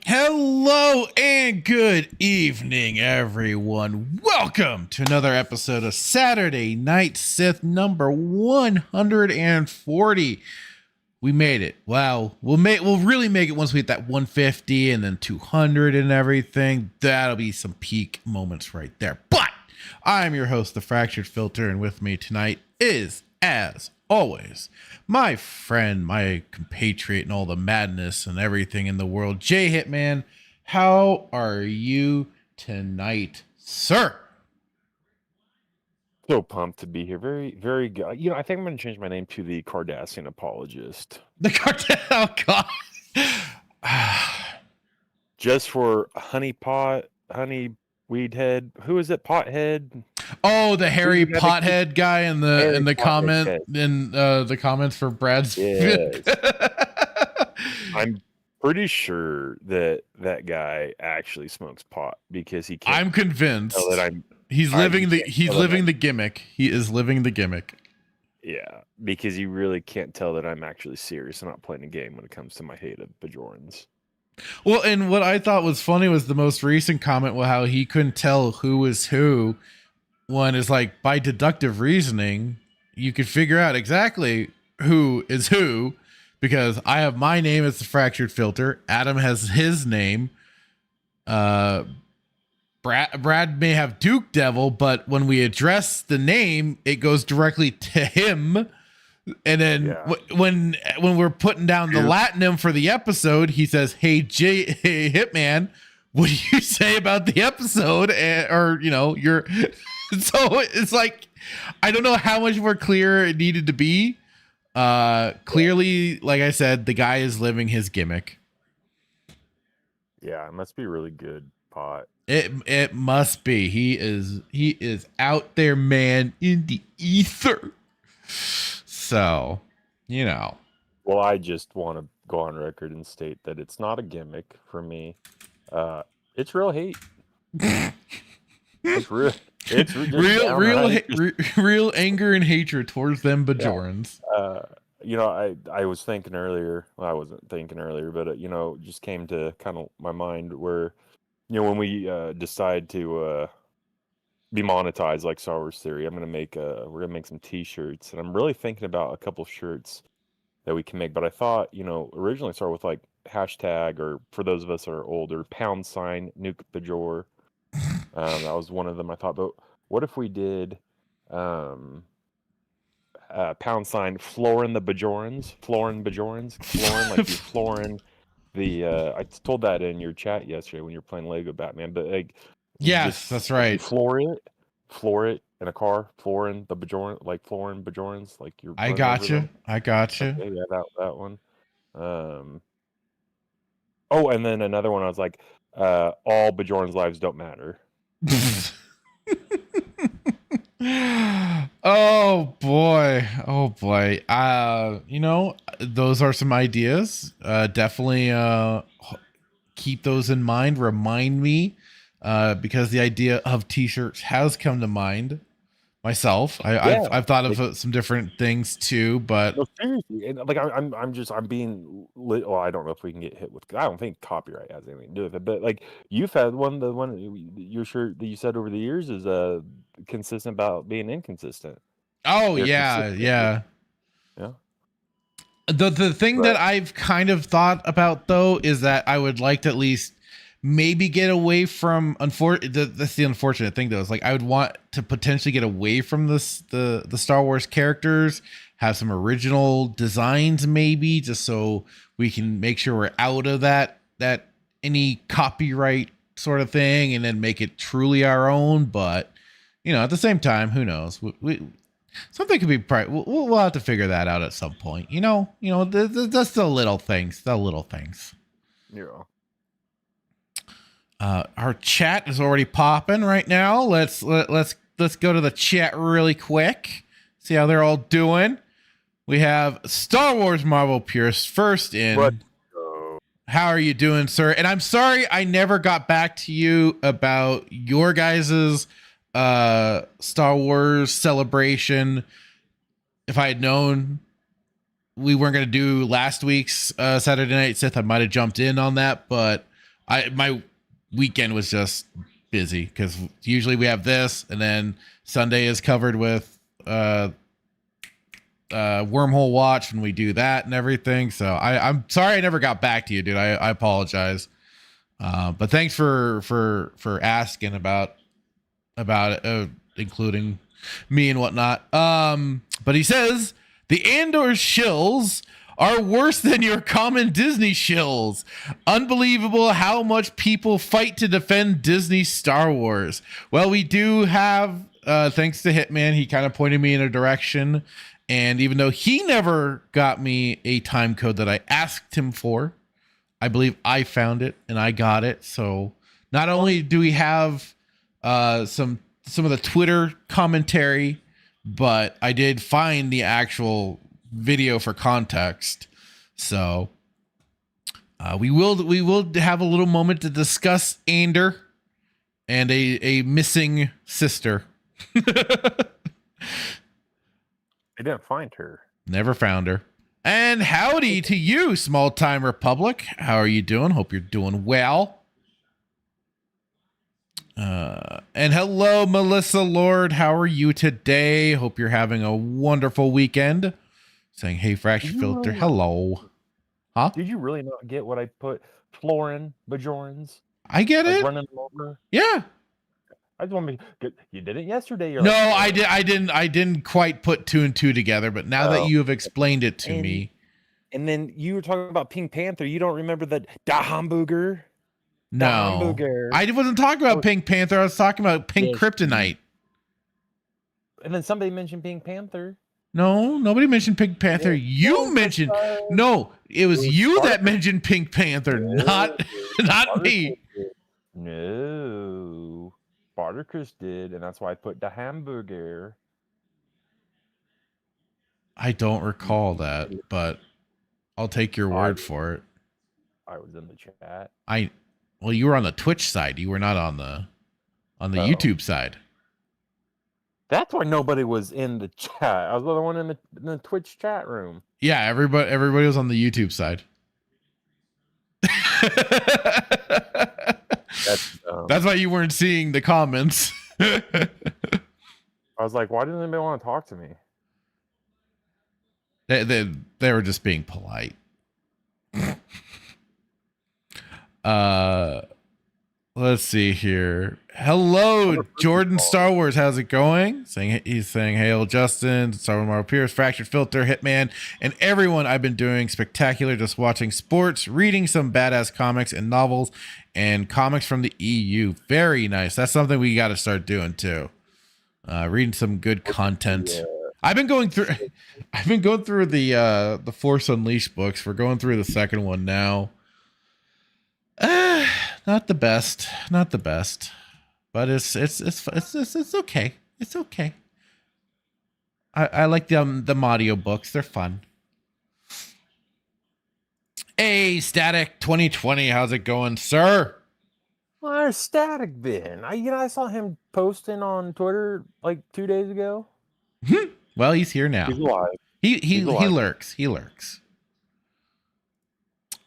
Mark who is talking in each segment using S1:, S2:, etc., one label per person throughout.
S1: Hello and good evening, everyone. Welcome to another episode of Saturday Night Sith number 140. We made it. Wow. We'll really make it once we hit that 150 and then 200 and everything. That'll be some peak moments right there. But I'm your host, the Fractured Filter, and with me tonight is, as always, my friend, my compatriot, and all the madness and everything in the world, Jay Hitman. How are you tonight, sir?
S2: So pumped to be here. Very, very good. I think I'm going to change my name to the Cardassian Apologist.
S1: The cartel, oh god.
S2: Just for honey weed head. Who is it? Pothead.
S1: Oh, the hairy pothead guy in the comment
S2: head.
S1: in the comments for Brad's.
S2: Yes. I'm pretty sure that guy actually smokes pot because he can't.
S1: I'm convinced
S2: tell that
S1: he's living the gimmick. He is living the gimmick.
S2: Yeah, because you really can't tell that I'm actually serious and not playing a game when it comes to my hate of Bajorans.
S1: Well, and what I thought was funny was the most recent comment, well, how he couldn't tell who was who. One is like, by deductive reasoning, you could figure out exactly who is who, because I have my name as the Fractured Filter. Adam has his name. Brad may have Duke Devil, but when we address the name, it goes directly to him. And then when we're putting down the Latinum for the episode, he says, hey, hey, Hitman, what do you say about the episode? So it's like, I don't know how much more clear it needed to be. Clearly, like I said, the guy is living his gimmick.
S2: Yeah, it must be really good pot.
S1: It must be. He is out there, man, in the ether. So,
S2: Well, I just want to go on record and state that it's not a gimmick for me. It's real hate. It's real. It's
S1: real anger and hatred towards them Bajorans.
S2: Yeah. I was thinking earlier. Well, I wasn't thinking earlier, but it just came to kind of my mind where, when we decide to be monetized like Star Wars Theory, we're gonna make some T-shirts, and I'm really thinking about a couple shirts that we can make. But I thought, originally start with like hashtag, or for those of us that are older, # Nuke Bajor. That was one of them I thought. But what if we did # Florin the Bajorans, Florin like you're Florin the. I told that in your chat yesterday when you were playing Lego Batman, but like.
S1: Yes, that's right.
S2: Floor it in a car. Florin the Bajoran, like Florin Bajorans, like you're.
S1: I got you.
S2: Okay, yeah, that one. Oh, and then another one. I was like, all Bajorans' lives don't matter.
S1: Oh boy. Those are some ideas. Definitely keep those in mind. Remind me. Because the idea of T-shirts has come to mind myself. I've thought of some different things too, but
S2: no, seriously, and like I'm being well, I don't know if we can get hit with. I don't think copyright has anything to do with it, but like you've had the one your shirt that you said over the years is consistent about being inconsistent.
S1: Oh
S2: They're
S1: yeah,
S2: consistent.
S1: yeah.
S2: Yeah.
S1: The thing that I've kind of thought about though is that I would like to at least maybe get away from that's the unfortunate thing though, is like I would want to potentially get away from the Star Wars characters, have some original designs maybe, just so we can make sure we're out of that any copyright sort of thing, and then make it truly our own. But at the same time, who knows? We something could be we'll have to figure that out at some point. That's the little things.
S2: Yeah.
S1: Our chat is already popping right now. Let's go to the chat really quick. See how they're all doing. We have Star Wars Marvel Pierce first in.
S2: What?
S1: How are you doing, sir? And I'm sorry I never got back to you about your guys's Star Wars celebration. If I had known we weren't going to do last week's Saturday Night Sith, I might have jumped in on that, but my weekend was just busy because usually we have this, and then Sunday is covered with Wormhole Watch when we do that and everything. So I'm sorry I never got back to you, dude. I apologize. But thanks for asking about it, including me and whatnot. But he says the Andor shills are worse than your common Disney shills. Unbelievable how much people fight to defend Disney Star Wars. Well, we do have, thanks to Hitman, he kind of pointed me in a direction. And even though he never got me a time code that I asked him for, I believe I found it and I got it. So not only do we have some of the Twitter commentary, but I did find the actual video for context. So we will have a little moment to discuss Ander and a missing sister.
S2: I didn't find her.
S1: Never found her. And howdy to you, Small Time Republic. How are you doing? Hope you're doing well. And hello, Melissa Lord. How are you today? Hope you're having a wonderful weekend. Saying, hey, Fresh Filter. Hello. Huh?
S2: Did you really not get what I put? Florin, Bajorans?
S1: I get it.
S2: Running them over?
S1: Yeah.
S2: I just want to get, you did it yesterday.
S1: No, I didn't quite put two and two together, but now that you have explained it to me.
S2: And then you were talking about Pink Panther. You don't remember the Da Hamburger?
S1: No, I wasn't talking about Pink Panther. I was talking about Pink Kryptonite.
S2: And then somebody mentioned Pink Panther.
S1: No, nobody mentioned Pink Panther. You mentioned no. It was you that mentioned Pink Panther, not me.
S2: No, Spartacus did, and that's why I put the hamburger.
S1: I don't recall that, but I'll take your word for it.
S2: I was in the chat.
S1: Well, you were on the Twitch side. You were not on the YouTube side.
S2: That's why nobody was in the chat. I was the one in the Twitch chat room.
S1: Yeah, everybody was on the YouTube side. That's why you weren't seeing the comments.
S2: I was like, why didn't anybody want to talk to me?
S1: They were just being polite. Let's see here. Hello, Jordan Star Wars. How's it going? He's saying, hail Justin, Star Wars Marvel Pierce, Fractured Filter, Hitman, and everyone. I've been doing spectacular, just watching sports, reading some badass comics and novels, and comics from the EU. Very nice. That's something we got to start doing too. Reading some good content. Yeah. I've been going through the Force Unleashed books. We're going through the second one now. Not the best, but it's okay. It's okay. I like the audio books. They're fun. Hey, Static 2020, how's it going, sir?
S2: Where's Static been? I saw him posting on Twitter like 2 days ago.
S1: Well, he's here now.
S2: He's alive.
S1: He lurks. He lurks.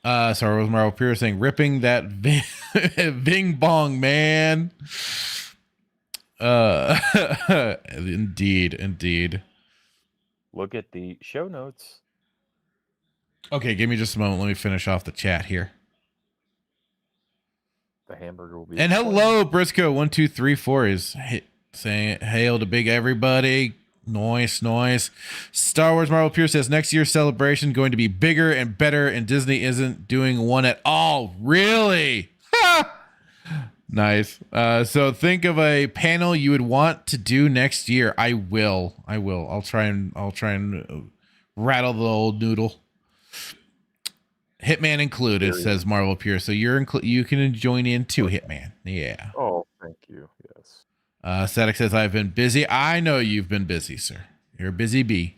S1: Star Wars Marvel Pierce saying, ripping that Ving Bong, man. Indeed.
S2: Look at the show notes.
S1: Okay, give me just a moment. Let me finish off the chat here.
S2: The hamburger will be.
S1: And hello, Briscoe1234 is saying hail to big everybody. Noise. Star Wars Marvel Pure says next year's celebration going to be bigger and better, and Disney isn't doing one at all. Really? Nice. So think of a panel you would want to do next year. I will. I'll try and rattle the old noodle. Hitman included, says Marvel Pure. So you can join in too, Hitman. Yeah.
S2: Oh, thank you. Yes.
S1: Static says I've been busy. I know you've been busy, sir. You're a busy bee.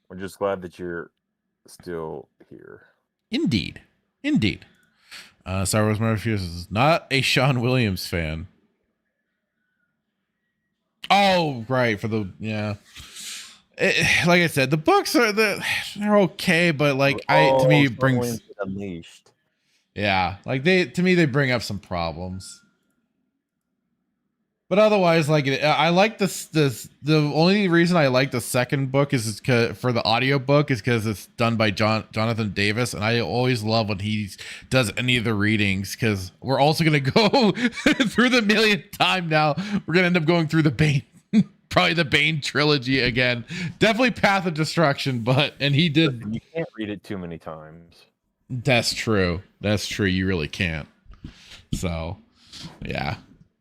S2: We're just glad that you're still here.
S1: Indeed. Star Wars Marvel Pure is not a Sean Williams fan. Oh, right. Like I said, the books they're okay, but like to me it brings
S2: Unleashed.
S1: Yeah, like they bring up some problems. But otherwise, like I like this. The only reason I like the second book is for the audio book is because it's done by Jonathan Davis, and I always love when he does any of the readings because we're also gonna go through the millionth time now. We're gonna end up going through the Bane. Probably the Bane trilogy again. Definitely Path of Destruction, and he did.
S2: You can't read it too many times.
S1: That's true. You really can't. So, yeah,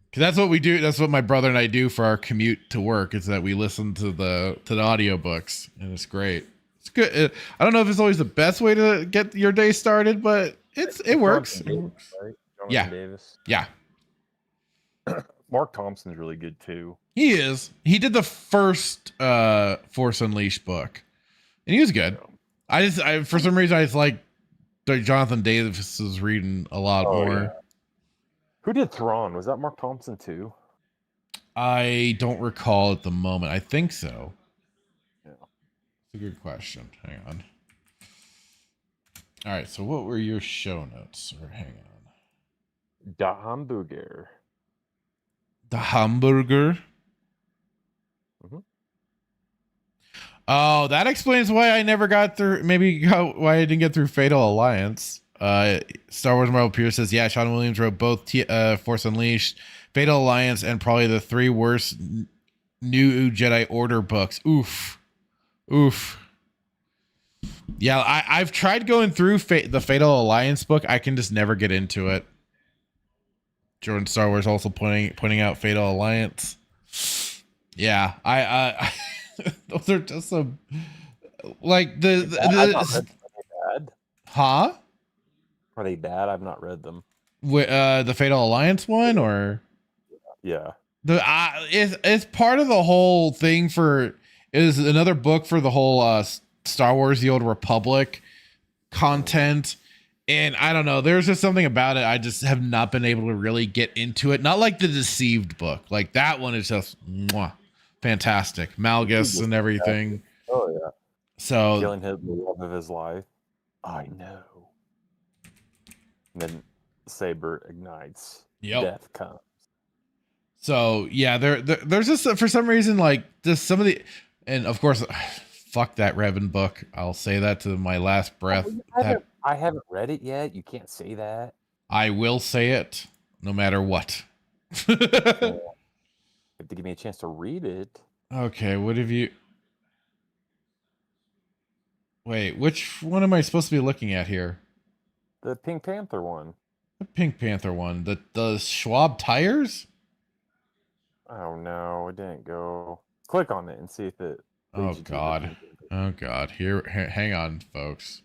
S1: because that's what we do. That's what my brother and I do for our commute to work. Is that we listen to the audiobooks, and it's great. It's good. I don't know if it's always the best way to get your day started, but it works.
S2: Davis, right?
S1: Yeah.
S2: Davis.
S1: Yeah.
S2: Mark Thompson's really good too.
S1: He is. He did the first Force Unleashed book, and he was good. I for some reason I just like Jonathan Davis is reading a lot more. Yeah.
S2: Who did Thrawn? Was that Mark Thompson too?
S1: I don't recall at the moment. I think so.
S2: Yeah.
S1: It's a good question. Hang on. All right. So what were your show notes? Or hang on.
S2: The Hamburger.
S1: The Hamburger.
S2: Mm-hmm.
S1: Oh, that explains why I never got through. Why I didn't get through Fatal Alliance. Star Wars Marvel Pure says, yeah, Sean Williams wrote both Force Unleashed, Fatal Alliance, and probably the three worst New Jedi Order books. Oof. Yeah, I've tried going through the Fatal Alliance book. I can just never get into it. Jordan Star Wars also pointing out Fatal Alliance. Yeah, I those are just some like the
S2: bad.
S1: Huh?
S2: Are they bad? I've not read them.
S1: The Fatal Alliance one, or
S2: yeah,
S1: it's part of the whole thing is another book for the whole Star Wars: The Old Republic content. And I don't know, there's just something about it. I just have not been able to really get into it. Not like the Deceived book. Like that one is just fantastic. Malgus and everything.
S2: Oh yeah.
S1: So
S2: killing him the love of his life. I know. And then Saber ignites.
S1: Yep.
S2: Death comes.
S1: So yeah, there's just for some reason like just some of the, and of course, fuck that Revan book. I'll say that to my last breath.
S2: I haven't read it yet. You can't say that.
S1: I will say it no matter what.
S2: You have to give me a chance to read it.
S1: Okay, what have you... Wait, which one am I supposed to be looking at here?
S2: The Pink Panther one.
S1: The Pink Panther one. The Schwab tires?
S2: Oh no, it didn't go. Click on it and see if it...
S1: Oh God. Oh God. Here, hang on, folks.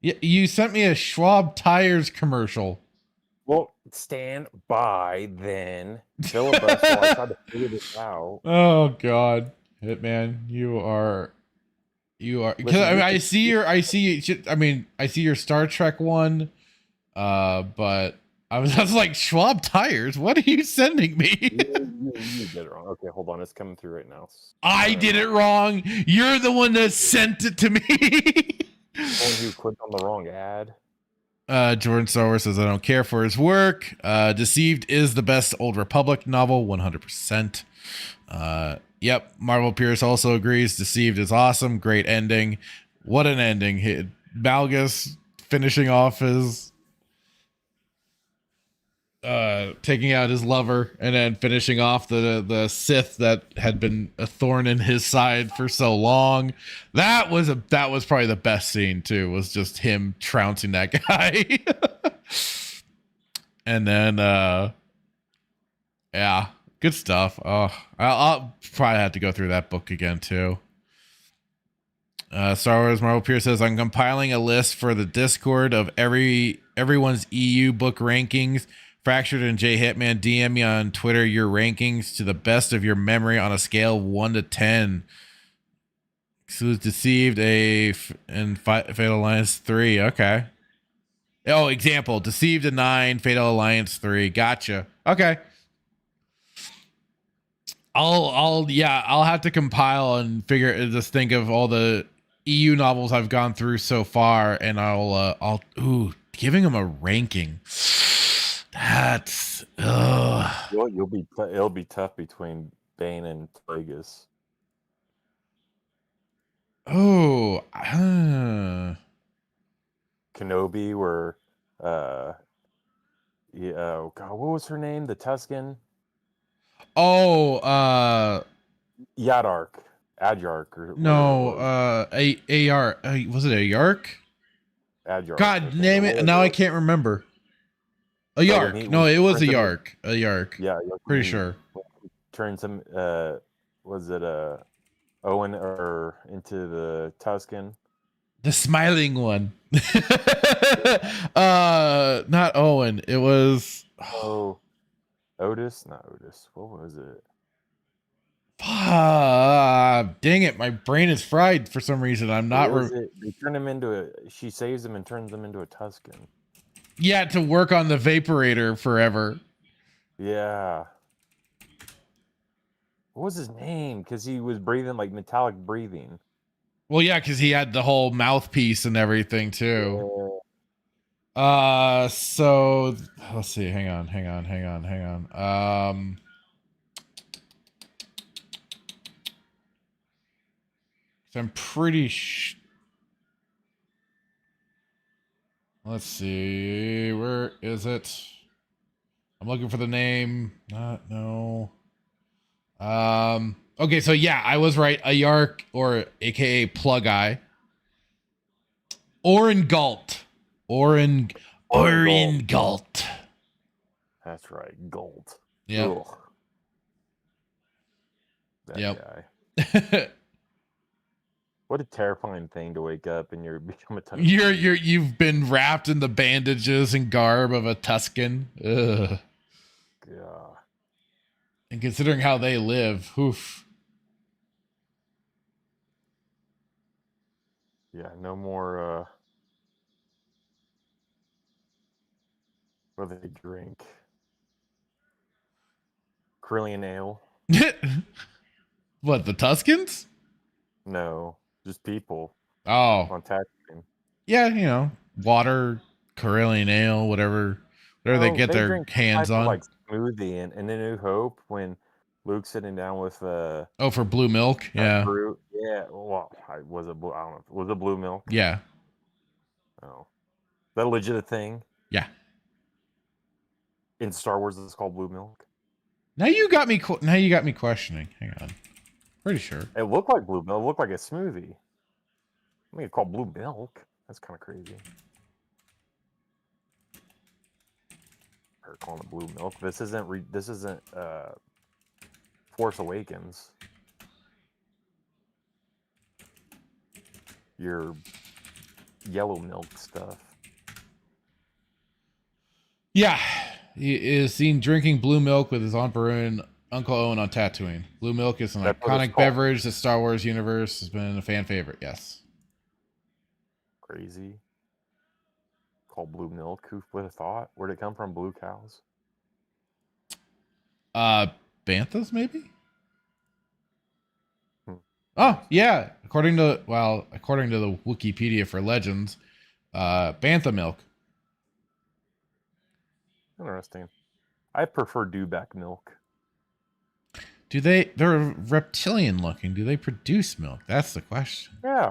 S1: Yeah, you sent me a Schwab tires commercial.
S2: Well, stand by then. Filibuster while I try to figure this out.
S1: Oh God, Hitman, you are. Because I see your Star Trek one, but I was like Schwab tires. What are you sending me?
S2: You did it wrong. Okay, hold on. It's coming through right now.
S1: I did it wrong. You're the one that sent it to me.
S2: Someone who clicked on the wrong ad.
S1: Jordan Star Wars says, I don't care for his work. Deceived is the best Old Republic novel, 100%. Yep. Marvel Pierce also agrees. Deceived is awesome. Great ending. What an ending. Malgus finishing off his taking out his lover and then finishing off the Sith that had been a thorn in his side for so long. That was probably the best scene too, was just him trouncing that guy. And then yeah, good stuff. Oh, I'll probably have to go through that book again too. Star Wars Marvel Pierce says, I'm compiling a list for the Discord of everyone's EU book rankings. Fractured and J Hitman, DM me on Twitter your rankings to the best of your memory on a scale of 1 to 10. Excludes Deceived, and Fatal Alliance 3. Okay. Oh, example, Deceived a 9, Fatal Alliance 3. Gotcha. Okay. I'll have to compile and just think of all the EU novels I've gone through so far, and giving them a ranking. That's
S2: It'll be tough between Bane and Plagueis.
S1: Oh,
S2: Kenobi, where yeah, oh god, what was her name? The Tuscan?
S1: Yadark,
S2: Adyark, or
S1: no,
S2: whatever it was.
S1: AR, was it a Yark?
S2: Adyark.
S1: God name it! Now I can't remember. A Yark. No, it was a Yark. A Yark.
S2: Yeah,
S1: pretty sure.
S2: Turns him. Was it Owen or into the Tuscan?
S1: The smiling one. Not Owen. It was.
S2: Oh, Otis. Not Otis. What was it?
S1: Dang it! My brain is fried for some reason. I'm not.
S2: They turn him into a. She saves him and turns him into a Tuscan.
S1: Yeah, to work on the vaporator forever.
S2: Yeah. What was his name? Because he was breathing like metallic breathing.
S1: Well, yeah, because he had the whole mouthpiece and everything too.
S2: Yeah.
S1: So let's see. Hang on. I'm pretty let's see. Where is it? I'm looking for the name. No. Okay, so yeah, I was right. A Yark, or aka Plug Eye. Orin Galt. Orin Galt.
S2: That's right. Gold.
S1: Yeah.
S2: That guy. What a terrifying thing to wake up and you're become a Tuscan.
S1: You've been wrapped in the bandages and garb of a Tuscan. Ugh.
S2: Yeah.
S1: And considering how they live, oof.
S2: Yeah, no more what do they drink? Carillion ale?
S1: What, the Tuscans?
S2: No, just people.
S1: Oh.
S2: On Tatooine.
S1: Yeah, water, Carillion ale, whatever they get their hands on.
S2: Like smoothie and A New Hope when Luke's sitting down with
S1: for blue milk, yeah.
S2: Yeah, well, was it blue? I don't know. Was it blue milk?
S1: Yeah.
S2: Oh, is that a legit thing?
S1: Yeah.
S2: In Star Wars, it's called blue milk.
S1: Now you got me questioning. Hang on. Pretty sure.
S2: It looked like blue milk. It looked like a smoothie. I mean, it's called blue milk. That's kind of crazy. Or calling it blue milk. This isn't Force Awakens. Your yellow milk stuff.
S1: Yeah. He is seen drinking blue milk with his Aunt Beru and Uncle Owen on Tatooine. Blue milk is an iconic beverage. The Star Wars universe has been a fan favorite. Yes.
S2: Crazy. Called blue milk. Who would have thought? Where'd it come from? Blue cows?
S1: Banthas, maybe? Oh, yeah. According to the Wikipedia for Legends, bantha milk.
S2: Interesting. I prefer dewback milk.
S1: They're reptilian looking. Do they produce milk? That's the question.
S2: Yeah.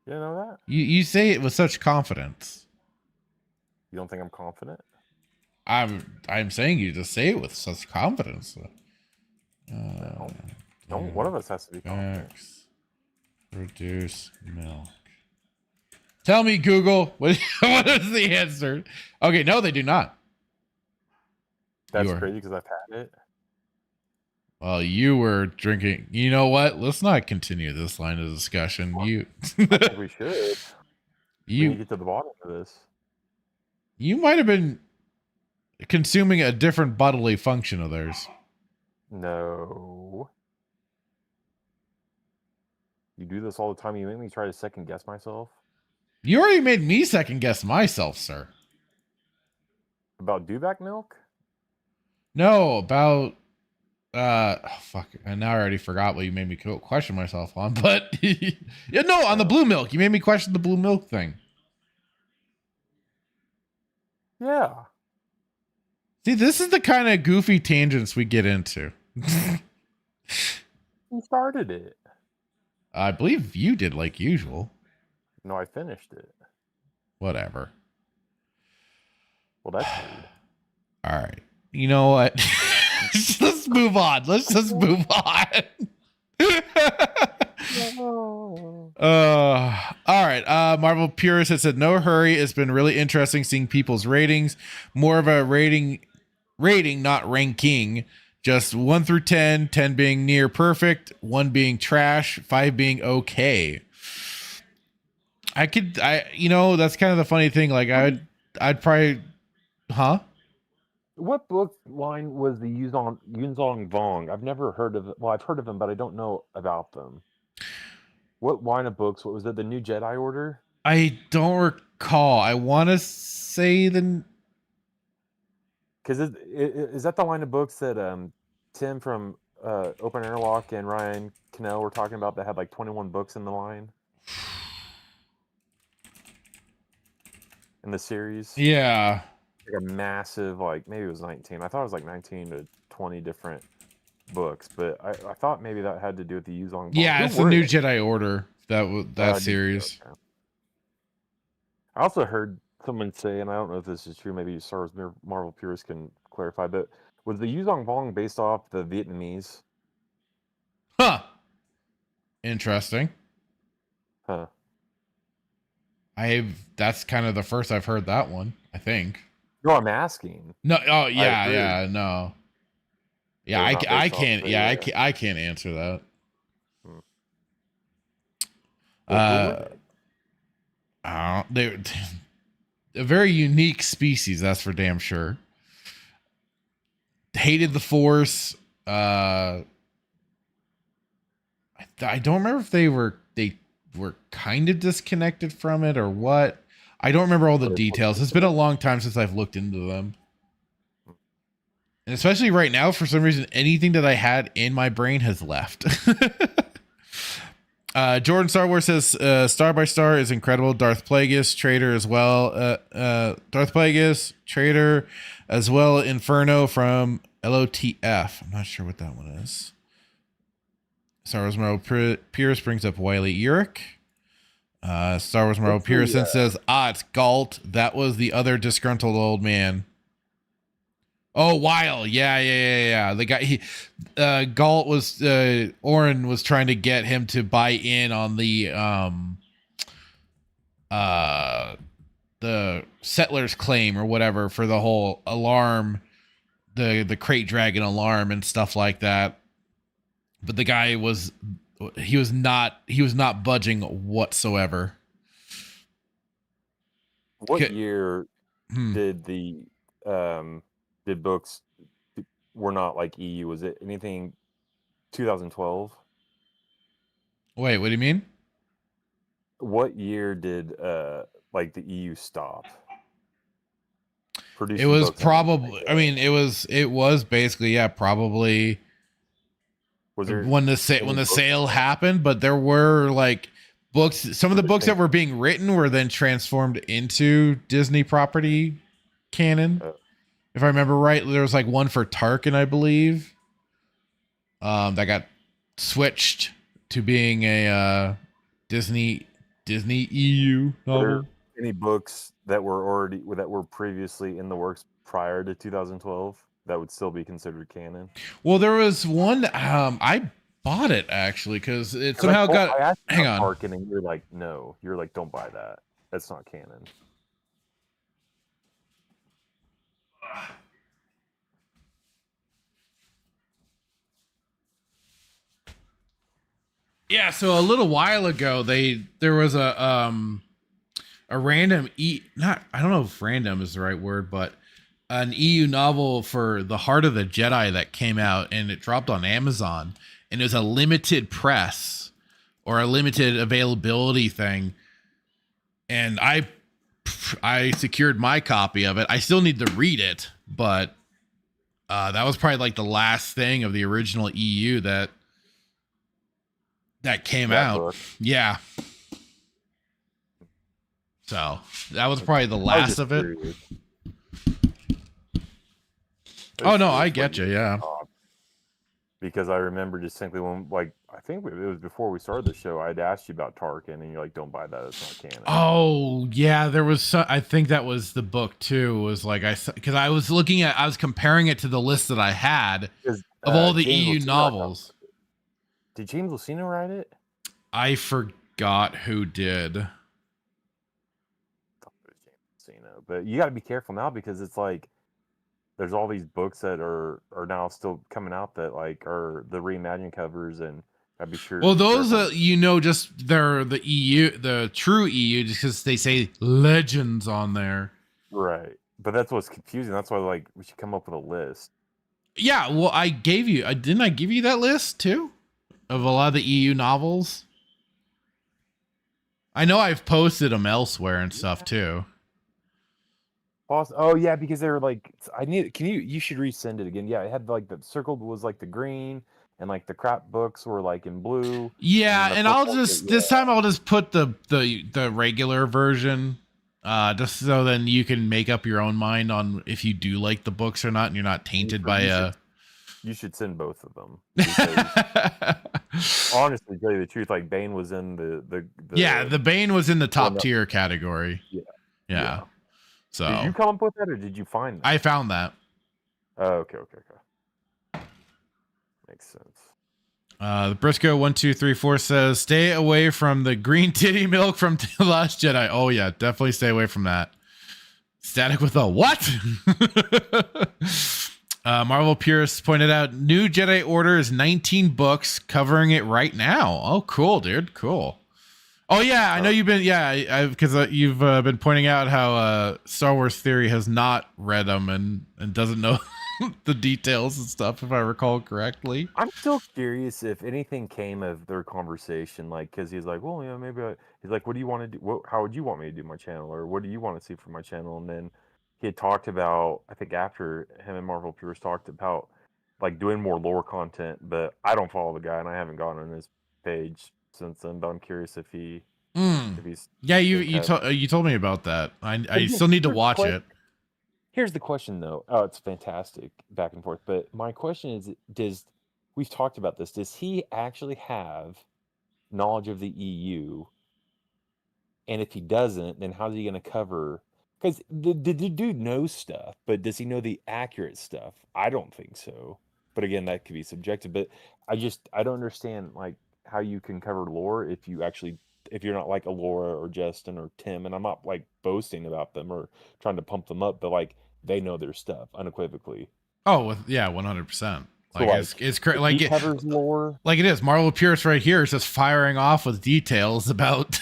S2: You know that?
S1: You say it with such confidence.
S2: You don't think I'm confident?
S1: I'm saying you just say it with such confidence.
S2: Don't one of us has to be confident.
S1: Produce milk. Tell me, Google, what is the answer? Okay, no, they do not.
S2: That's crazy because I've had it.
S1: Well, you were drinking. You know what? Let's not continue this line of discussion.
S2: I think we should. We need to get to the bottom of this.
S1: You might have been consuming a different bodily function of theirs.
S2: No. You do this all the time. You make me try to second guess myself.
S1: You already made me second guess myself, sir.
S2: About dewback milk?
S1: No, about fuck. And now I already forgot what you made me question myself on. But yeah, no, on the blue milk. You made me question the blue milk thing.
S2: Yeah.
S1: See, this is the kind of goofy tangents we get into.
S2: Who started it?
S1: I believe you did, like usual.
S2: No, I finished it.
S1: Whatever.
S2: Well, that's weird.
S1: All right. You know what? Let's move on. Let's just move on. All right. Marvel Purist has said, no hurry. It's been really interesting seeing people's ratings. More of a rating, not ranking. Just 1 through 10, 10 being near perfect, 1 being trash, 5 being okay. That's kind of the funny thing. Like I'd probably, huh?
S2: What book line was the Yunzong Vong? I've never heard of it. Well, I've heard of them, but I don't know about them. What line of books? What was it? The New Jedi Order?
S1: I don't recall. I want to say the...
S2: Because is that the line of books that Tim from Open Airlock and Ryan Cannell were talking about that had like 21 books in the line? In the series?
S1: Yeah.
S2: Like a massive, like, maybe it was 19. I thought it was like 19 to 20 different books, but I thought maybe that had to do with the Yuzong.
S1: Yeah, it's the New Jedi Order, that series.
S2: Okay. I also heard someone say, and I don't know if this is true, maybe Star Wars Marvel purists can clarify, but was the Yuzong Vong based off the Vietnamese?
S1: Huh. Interesting.
S2: Huh.
S1: That's kind of the first I've heard that one, I think.
S2: No, I'm asking.
S1: No, oh yeah, no. Yeah, I can't. Yeah, I can't answer that. They're a very unique species, that's for damn sure. Hated the Force. I don't remember if they were kind of disconnected from it or what. I don't remember all the details. It's been a long time since I've looked into them. And especially right now, for some reason, anything that I had in my brain has left. Jordan Star Wars says, Star by Star is incredible. Darth Plagueis, traitor as well. Darth Plagueis, traitor as well. Inferno from LOTF. I'm not sure what that one is. Star Wars Marvel Pierce brings up Wiley Urick. Star Wars Marvel Pearson says, it's Galt. That was the other disgruntled old man. Oh, Weil. Yeah. The guy, Galt was, Oren was trying to get him to buy in on the settlers claim or whatever for the whole alarm, the crate dragon alarm and stuff like that. But the guy was not budging whatsoever.
S2: What year did books were not like EU? Was it anything 2012?
S1: Wait, what do you mean?
S2: What year did like the EU stop producing?
S1: It was probably, I mean, it was basically, yeah, probably
S2: Was there
S1: when the
S2: any books?
S1: sale happened, but there were like books. Some of the books that
S2: Things-
S1: were being written were then transformed into Disney property canon. If I remember right, there was like one for Tarkin, I believe, that got switched to being a Disney EU
S2: Were there
S1: novel.
S2: any books that were previously in the works prior to 2012 that would still be considered canon?
S1: Well, there was one. I bought it actually because it
S2: 'Cause I
S1: somehow
S2: told-
S1: got.
S2: I asked you
S1: Hang
S2: about
S1: on.
S2: Tarkin, and you're like, no. You're like, don't buy that. That's not canon.
S1: Yeah, so a little while ago, there was a random not I don't know if random is the right word, but an EU novel for the Heart of the Jedi that came out and it dropped on Amazon, and it was a limited press or a limited availability thing, and I secured my copy of it. I still need to read it, but that was probably like the last thing of the original EU that came out.
S2: Book.
S1: Yeah. So that was probably the last of it.
S2: Curious.
S1: Oh no, I get you. Yeah.
S2: Because I remember distinctly when, like, I think it was before we started the show, I'd asked you about Tarkin, and you're like, "Don't buy that; it's not canon."
S1: Oh yeah, there was. I think that was the book too. Was like because I was comparing it to the list that I had of all the EU novels.
S2: Did James Luceno write it?
S1: I forgot who did.
S2: But you got to be careful now because it's like there's all these books that are now still coming out that like are the reimagined covers, and I'd be sure.
S1: Well, those just they're the EU, the true EU, just because they say legends on there.
S2: Right, but that's what's confusing. That's why like we should come up with a list.
S1: Yeah, well, I gave you. Didn't I give you that list too of a lot of the EU novels? I know I've posted them elsewhere and stuff too.
S2: Oh yeah, because they were like, you should resend it again. Yeah, it had like the circled was like the green, and like the crap books were like in blue.
S1: Yeah, and I'll just this time I'll just put the regular version, just so then you can make up your own mind on if you do like the books or not, and you're not tainted by a.
S2: You should send both of them. Because, honestly, to tell you the truth, like Bane was in the
S1: yeah, the Bane was in the top tier category. Yeah. So
S2: did you come up with that, or did you find that?
S1: I found that.
S2: Oh, okay. Makes sense.
S1: The Briscoe 1234 says, "Stay away from the green titty milk from The Last Jedi." Oh yeah, definitely stay away from that. Static with a what? Marvel Purist pointed out, New Jedi Order is 19 books covering it right now. Oh, cool, dude. Cool. Oh yeah, I know you've been because you've been pointing out how Star Wars Theory has not read them and doesn't know the details and stuff, if I recall correctly.
S2: I'm still curious if anything came of their conversation, like because he's like, well, yeah, he's like, what do you want to do? How would you want me to do my channel, or what do you want to see from my channel? And then he had talked about, I think after him and Marvel Purist talked about like doing more lore content, but I don't follow the guy and I haven't gone on his page since then, but I'm curious if he's
S1: you told me about that. I still need to watch it.
S2: Here's the question though. Oh, it's fantastic back and forth, but my question is, we've talked about this, does he actually have knowledge of the EU? And if he doesn't, then how's he going to cover? Because the dude knows stuff, but does he know the accurate stuff? I don't think so. But again, that could be subjective. But I don't understand like how you can cover lore if you're not like Alora or Justin or Tim, and I'm not like boasting about them or trying to pump them up, but like they know their stuff unequivocally.
S1: Oh yeah, 100%. Like it's like
S2: it covers lore.
S1: Like it is. Marvel Purist right here is just firing off with details about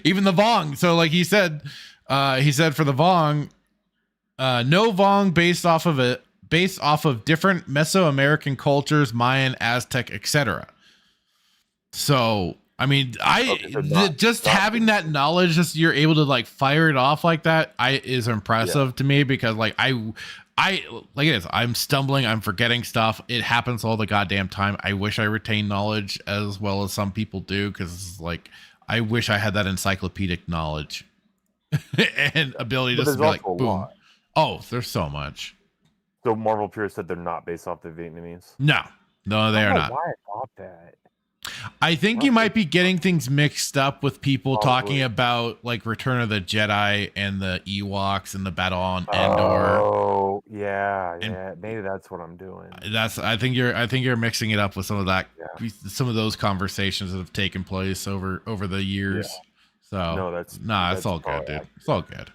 S1: even the Vong. So like he said for the Vong, no Vong based off of different Mesoamerican cultures, Mayan, Aztec, etc. So I mean, having that knowledge, just you're able to like fire it off like that, is impressive to me, because like I like it is. I'm stumbling. I'm forgetting stuff. It happens all the goddamn time. I wish I retained knowledge as well as some people do, because like I wish I had that encyclopedic knowledge and ability
S2: But
S1: just to
S2: there's
S1: be like,
S2: also a
S1: boom.
S2: lot.
S1: Oh, there's so much.
S2: So Marvel Pure said they're not based off the Vietnamese.
S1: No, they are not.
S2: Why I thought that.
S1: I think you might be getting things mixed up with people talking
S2: Probably.
S1: about like Return of the Jedi and the Ewoks and the battle on Endor.
S2: Oh, yeah,
S1: And
S2: maybe that's what I'm doing.
S1: I think you're mixing it up with some of that,
S2: Yeah.
S1: some of those conversations that have taken place over the years.
S2: Yeah.
S1: So
S2: No,
S1: it's
S2: that's
S1: all good, dude. It's all good.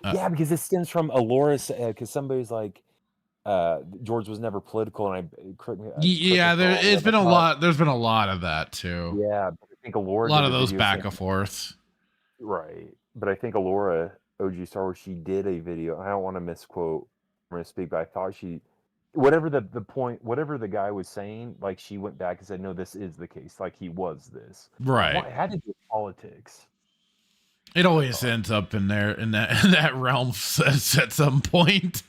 S2: Yeah, because it stems from Aloris, because somebody's like, George was never political, and
S1: Yeah, there's been a lot of that too.
S2: Yeah, but I think Alora
S1: A lot
S2: did
S1: of
S2: a
S1: those
S2: video
S1: back
S2: saying,
S1: and forth.
S2: right, but I think Alora, OG Star Wars, she did a video. I don't want to misquote or misspeak, but I thought whatever the point, whatever the guy was saying, like she went back and said, no, this is the case. Like he was this.
S1: Right.
S2: It had to do with politics.
S1: It always ends up in there in that realm at some point.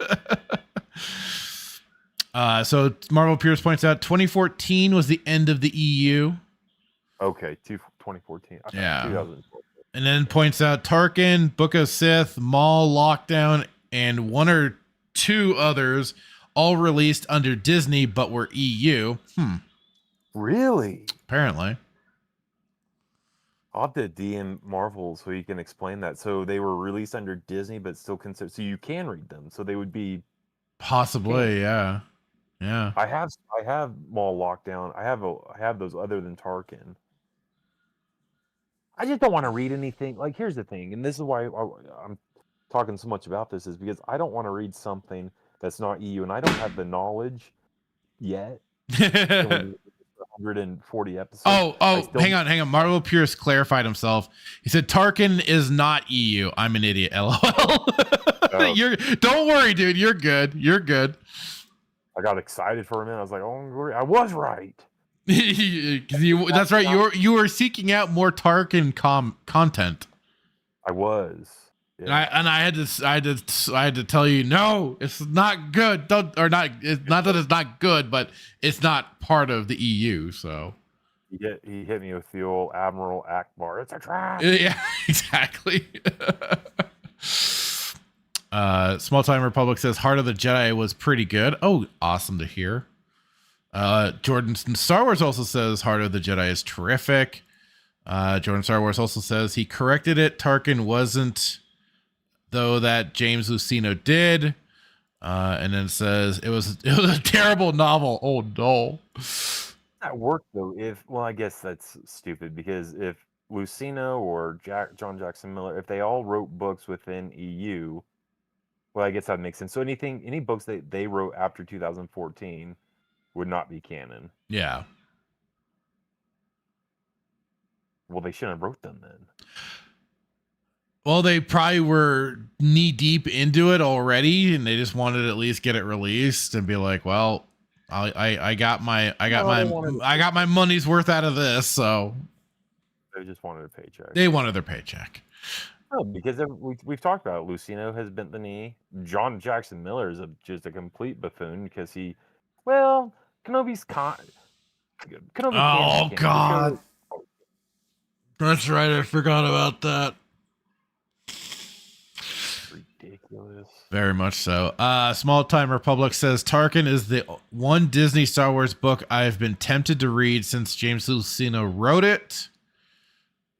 S1: So Marvel Pierce points out 2014 was the end of the EU.
S2: Okay, 2014. Okay,
S1: Yeah.
S2: 2014.
S1: And then points out Tarkin, Book of Sith, Maul, Lockdown, and one or two others all released under Disney but were EU.
S2: Really?
S1: Apparently.
S2: I'll have to DM Marvel so you can explain that. So they were released under Disney, but still considered. So you can read them. So they would be
S1: possibly, yeah.
S2: I have Maul Lockdown. I have those other than Tarkin. I just don't want to read anything. Like here's the thing, and this is why I'm talking so much about this, is because I don't want to read something that's not EU, and I don't have the knowledge yet. 140 episodes.
S1: Hang on. Marvel Pierce clarified himself. He said Tarkin is not EU. I'm an idiot. LOL. Don't worry, dude. You're good.
S2: I got excited for a minute. I was like, oh, I was right.
S1: That's right. You were seeking out more Tarkin content.
S2: I was.
S1: Yeah. And I had to tell you, no, it's not good. It's not that it's not good, but it's not part of the EU. So
S2: he hit me with the old Admiral Akbar. It's a trap.
S1: Yeah, exactly. Small Time Republic says Heart of the Jedi was pretty good. Oh, awesome to hear. Jordan Star Wars also says Heart of the Jedi is terrific. Jordan Star Wars also says he corrected it. Tarkin wasn't, though that James Luceno did. And then says it was a terrible novel. Oh no.
S2: That worked though. I guess that's stupid, because if Luceno or John Jackson Miller, if they all wrote books within EU, well, I guess that makes sense. So any books that they wrote after 2014 would not be canon.
S1: Yeah.
S2: Well, they shouldn't have wrote them then.
S1: Well, they probably were knee deep into it already, and they just wanted to at least get it released and be like, "Well, I got my money's worth out of this." So
S2: they just wanted a paycheck.
S1: They wanted their paycheck.
S2: No, because we've talked about it. Luceno has bent the knee. John Jackson Miller is just a complete buffoon because Kenobi's Kenobi.
S1: Oh God. That's right. I forgot about that.
S2: Ridiculous.
S1: Very much so. Small Time Republic says Tarkin is the one Disney Star Wars book I've been tempted to read since James Luceno wrote it.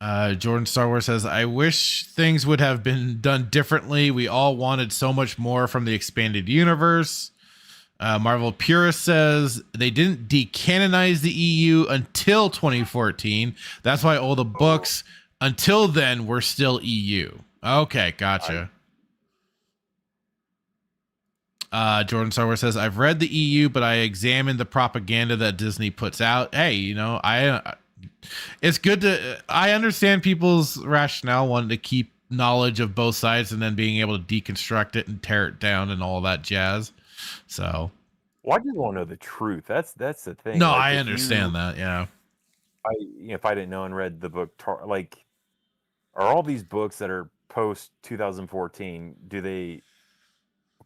S1: Jordan Star Wars says, I wish things would have been done differently. We all wanted so much more from the expanded universe. Marvel Purist says they didn't decanonize the EU until 2014. That's why all the books until then were still EU. Okay, gotcha. Jordan Star Wars says, I've read the EU, but I examined the propaganda that Disney puts out. Hey, it's good I understand people's rationale, wanting to keep knowledge of both sides and then being able to deconstruct it and tear it down and all that jazz. So,
S2: well, I just want to know the truth. That's the thing.
S1: No, I understand that. Yeah.
S2: If I didn't know and read the book, are all these books that are post 2014,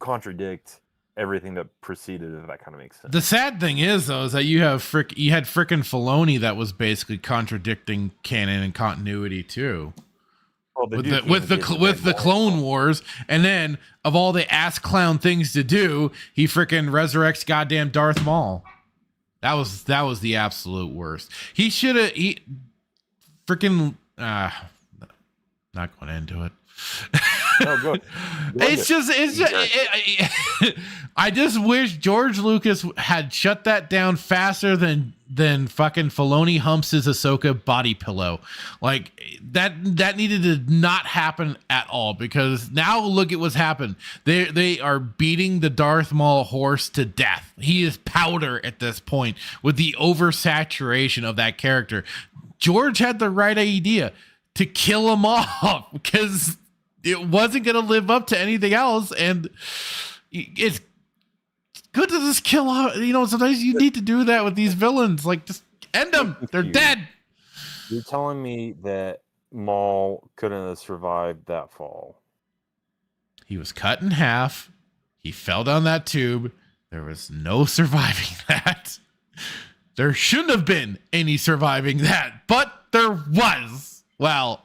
S2: contradict everything that preceded, if that kind of makes sense.
S1: The sad thing is, though, is that you had frickin' Filoni that was basically contradicting canon and continuity too.
S2: Well,
S1: With the Clone Wars, and then of all the ass clown things to do, he frickin' resurrects goddamn Darth Maul. That was the absolute worst. He should have frickin' not going into it.
S2: No, good.
S1: I just wish George Lucas had shut that down faster than fucking Filoni humps his Ahsoka body pillow. Like that needed to not happen at all, because now look at what's happened. They are beating the Darth Maul horse to death. He is powder at this point with the oversaturation of that character. George had the right idea to kill him off because it wasn't going to live up to anything else, and it's good to just kill off. Sometimes you need to do that with these villains. Like, just end them. They're dead.
S2: You're telling me that Maul couldn't have survived that fall?
S1: He was cut in half. He fell down that tube. There was no surviving that. There shouldn't have been any surviving that, but there was. Well,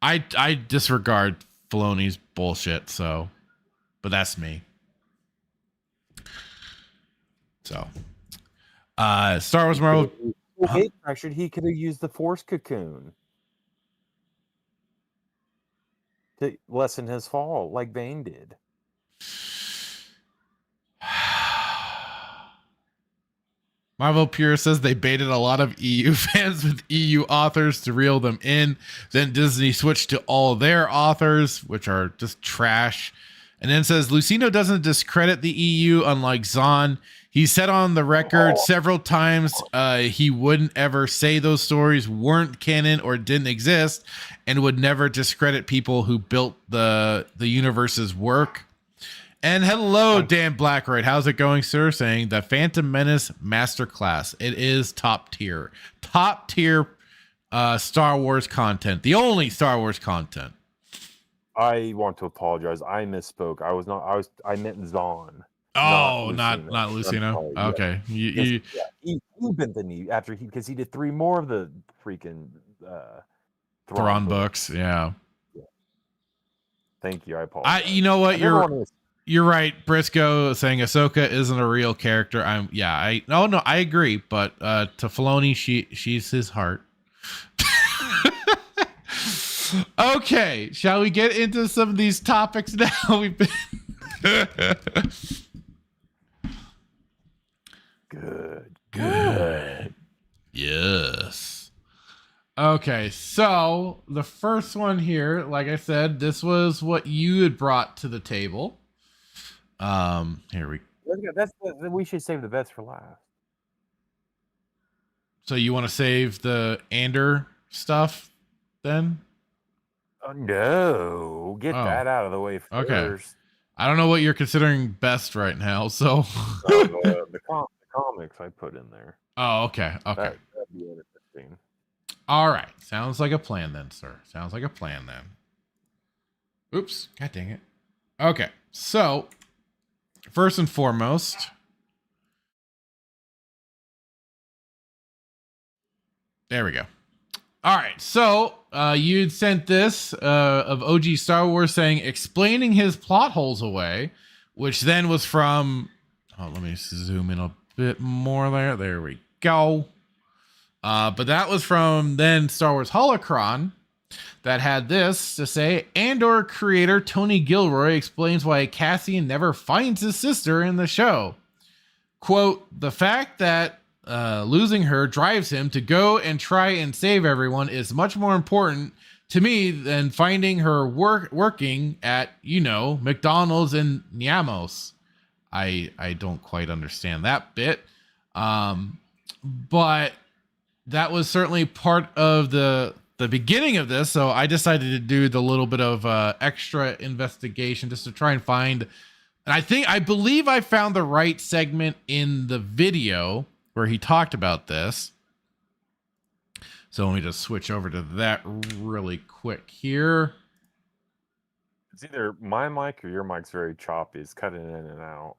S1: I disregard Filoni's bullshit, but that's me. So, Star Wars Marvel.
S2: He could have used the Force cocoon to lessen his fall, like Bane did.
S1: Marvel Pure says they baited a lot of EU fans with EU authors to reel them in. Then Disney switched to all their authors, which are just trash. And then says Lucino doesn't discredit the EU, unlike Zahn. He said on the record several times he wouldn't ever say those stories weren't canon or didn't exist, and would never discredit people who built the universe's work. And hello, Dan Blackroyd. How's it going, sir? Saying the Phantom Menace Masterclass. It is top tier. Top tier Star Wars content. The only Star Wars content.
S2: I want to apologize. I misspoke. I meant Zahn.
S1: Oh, not Lucino. Okay.
S2: He bent the knee because he did 3 more of the freaking
S1: Thrawn books. Yeah.
S2: Thank you. I apologize.
S1: You know what? You're right, Briscoe, saying Ahsoka isn't a real character. I agree, but to Filoni, she's his heart. Okay, shall we get into some of these topics now? We've been good. Yes. Okay, so the first one here, like I said, this was what you had brought to the table. Here
S2: we should save the best for last.
S1: So you want to save the Ander stuff then?
S2: No, get that out of the way first.
S1: Okay. I don't know what you're considering best right now, so
S2: the comics I put in there.
S1: Oh, okay.
S2: That'd be interesting.
S1: All right. Sounds like a plan then, sir. Sounds like a plan then. Oops. God dang it. Okay. So, first and foremost, there we go. All right. So, you'd sent this of OG Star Wars saying, explaining his plot holes away, which then was from, let me zoom in a bit more there. There we go. But that was from then Star Wars Holocron that had this to say, Andor creator Tony Gilroy explains why Cassian never finds his sister in the show. Quote, the fact that losing her drives him to go and try and save everyone is much more important to me than finding her working at, McDonald's in Niamos. I don't quite understand that bit. But that was certainly part of the beginning of this. So I decided to do the little bit of extra investigation just to try and find, and I believe I found the right segment in the video where he talked about this. So let me just switch over to that really quick here.
S2: It's either my mic or your mic's very choppy. It's cutting in and out.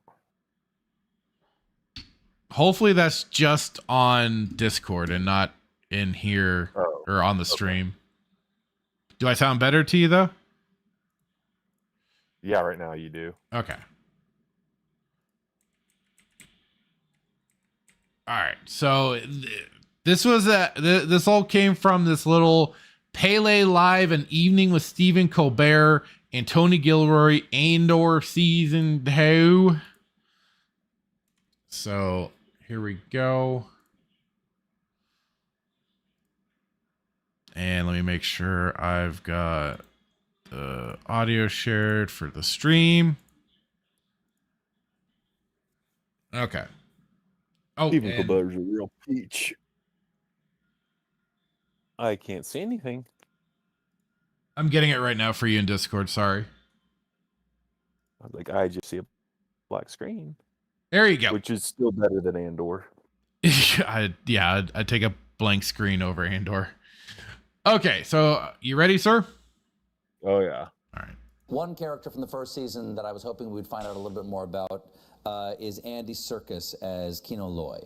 S1: Hopefully that's just on Discord and not in here or on the stream. Do I sound better to you though?
S2: Yeah, right now you do.
S1: Okay. All right. So this was this all came from this little Pele Live, an evening with Stephen Colbert and Tony Gilroy, Andor season 2. So here we go. And let me make sure I've got the audio shared for the stream. Okay. Oh,
S2: Stephen Colbert's a real peach. I can't see anything.
S1: I'm getting it right now for you in Discord. Sorry.
S2: I was like, I just see a black screen.
S1: There you go.
S2: Which is still better than Andor.
S1: I'd take a blank screen over Andor. Okay, so you ready, sir?
S2: Oh, yeah.
S1: All right.
S3: One character from the first season that I was hoping we'd find out a little bit more about is Andy Serkis as Kino Loy.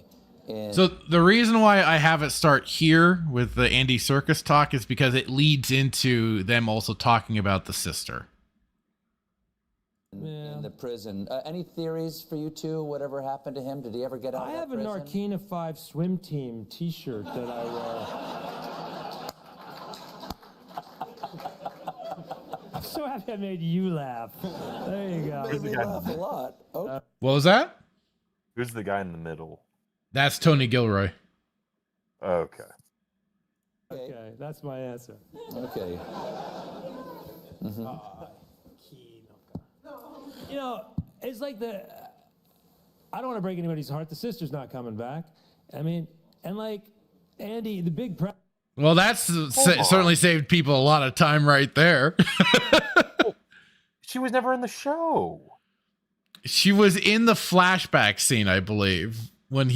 S1: So the reason why I have it start here with the Andy Serkis talk is because it leads into them also talking about the sister.
S3: In the prison. Any theories for you two? Whatever happened to him? Did he ever get out of that prison?
S4: I have an Arcana 5 swim team t-shirt that I wear. I'm so happy I made you laugh. There you go.
S3: Made me laugh a lot. Oh.
S1: What was that?
S2: Who's the guy in the middle?
S1: That's Tony Gilroy.
S2: Okay.
S4: Okay, that's my answer.
S3: Okay. Mm-hmm.
S4: You know, it's like I don't want to break anybody's heart. The sister's not coming back. I mean, and like Andy, the big
S1: well, that's certainly saved people a lot of time right there.
S2: She was never in the show.
S1: She was in the flashback scene, I believe, when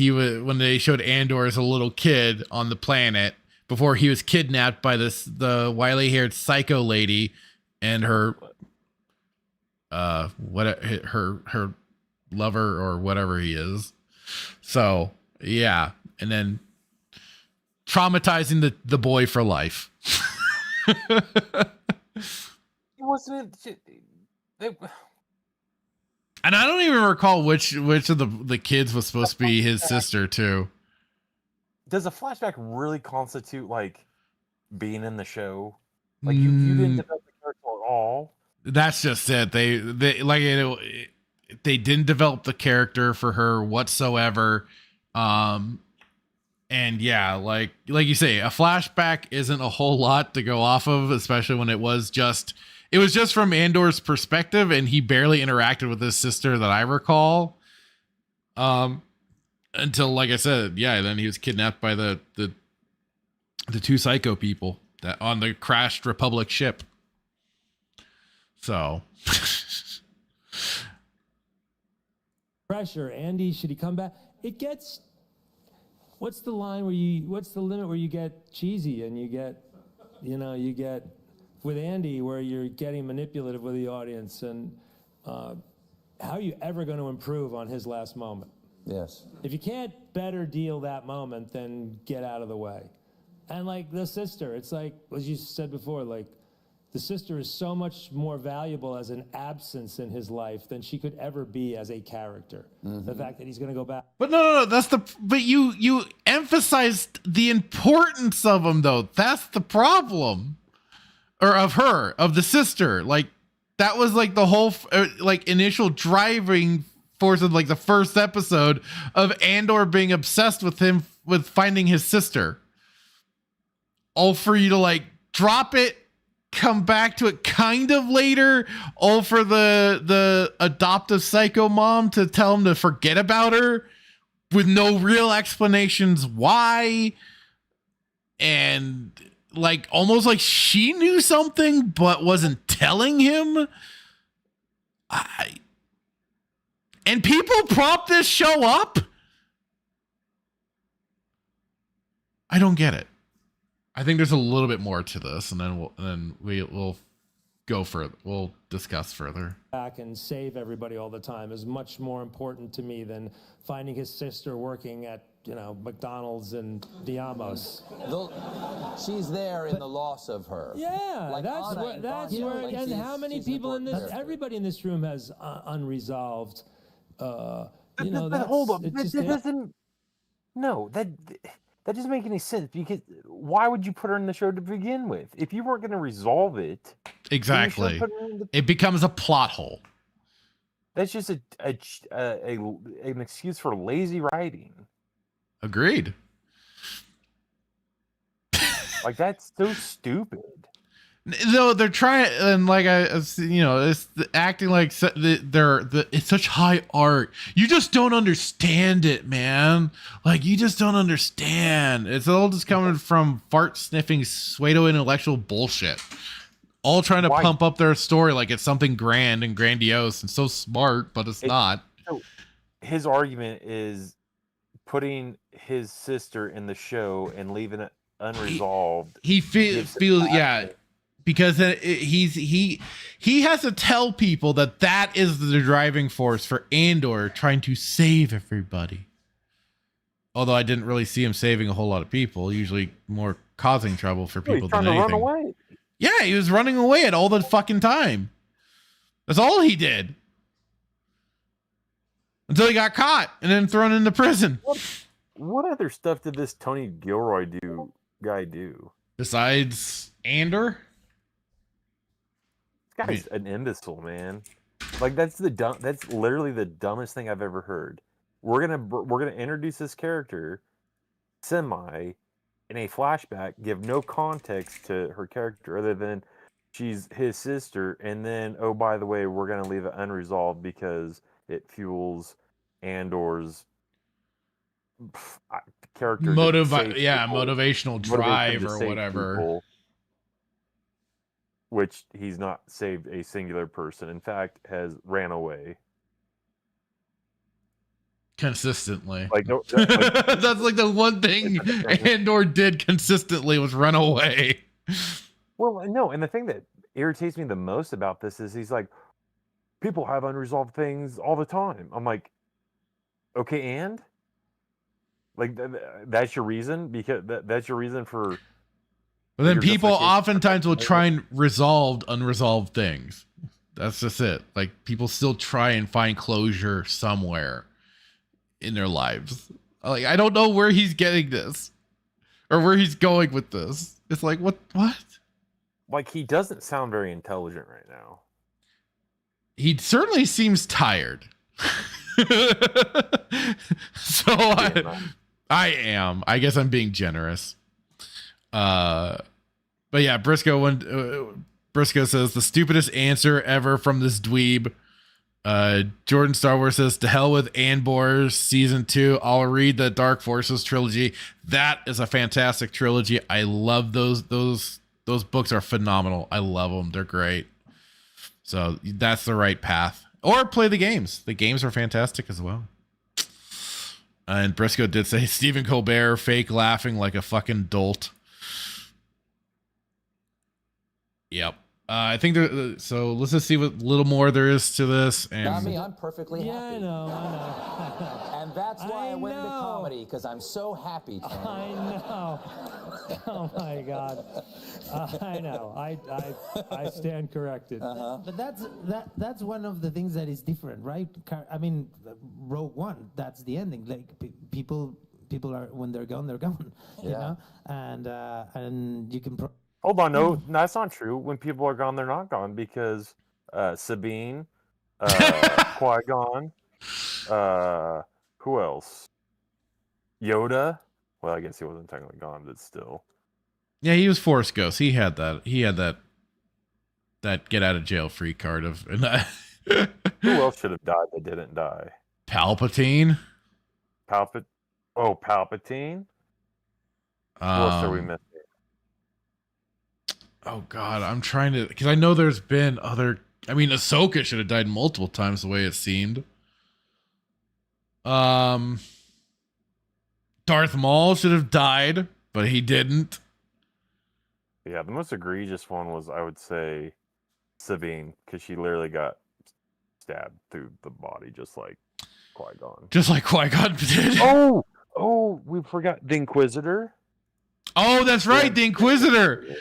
S1: they showed Andor as a little kid on the planet before he was kidnapped by the wily-haired psycho lady and her her lover or whatever he is. So yeah, and then traumatizing the boy for life.
S2: It wasn't.
S1: And I don't even recall which of the kids was supposed to be his sister too.
S2: Does a flashback really constitute like being in the show? Like you didn't develop the character at all.
S1: That's just it. They like they didn't develop the character for her whatsoever. And yeah, like you say, a flashback isn't a whole lot to go off of, especially when it was just from Andor's perspective, and he barely interacted with his sister that I recall. Until, like I said, yeah, then he was kidnapped by the two psycho people that on the crashed Republic ship. So
S4: pressure. Andy, should he come back? It gets. What's the line what's the limit where you get cheesy and you get with Andy where you're getting manipulative with the audience, and how are you ever going to improve on his last moment?
S3: Yes.
S4: If you can't better deal that moment, then get out of the way. And like the sister, it's like, as you said before, like the sister is so much more valuable as an absence in his life than she could ever be as a character. Mm-hmm. The fact that he's going to go back.
S1: But no, but you emphasized the importance of him though. That's the problem. Or of the sister. Like that was like the whole like initial driving force of like the first episode of Andor being obsessed with him, with finding his sister. All for you to like drop it, come back to it kind of later, all for the adoptive psycho mom to tell him to forget about her with no real explanations why. And like almost like she knew something but wasn't telling him. And people prop this show up. I don't get it. I think there's a little bit more to this, and then we'll go further. We'll discuss further.
S4: back and save everybody all the time is much more important to me than finding his sister working at, McDonald's and Diamos.
S3: She's there in the loss of her.
S4: Yeah,
S3: Like
S4: that's
S3: Anna
S4: where,
S3: in
S4: that's
S3: Bond.
S4: where,
S3: Like
S4: and how many
S3: she's an
S4: people in
S3: important
S4: this,
S3: character.
S4: everybody in this room has unresolved,
S2: But
S4: that's,
S2: hold on,
S4: it
S2: that,
S4: just-
S2: that doesn't. No, that doesn't make any sense, because why would you put her in the show to begin with if you weren't going to resolve it? then you shouldn't
S1: Exactly.
S2: put her in the-
S1: It becomes a plot hole.
S2: That's just an excuse for lazy writing.
S1: Agreed.
S2: Like, that's so stupid.
S1: No, they're trying, and like it's acting like it's such high art. You just don't understand it, man. Like, you just don't understand. It's all just coming from fart sniffing, pseudo intellectual bullshit. All trying to
S2: Why?
S1: pump up their story like it's something grand and grandiose and so smart, but it's not.
S2: So his argument is putting his sister in the show and leaving it unresolved.
S1: He
S2: gives it
S1: feels
S2: passion.
S1: because he has to tell people that is the driving force for Andor trying to save everybody. Although I didn't really see him saving a whole lot of people, usually more causing trouble for
S2: Well,
S1: people
S2: he's trying
S1: than
S2: to run
S1: anything.
S2: away.
S1: Yeah, he was running away at all the fucking time. That's all he did. Until he got caught and then thrown into prison.
S2: What other stuff did this Tony Gilroy guy do?
S1: Besides Andor?
S2: This guy's an imbecile, man. Like, that's literally the dumbest thing I've ever heard. We're gonna introduce this character in a flashback, give no context to her character other than she's his sister, and then, oh, by the way, we're gonna leave it unresolved because it fuels Andor's character
S1: motivational drive
S2: motivation to
S1: or
S2: save
S1: whatever.
S2: people, which he's not saved a singular person. In fact, has ran away.
S1: Consistently.
S2: Like, no,
S1: That's like the one thing Andor did consistently was run away.
S2: well, no, and the thing that irritates me the most about this is he's like, people have unresolved things all the time. I'm like, okay, and like that's your reason, because that's your reason for.
S1: But then
S2: Your
S1: people
S2: justification.
S1: oftentimes will try and resolve unresolved things. That's just it. Like, people still try and find closure somewhere in their lives. Like, I don't know where he's getting this or where he's going with this. It's like, what?
S2: Like, he doesn't sound very intelligent right now.
S1: He certainly seems tired. So I am. I guess I'm being generous. But yeah, Briscoe says the stupidest answer ever from this dweeb. Jordan Star Wars says, to hell with Andor season 2. I'll read the Dark Forces trilogy. That is a fantastic trilogy. I love those books are phenomenal. I love them. They're great. So that's the right path. Or play the games. The games are fantastic as well. And Briscoe did say Stephen Colbert fake laughing like a fucking dolt. Yep. I think so let's just see what little more there is to this. And
S3: Not me, I'm perfectly
S4: Yeah,
S3: happy.
S4: I know.
S3: And that's why I went into
S4: know.
S3: comedy, because I'm so happy, Tony.
S4: I know. Oh my God. I know. I stand corrected.
S5: But that's one of the things that is different, right? I mean, Rogue One, that's the ending. Like, people are, when they're gone, they're gone. You
S3: Yeah.
S5: know, and you can.
S2: Hold on, no, that's not true. When people are gone, they're not gone, because Sabine, Qui-Gon, who else? Yoda. Well, I guess he wasn't technically gone, but still.
S1: yeah, he was Force Ghost. He had that get out of jail free card of
S2: Who else should have died that didn't die?
S1: Palpatine.
S2: Palpatine. Who else are we missing?
S1: Oh God, I'm trying to, because I know there's been other. I mean, Ahsoka should have died multiple times the way it seemed. Darth Maul should have died, but he didn't.
S2: Yeah, the most egregious one was, I would say, Sabine, because she literally got stabbed through the body, just like Qui-Gon.
S1: Just like Qui-Gon did.
S2: Oh, we forgot the Inquisitor.
S1: Oh, that's right, the Inquisitor.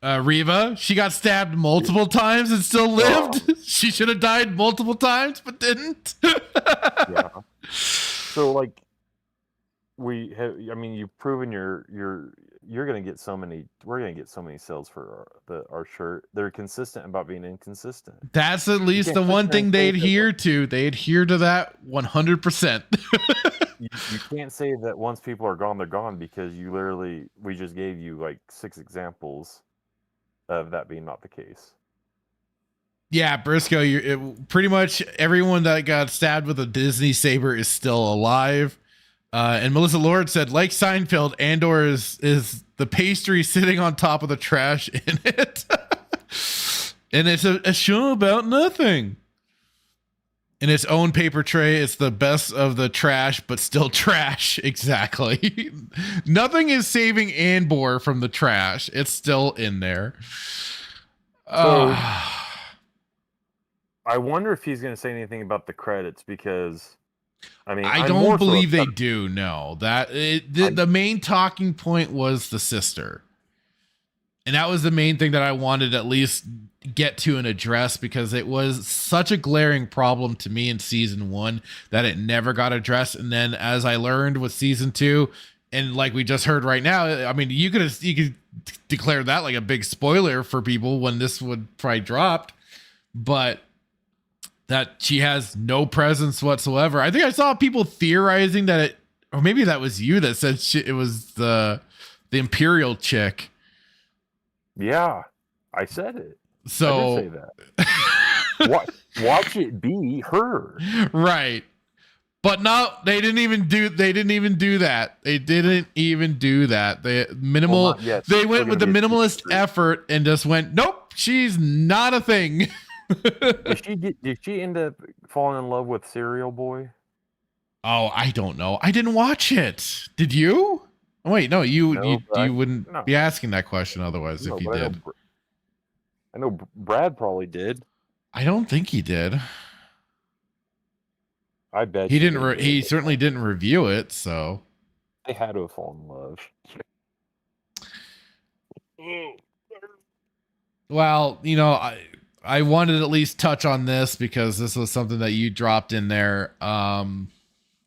S1: Reva, she got stabbed multiple times and still lived. She should have died multiple times, but didn't.
S2: Yeah. So like, you've proven you're gonna get so many. We're gonna get so many sales for our shirt. They're consistent about being inconsistent.
S1: That's at least the one thing they adhere to. They adhere to that 100%.
S2: You can't say that once people are gone, they're gone, because we just gave you like 6 examples of that being not the case.
S1: Yeah, Briscoe, pretty much everyone that got stabbed with a Disney saber is still alive. And Melissa Lord said, like Seinfeld, Andor is the pastry sitting on top of the trash in it. And it's a show about nothing. In its own paper tray, it's the best of the trash, but still trash. Exactly. Nothing is saving Andor from the trash. It's still in there.
S2: So, I wonder if he's going to say anything about the credits, because
S1: I don't believe they do. No, the main talking point was the sister. And that was the main thing that I wanted to at least get to and address, because it was such a glaring problem to me in season 1 that it never got addressed. And then as I learned with season 2, and like we just heard right now, I mean, you could declare that like a big spoiler for people when this would probably dropped, but that she has no presence whatsoever. I think I saw people theorizing that it, or maybe that was you that said it was the Imperial chick.
S2: Yeah, I said it.
S1: So
S2: I did say that. Watch it be her.
S1: Right. But no, they didn't even do that. They didn't even do that. They they went with the minimalist effort and just went, nope, she's not a thing.
S2: Did she end up falling in love with Cereal Boy?
S1: Oh, I don't know. I didn't watch it. Did you? Oh, wait, no, you wouldn't be asking that question otherwise if you did.
S2: I know Brad probably did.
S1: I don't think he did.
S2: I bet
S1: he didn't. He certainly didn't review it. So
S2: they had to have fallen in love.
S1: Well, I wanted to at least touch on this because this was something that you dropped in there.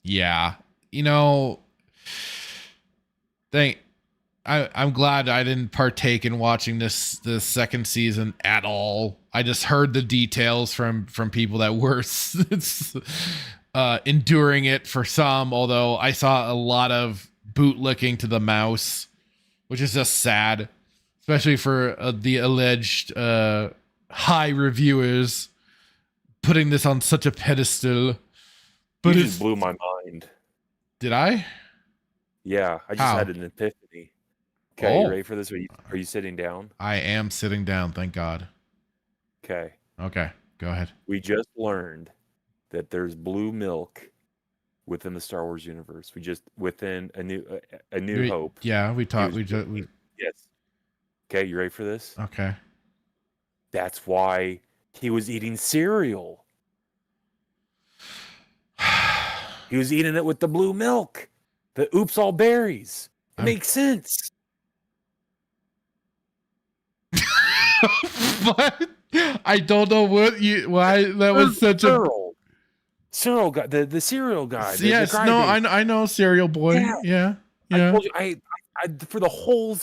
S1: Yeah, I'm glad I didn't partake in watching this second season at all. I just heard the details from people that were enduring it for some, although I saw a lot of bootlicking to the mouse, which is just sad, especially for the alleged high reviewers putting this on such a pedestal. But
S2: it just blew my mind.
S1: Did I?
S2: Yeah, I just had an epiphany. Okay, you ready for this? Are you sitting down?
S1: I am sitting down, thank God.
S2: Okay,
S1: go ahead.
S2: We just learned that there's blue milk within the Star Wars universe. Within a new Hope.
S1: Yeah, we talked.
S2: Yes. Okay, you ready for this?
S1: Okay.
S2: That's why he was eating cereal. He was eating it with the blue milk. The oops all berries. It makes sense.
S1: What? I don't know why that was such
S2: Cereal guy, the cereal guy.
S1: Yes, no, I know Cereal Boy. Yeah.
S2: I told you, I for the whole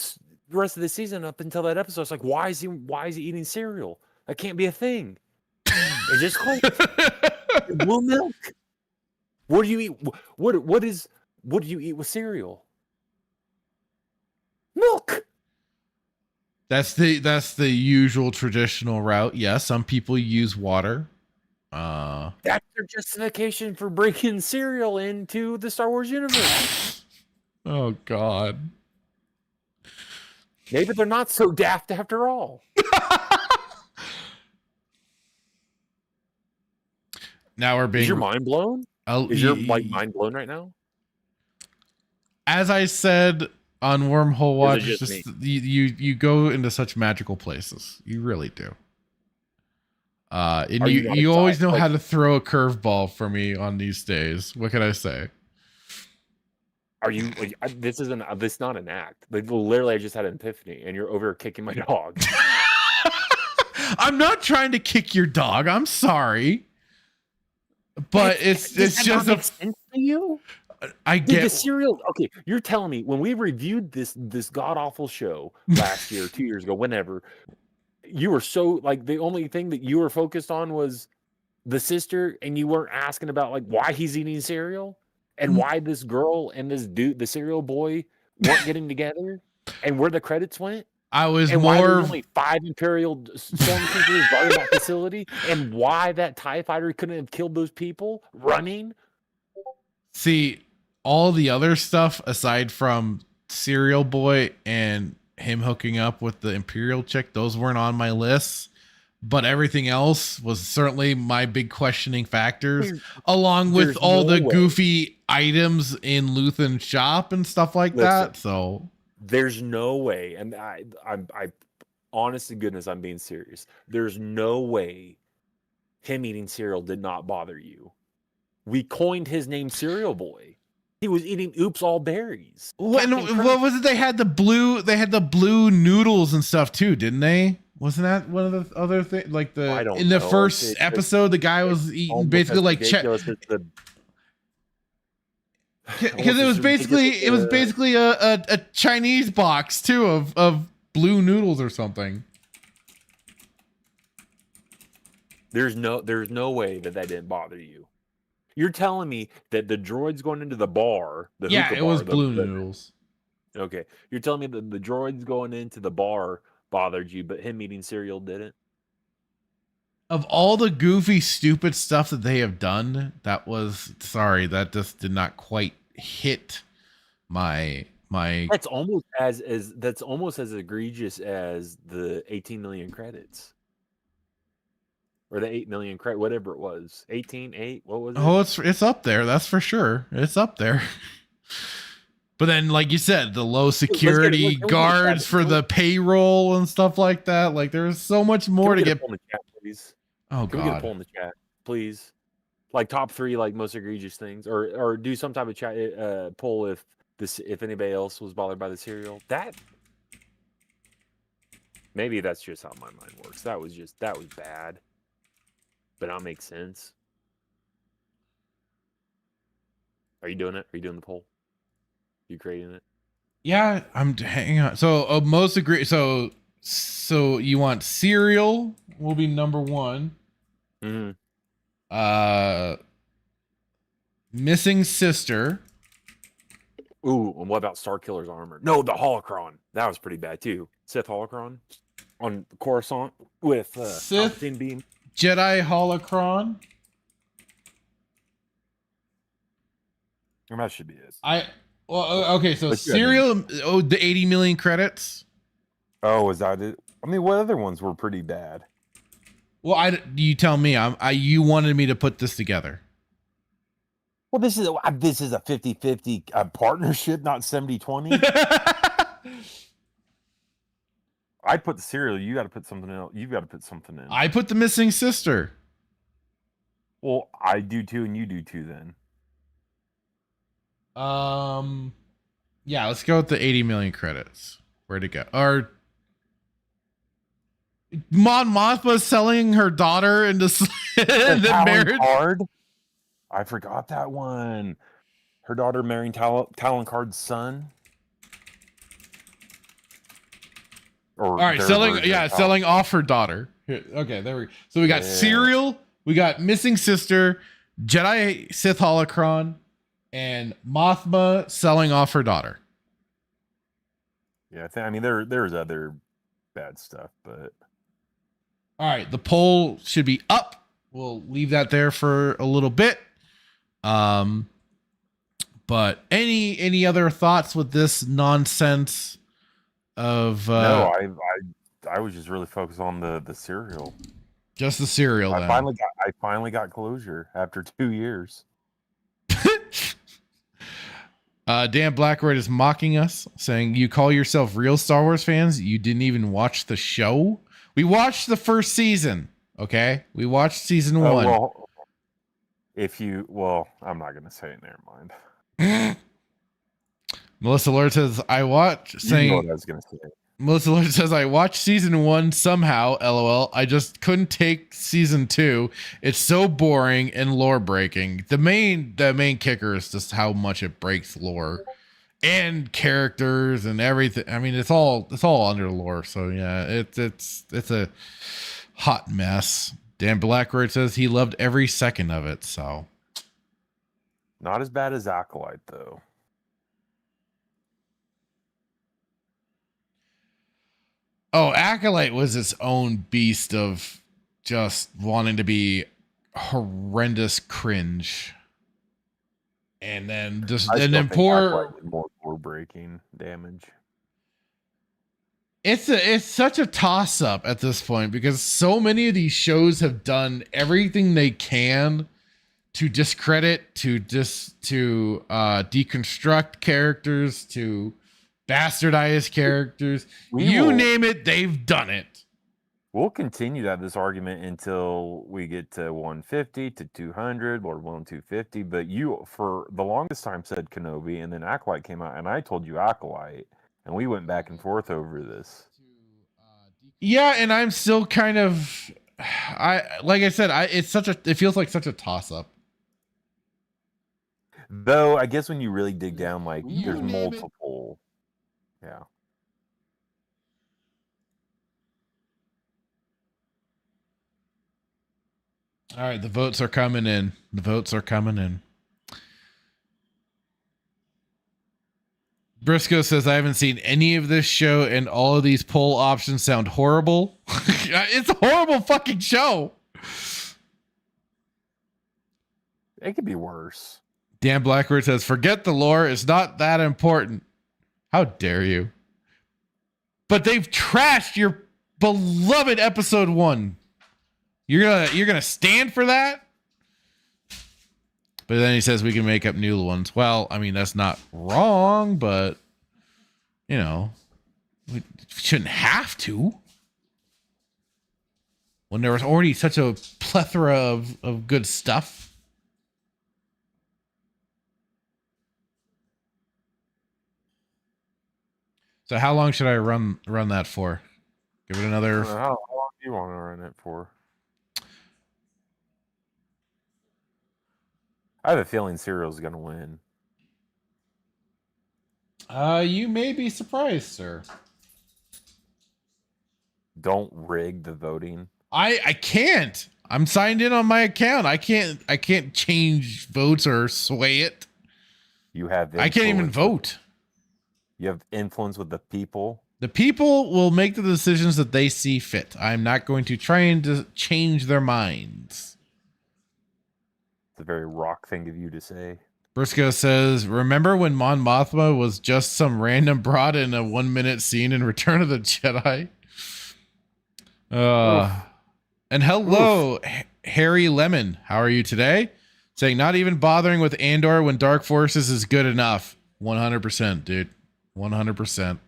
S2: rest of the season up until that episode, it's like, why is he eating cereal? That can't be a thing. It just clicked. Blue milk. What do you eat? What do you eat with cereal? Milk.
S1: That's the usual traditional route. Yeah, some people use water.
S2: That's their justification for bringing cereal into the Star Wars universe.
S1: Oh God.
S2: Maybe they're not so daft after all.
S1: Now we're being.
S2: Is your mind blown? Is your mind blown right now?
S1: As I said on Wormhole
S2: Or
S1: Watch,
S2: is it just
S1: you go into such magical places. You really do. And
S2: Are you
S1: you
S2: not
S1: always know
S2: excited?
S1: how to throw a curveball for me on these days. What can I say?
S2: Are you like this is not an act. Like literally I just had an epiphany and you're over kicking my dog.
S1: I'm not trying to kick your dog. I'm sorry. But it's
S2: Does that
S1: just
S2: not make sense to you?
S1: I
S2: Did the
S1: get
S2: serial okay, you're telling me when we reviewed this god awful show last year, 2 years ago, whenever, you were so like the only thing that you were focused on was the sister and you weren't asking about like why he's eating cereal and why this girl and this dude, the cereal boy, weren't getting together and where the credits went.
S1: I was
S2: And why
S1: more
S2: there's only 5 Imperial stormtroopers guarding that facility, and why that TIE fighter couldn't have killed those people running.
S1: see all the other stuff aside from Serial Boy and him hooking up with the Imperial chick, those weren't on my list. But everything else was certainly my big questioning factors, along with
S2: there's
S1: all
S2: no
S1: the
S2: way.
S1: goofy items in Luthen's shop and stuff like that. So
S2: There's no way, and I honest to goodness, I'm being serious. There's no way him eating cereal did not bother you. We coined his name Cereal Boy. He was eating Oops All Berries.
S1: what
S2: Captain
S1: what was it? They had the blue noodles and stuff too, didn't they? Wasn't that one of the other things? Like
S2: I don't
S1: in the
S2: know.
S1: first
S2: It's
S1: episode, the guy was eating
S2: almost
S1: basically
S2: as
S1: like
S2: ridiculous as the-
S1: because it was
S2: almost as ridiculous
S1: basically a Chinese box too of blue noodles or something.
S2: There's no way that didn't bother you. You're telling me that the droids going into the bar, the
S1: Yeah,
S2: hookah
S1: it was
S2: bar,
S1: blue noodles.
S2: Okay, you're telling me that the droids going into the bar bothered you, but him eating cereal didn't?
S1: Of all the goofy, stupid stuff that they have done, that just did not quite hit my.
S2: That's almost as egregious as the 18 million credits. Or the 8 million credit, whatever it was. 18, what was it?
S1: Oh, it's up there. That's for sure. It's up there. But then, like you said, the low security guards for the payroll and stuff like that. Like, there's so much more to get.
S2: Can we get a poll in the chat, please?
S1: Oh
S2: Can we get a
S1: God.
S2: poll in the chat, please? Like top 3, like most egregious things, or do some type of chat poll if anybody else was bothered by the cereal. That maybe that's just how my mind works. That was bad, but that'll make sense. Are you doing it? Are you doing the poll? You creating it?
S1: Yeah, hang on. So most agree. So you want cereal will be number 1.
S2: Mm-hmm.
S1: Missing sister.
S2: Ooh, and what about Starkiller's armor? No, the holocron. That was pretty bad too. Sith holocron on Coruscant with
S1: Sith
S2: Palpatine beam.
S1: Jedi holocron.
S2: Or that should be it.
S1: Okay, so
S2: What's your
S1: cereal. Oh, the 80 million credits.
S2: Oh, is that it? I mean, what other ones were pretty bad?
S1: Well, you tell me. You wanted me to put this together.
S2: Well, this is a 50-50 partnership, not 70-20. I put the cereal. You got to put something else. You've got to put something in.
S1: I put the missing sister.
S2: Well, I do too, and you do too. Then.
S1: Yeah, let's go with the 80 million credits. Where'd it go? Or Mon Mothma selling her daughter into the marriage.
S2: Card? I forgot that one. Her daughter marrying Talon Card's son.
S1: All right, selling off her daughter. Here, okay, there we go. So we got cereal, we got missing sister, Jedi Sith holocron, and Mothma selling off her daughter.
S2: Yeah, I mean there's other bad stuff, but
S1: all right, the poll should be up. We'll leave that there for a little bit. But any other thoughts with this nonsense of
S2: no, I was just really focused on the cereal.
S1: Just the cereal.
S2: I finally got closure after 2 years.
S1: Dan Blackroyd is mocking us, saying, "You call yourself real Star Wars fans? You didn't even watch the show? We watched the first season, okay? We watched season 1.
S2: Well, I'm not gonna say it. Never mind.
S1: Melissa Lord says, "I watched."
S2: You know
S1: Saying,
S2: what I was gonna say.
S1: Melissa Lord says, "I watched season 1 somehow. LOL. I just couldn't take season 2. It's so boring and lore breaking. The main kicker is just how much it breaks lore and characters and everything. I mean, it's all under lore. So yeah, it's a hot mess." Dan Blackroyd says he loved every second of it. So
S2: Not as bad as Acolyte though.
S1: oh, Acolyte was its own beast of just wanting to be horrendous cringe. And then poor
S2: more breaking damage.
S1: It's such a toss up at this point because so many of these shows have done everything they can to discredit, to deconstruct characters, to bastardize characters. You name it, they've done it.
S2: We'll continue to have this argument until we get to 150 to 200 or 250. But you, for the longest time, said Kenobi, and then Acolyte came out, and I told you Acolyte, and we went back and forth over this.
S1: Yeah, and I'm still kind of, it feels like such a toss up.
S2: Though I guess when you really dig down, like there's multiple. Yeah.
S1: All right, the votes are coming in. Briscoe says, "I haven't seen any of this show, and all of these poll options sound horrible." It's a horrible fucking show.
S2: It could be worse.
S1: Dan Blackbird says, "Forget the lore. It's not that important." How dare you? But they've trashed your beloved episode 1. You're gonna stand for that? But then he says we can make up new ones. Well, I mean, that's not wrong, but you know, we shouldn't have to. When there was already such a plethora of good stuff. So how long should I run that for? Give it another.
S2: How long do you want to run it for? I have a feeling Serial's going to win.
S1: You may be surprised, sir.
S2: Don't rig the voting.
S1: I can't. I'm signed in on my account. I can't change votes or sway it.
S2: You have.
S1: I can't even vote.
S2: You have influence with the people.
S1: The people will make the decisions that they see fit. I'm not going to try and change their minds.
S2: It's a very rock thing of you to say.
S1: Briscoe says, "Remember when Mon Mothma was just some random broad in a 1-minute scene in Return of the Jedi?" And hello, Harry Lemon. How are you today? Saying, "Not even bothering with Andor when Dark Forces is good enough." 100%, dude. 100%.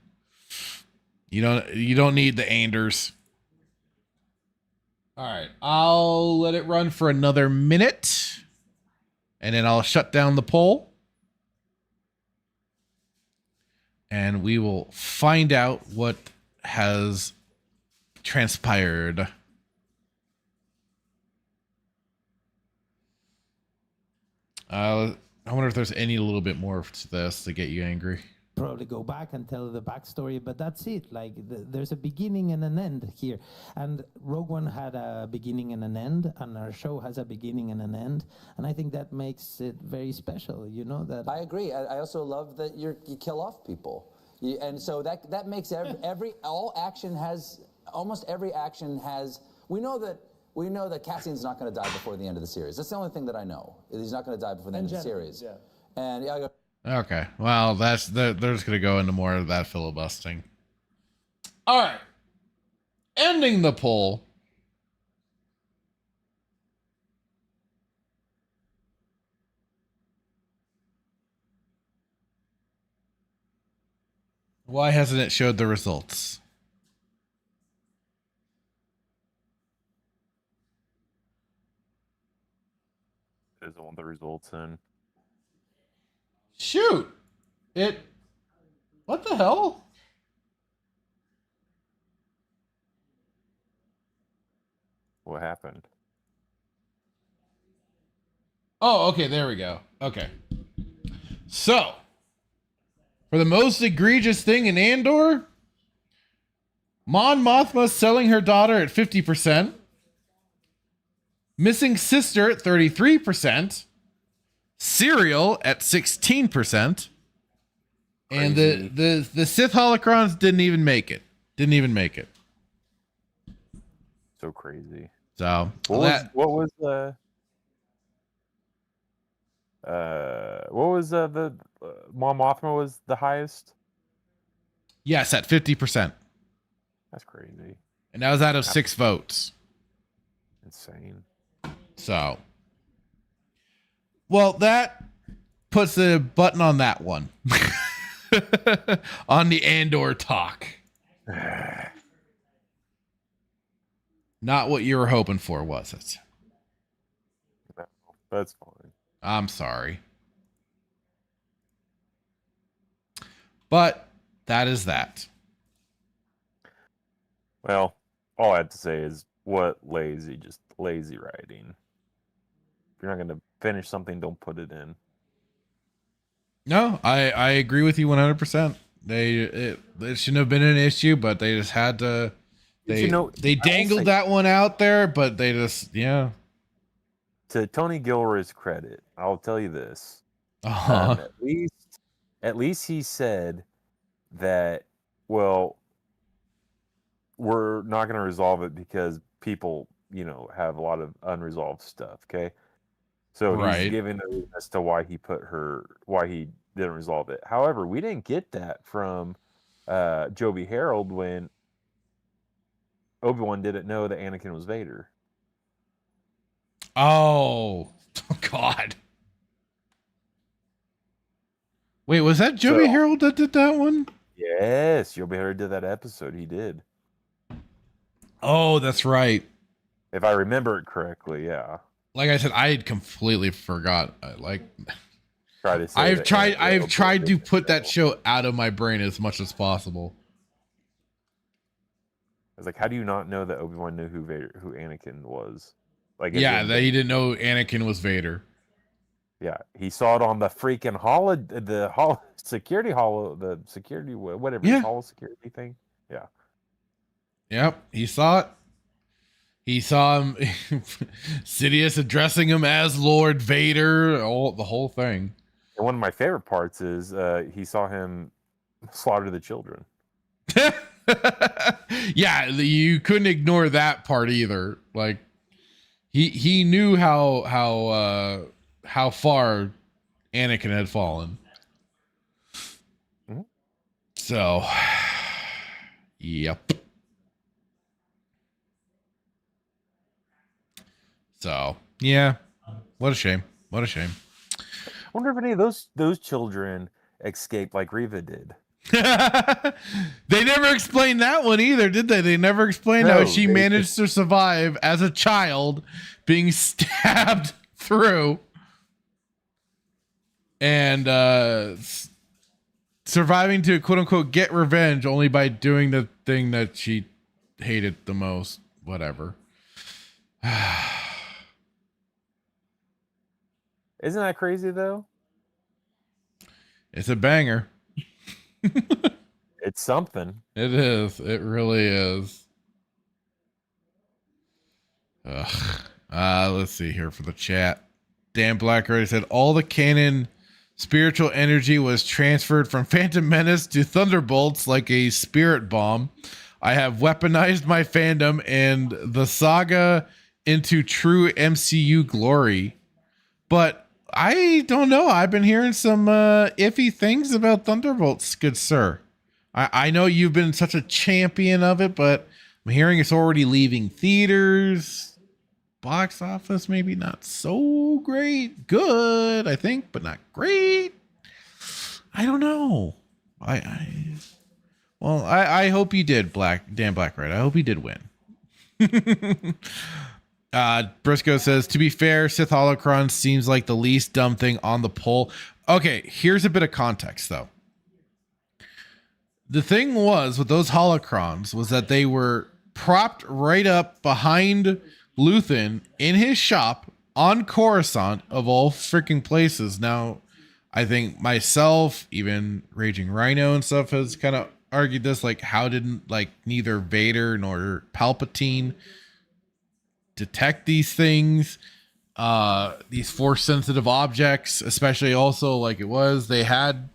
S1: You don't need the Anders. All right, I'll let it run for another minute, and then I'll shut down the poll, and we will find out what has transpired. I wonder if there's any little bit more to this to get you angry.
S5: Probably go back and tell the backstory, but that's it. Like there's a beginning and an end here, and Rogue One had a beginning and an end, and our show has a beginning and an end, and I think that makes it very special. You know that.
S3: I agree. I also love that you kill off people, and so that makes almost every action has. We know that Cassian's not going to die before the end of the series. That's the only thing that I know. He's not going to die before the end of the series. Yeah. And yeah, I go.
S1: Okay, well, they're just going to go into more of that filibustering. All right. Ending the poll. Why hasn't it showed the results?
S2: It doesn't want the results in.
S1: Shoot. What the hell?
S2: What happened?
S1: Oh, okay, there we go. Okay. So, for the most egregious thing in Andor, Mon Mothma selling her daughter at 50%, missing sister at 33%, Serial at 16%, and the Sith holocrons didn't even make it.
S2: So crazy.
S1: So
S2: what was the Mon Mothma was the highest?
S1: Yes, at 50%.
S2: That's crazy.
S1: And that was out of 6 votes.
S2: Insane.
S1: So, well, that puts a button on that one. On the Andor talk. Not what you were hoping for, was it?
S2: No, that's fine.
S1: I'm sorry. But that is that.
S2: Well, all I have to say is just lazy writing. If you're not going to finish something, don't put it in.
S1: No, I agree with you 100%. It shouldn't have been an issue, but they just had to. They dangled that one out there, but they just
S2: To Tony Gilroy's credit, I'll tell you this: at least he said that. Well, we're not going to resolve it because people, have a lot of unresolved stuff. Okay. So he's giving a reason as to why he didn't resolve it. However, we didn't get that from Joby Harold when Obi-Wan didn't know that Anakin was Vader.
S1: Oh God. Wait, was that Joby Harold that did that one?
S2: Yes, Joby Harold did that episode. He did.
S1: Oh, that's right.
S2: If I remember it correctly, yeah.
S1: Like I said, I had completely forgot. I've tried to put that show out of my brain as much as possible.
S2: I was like, how do you not know that Obi-Wan knew who Anakin was? Like,
S1: that he didn't know Anakin was Vader.
S2: Yeah, he saw it on the freaking security holo security thing. Yeah.
S1: Yep, he saw it. He saw him, Sidious addressing him as Lord Vader, the whole thing.
S2: And one of my favorite parts is he saw him slaughter the children.
S1: Yeah, you couldn't ignore that part either. Like he knew how far Anakin had fallen.
S2: Mm-hmm.
S1: So, yep. So, yeah, what a shame. What a shame.
S2: I wonder if any of those children escaped like Reva did.
S1: They never explained that one either, did they? They never explained how she managed to survive as a child being stabbed through and surviving to quote unquote get revenge only by doing the thing that she hated the most. Whatever.
S2: Isn't that crazy though?
S1: It's a banger.
S2: It's something.
S1: It is. It really is. Ugh. Let's see here for the chat. Dan Black already said all the canon spiritual energy was transferred from Phantom Menace to Thunderbolts like a spirit bomb. I have weaponized my fandom and the saga into true MCU glory. But I don't know. I've been hearing some iffy things about Thunderbolts, good sir. I know you've been such a champion of it, but I'm hearing it's already leaving theaters. Box office, maybe not so great. Good, I think, but not great. I don't know. Well, I hope you did, Dan Blackwright. I hope you did win. Briscoe says, to be fair, Sith holocron seems like the least dumb thing on the poll. Okay, here's a bit of context, though. The thing was with those holocrons was that they were propped right up behind Luthen in his shop on Coruscant, of all freaking places. Now, I think myself, even Raging Rhino and stuff, has kind of argued this, like, how didn't, like, neither Vader nor Palpatine detect these things, these force sensitive objects, especially also, like, it was, they had,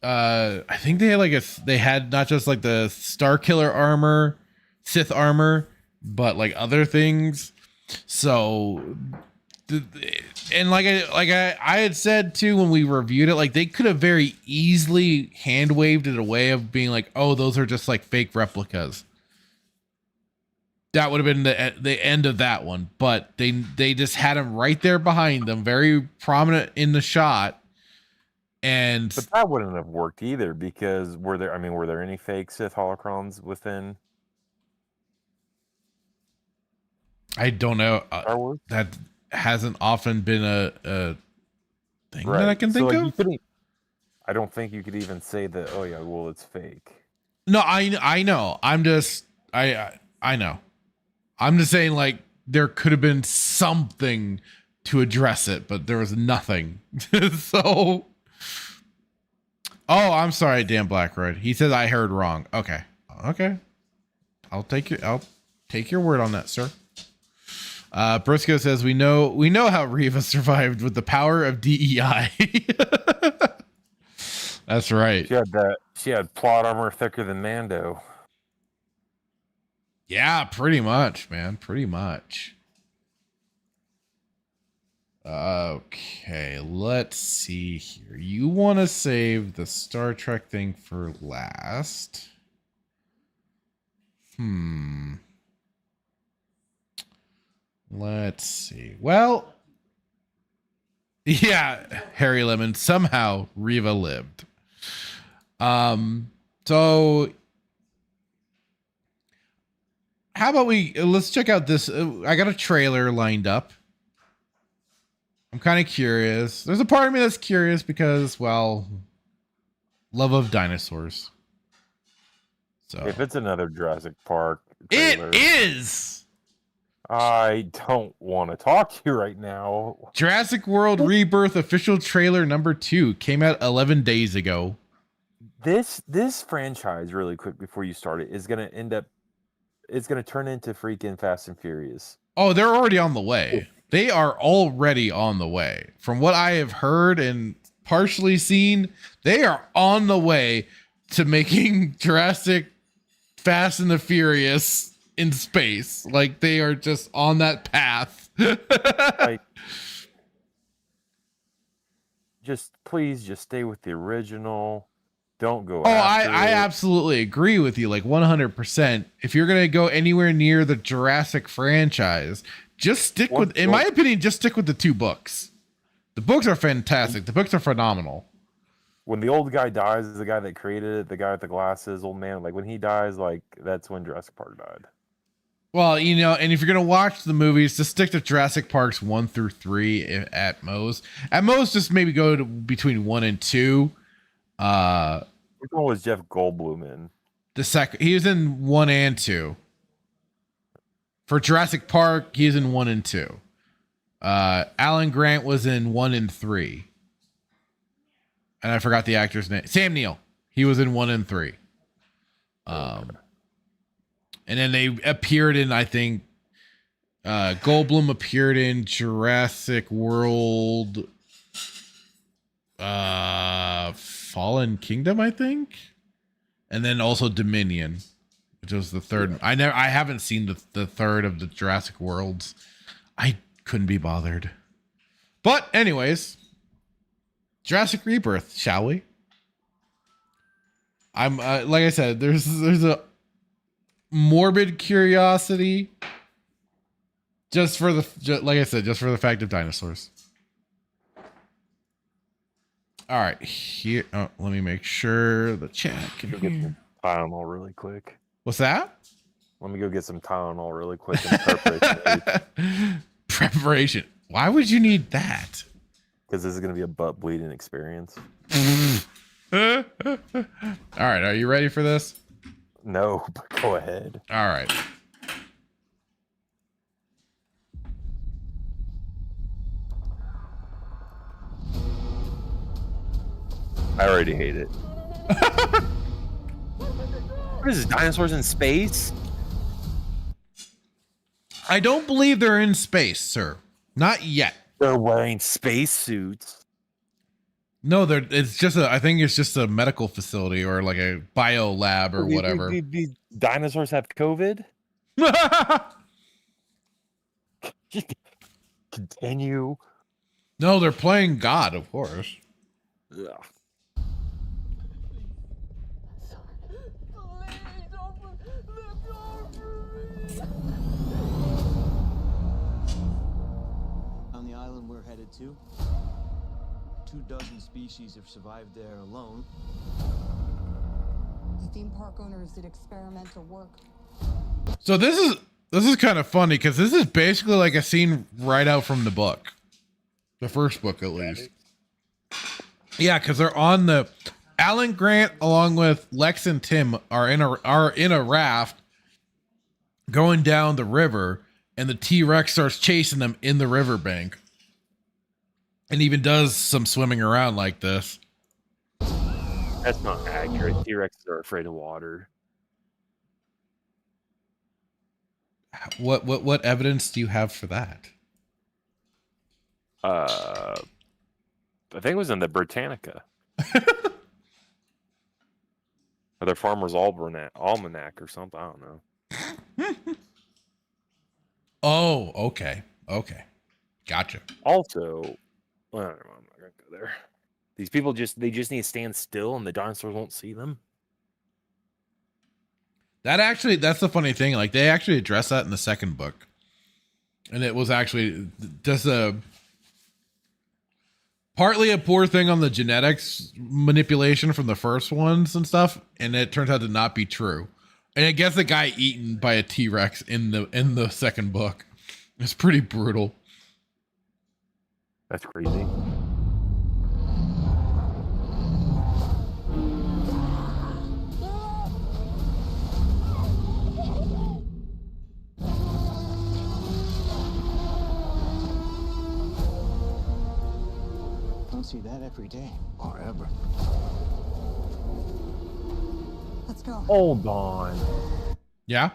S1: I think they had they had not just like the Star Killer armor, Sith armor, but like other things. So, and like I had said too when we reviewed it, like they could have very easily hand waved it away of being like, oh, those are just like fake replicas. That would have been the end of that one, but they just had him right there behind them, very prominent in the shot. And
S2: but that wouldn't have worked either, because were there any fake Sith holocrons within?
S1: I don't know.
S2: Star Wars?
S1: That hasn't often been a thing that I can think of.
S2: I don't think you could even say that. Oh yeah, well it's fake.
S1: No, I know. I know. I'm just saying, like, there could have been something to address it, but there was nothing. So. Oh, I'm sorry, Dan Blackrod. He says I heard wrong. Okay. I'll take your word on that, sir. Briscoe says we know how Reva survived with the power of DEI. That's right.
S2: She had plot armor thicker than Mando.
S1: Yeah, pretty much, man. Pretty much. Okay, let's see here. You want to save the Star Trek thing for last. Let's see. Well, yeah, Harry Lemon, somehow Reva lived. So how about let's check out this. I got a trailer lined up. I'm kind of curious. There's a part of me that's curious because, well, love of dinosaurs. So
S2: if it's another Jurassic Park trailer,
S1: it is.
S2: I don't want to talk to you right now.
S1: Jurassic World Rebirth official trailer number 2 came out 11 days ago.
S2: This franchise, really quick before you start it, is going to turn into freaking Fast and Furious.
S1: Oh, they're already on the way. They are already on the way. From what I have heard and partially seen, they are on the way to making Jurassic Fast and the Furious in space. Like, they are just on that path.
S2: Like, please stay with the original. Don't go after
S1: I absolutely agree with you, like 100%. If you're going to go anywhere near the Jurassic franchise, just stick with, in my opinion, just stick with the 2 books. The books are fantastic. The books are phenomenal.
S2: When the old guy dies, the guy that created it, the guy with the glasses, old man, like when he dies, like that's when Jurassic Park died.
S1: Well, you know, and if you're going to watch the movies, just stick to Jurassic Parks 1 through 3 at most. At most, just maybe go to between 1 and 2.
S2: Which one was Jeff Goldblum in?
S1: The second, he was in 1 and 2. For Jurassic Park, he's in 1 and 2. Alan Grant was in 1 and 3. And I forgot the actor's name. Sam Neill. He was in 1 and 3. And then they appeared in, I think, Goldblum appeared in Jurassic World Fallen Kingdom, I think. And then also Dominion, which was the third. I haven't seen the third of the Jurassic Worlds. I couldn't be bothered. But anyways, Jurassic Rebirth, shall we? I'm like I said, there's a morbid curiosity just for the fact of dinosaurs. All right, here. Oh, let me make sure the chat can hear.
S2: Tylenol really quick.
S1: What's that?
S2: Let me go get some Tylenol really quick in preparation.
S1: Preparation. Why would you need that?
S2: Because this is going to be a butt bleeding experience.
S1: All right, are you ready for this?
S2: No, but go ahead.
S1: All right.
S2: I already hate it. What is this, dinosaurs in space?
S1: I don't believe they're in space, sir. Not yet.
S2: They're wearing spacesuits.
S1: No, it's just I think it's just a medical facility or like a bio lab or whatever.
S2: These dinosaurs have COVID? Continue.
S1: No, they're playing God, of course.
S2: Ugh.
S6: On the island we're headed to, 24 species have survived there alone.
S7: The theme park owners did experimental work.
S1: So this is kind of funny because this is basically like a scene right out from the book, the first book at least. Yeah, because they're on the Alan Grant along with Lex and Tim are in a raft going down the river, and the T-Rex starts chasing them in the riverbank, and even does some swimming around like this.
S2: That's not accurate. T-Rexes are afraid of water.
S1: What evidence do you have for that?
S2: I think it was in the Britannica. Or their Farmer's Almanac or something. I don't know.
S1: Oh, okay. Gotcha.
S2: Also, well, I'm not gonna go there. These people they just need to stand still, and the dinosaurs won't see them.
S1: That's the funny thing. Like, they actually address that in the second book, and it was actually just partly a poor thing on the genetics manipulation from the first ones and stuff, and it turns out to not be true. And I guess the guy eaten by a T-Rex in the second book is pretty brutal.
S2: That's crazy.
S6: Don't see that every day or ever.
S7: Let's go.
S2: Hold on.
S1: Yeah.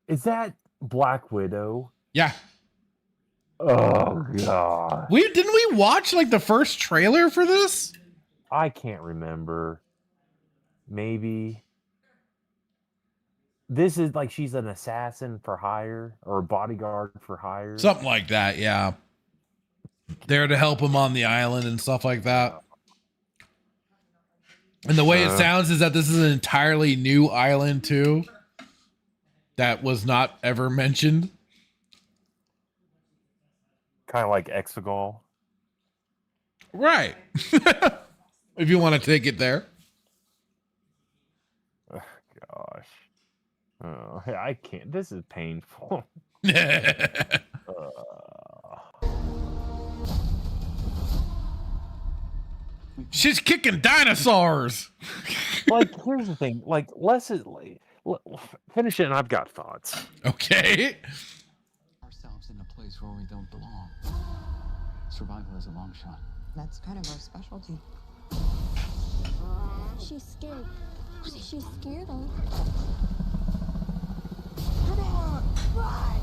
S2: Is that Black Widow?
S1: Yeah.
S2: Oh god.
S1: Didn't we watch like the first trailer for this?
S2: I can't remember. Maybe. This is like she's an assassin for hire or a bodyguard for hire.
S1: Something like that, yeah. There to help him on the island and stuff like that. And the way it sounds is that this is an entirely new island too. That was not ever mentioned.
S2: Kind of like Exegol.
S1: Right. If you want to take it there.
S2: Oh, gosh. Oh, I can't. This is painful.
S1: She's kicking dinosaurs.
S2: Like, here's the thing. Like, finish it and I've got thoughts.
S1: Okay.
S6: Ourselves in a place where we don't belong. Survival is a long shot.
S7: That's kind of our specialty.
S8: She's scared. What is she scared of?
S7: Come on, run!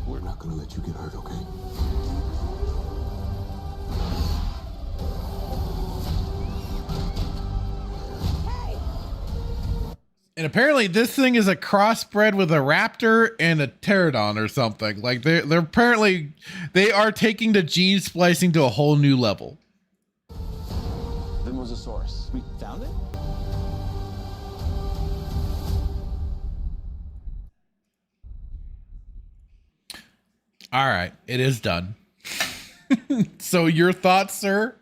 S6: We're not gonna let you get hurt, okay?
S1: And apparently this thing is a crossbred with a raptor and a pterodon or something. Like they're apparently they are taking the gene splicing to a whole new level.
S6: Then was the source. We found it?
S1: All right, it is done. So your thoughts, sir?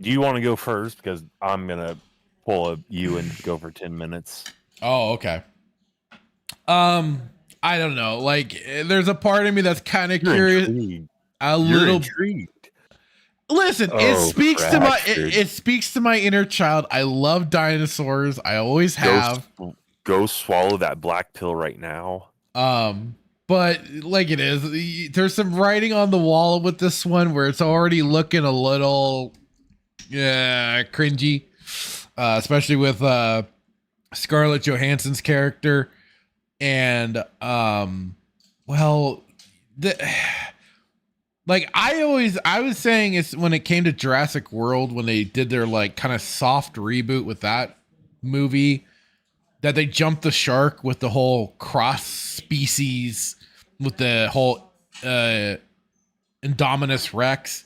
S2: Do you want to go first? Because I'm gonna pull up you and go for 10 minutes.
S1: Oh, okay. I don't know. Like, there's a part of me that's kind of curious.
S2: Intrigued.
S1: A
S2: You're
S1: little.
S2: intrigued.
S1: Listen, it
S2: Oh,
S1: speaks to my
S2: bastard.
S1: it speaks to my inner child. I love dinosaurs. I always have.
S2: Go swallow that black pill right now.
S1: But like it is, there's some writing on the wall with this one where it's already looking a little cringy. Especially with Scarlett Johansson's character. And well, like I was saying, it's when it came to Jurassic World, when they did their like kind of soft reboot with that movie, that they jumped the shark with the whole cross species, with the whole Indominus Rex.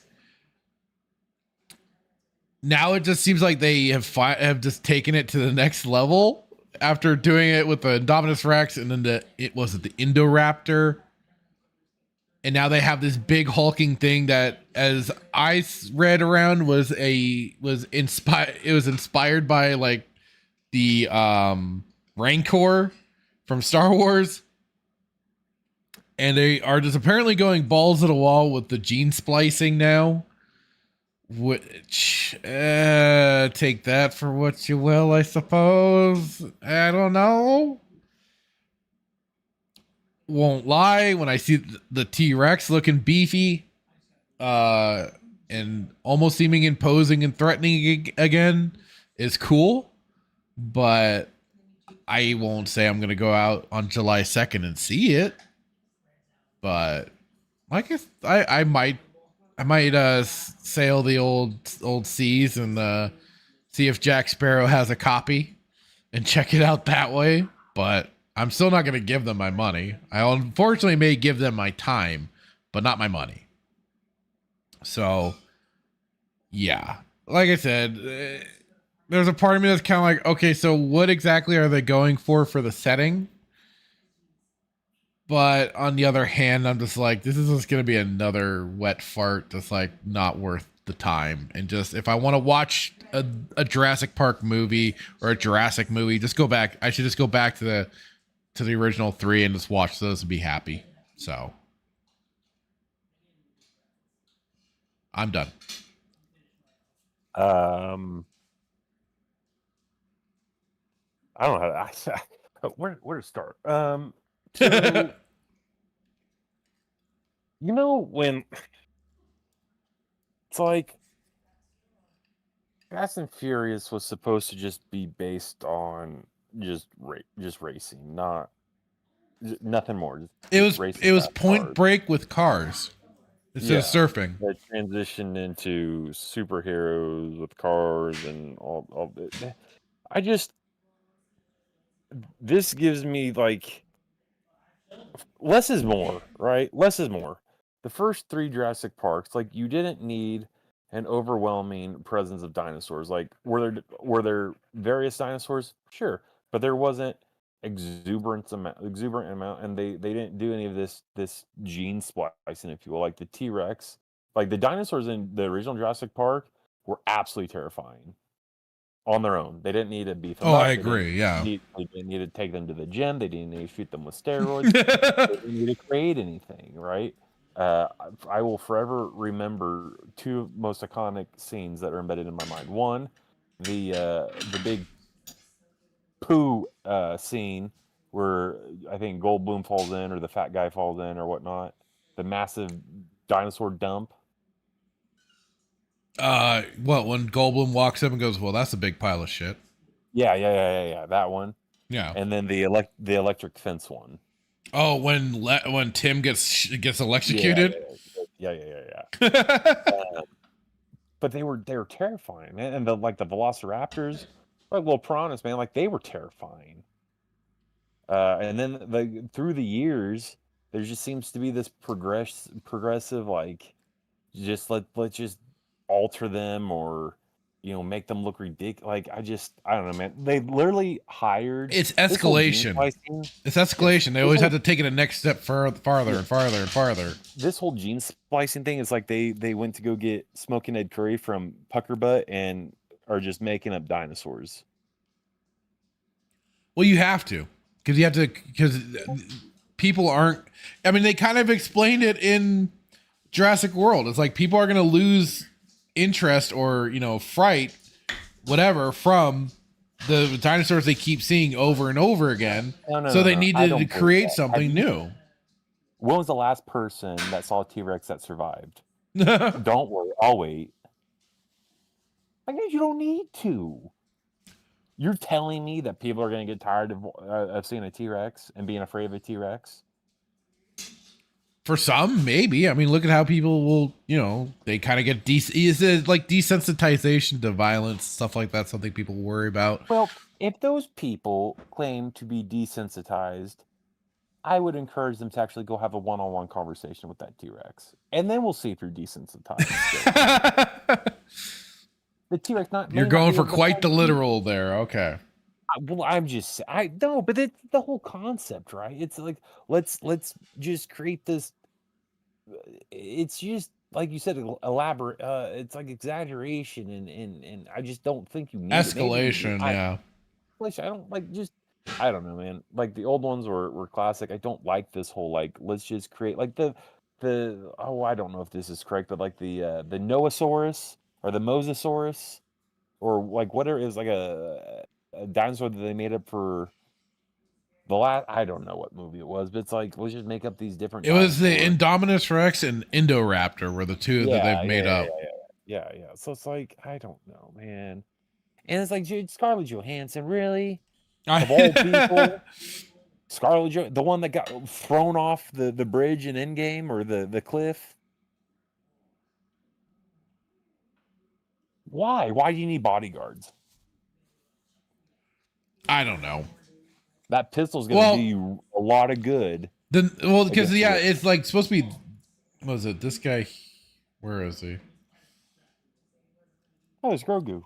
S1: Now it just seems like they have just taken it to the next level after doing it with the Indominus Rex, and then the Indoraptor. And now they have this big hulking thing that, as I read around, was inspired by like the Rancor from Star Wars. And they are just apparently going balls to the wall with the gene splicing now. Which take that for what you will, I suppose. I don't know. Won't lie, when I see the T-Rex looking beefy, and almost seeming imposing and threatening again, is cool. But I won't say I'm gonna go out on July 2nd and see it. But I guess I might sail the old seas and see if Jack Sparrow has a copy and check it out that way. But I'm still not going to give them my money. I unfortunately may give them my time, but not my money. So, yeah. Like I said, there's a part of me that's kind of like, okay, so what exactly are they going for the setting? But on the other hand, I'm just like, this is just going to be another wet fart that's like not worth the time. And just, if I want to watch a Jurassic Park movie or a Jurassic movie, just go back. I should just go back to the original 3 and just watch those and be happy. So I'm done.
S2: I don't know how to, where to start. So, you know, when it's like Fast and Furious was supposed to just be based on just racing, nothing more.
S1: It was
S2: fast
S1: Point
S2: cars.
S1: Break with cars instead of surfing.
S2: That transitioned into superheroes with cars and all. This gives me like less is more, right? Less is more. The first 3 Jurassic Parks, like, you didn't need an overwhelming presence of dinosaurs. Like, were there various dinosaurs? Sure, but there wasn't exuberant amount, and they didn't do any of this gene splicing, if you will. Like the T-Rex, like the dinosaurs in the original Jurassic Park were absolutely terrifying on their own. They didn't need to beef them up.
S1: I agree.
S2: They didn't need to take them to the gym. They didn't need to shoot them with steroids. They didn't need to create anything, right? I will forever remember 2 most iconic scenes that are embedded in my mind. One, the big poo scene where I think Goldblum falls in, or the fat guy falls in, or whatnot. The massive dinosaur dump.
S1: When Goldblum walks up and goes, "Well, that's a big pile of shit."
S2: Yeah. That one.
S1: Yeah.
S2: And then the electric fence one.
S1: Oh, when Tim gets electrocuted.
S2: Yeah. But they were terrifying, man. And the Velociraptors, like little piranhas, man, like they were terrifying. And then through the years, there just seems to be this progressive, like, just let's just alter them, or make them look ridiculous. Like I don't know, man. They literally hired.
S1: It's
S2: this whole gene
S1: escalation.
S2: splicing-
S1: It's escalation. They
S2: this
S1: always
S2: whole-
S1: have to take it a next step farther and farther and farther.
S2: This whole gene splicing thing is like they went to go get Smoking Ed Curry from Pucker Butt and are just making up dinosaurs.
S1: Well, you have to, because people aren't. I mean, they kind of explained it in Jurassic World. It's like people are going to lose interest or fright, whatever, from the dinosaurs they keep seeing over and over again. So they needed to create something new.
S2: When was the last person that saw a T-Rex that survived? Don't worry, I'll wait. I guess you don't need to. You're telling me that people are going to get tired of seeing a T-Rex and being afraid of a T-Rex?
S1: For some, maybe. I mean, look at how people will, they kind of get is it like desensitization to violence, stuff like that, something people worry about.
S2: Well, if those people claim to be desensitized, I would encourage them to actually go have a one-on-one conversation with that T-Rex. And then we'll see if you're desensitized. The T-Rex
S1: You're going for quite the literal there. Okay.
S2: Well, but it's the whole concept, right? It's like let's just create this. It's just like you said, elaborate. It's like exaggeration, and I just don't think you need
S1: escalation. Yeah.
S2: I don't like just. I don't know, man. Like the old ones were classic. I don't like this whole like let's just create like the I don't know if this is correct, but like the Noasaurus or the Mosasaurus or like whatever is like a dinosaur that they made up for the last. I don't know what movie it was, but it's like let's just make up these different.
S1: It was the Indominus Rex and Indoraptor were the two that they've made up.
S2: Yeah. So it's like I don't know, man. And it's like Scarlett Johansson, really, of all people. Scarlett, the one that got thrown off the bridge in Endgame or the cliff. Why? Why do you need bodyguards?
S1: I don't know.
S2: That pistol's gonna do you a lot of good.
S1: Because it's like supposed to be. What was it? This guy. Where is he?
S2: Oh, it's Grogu.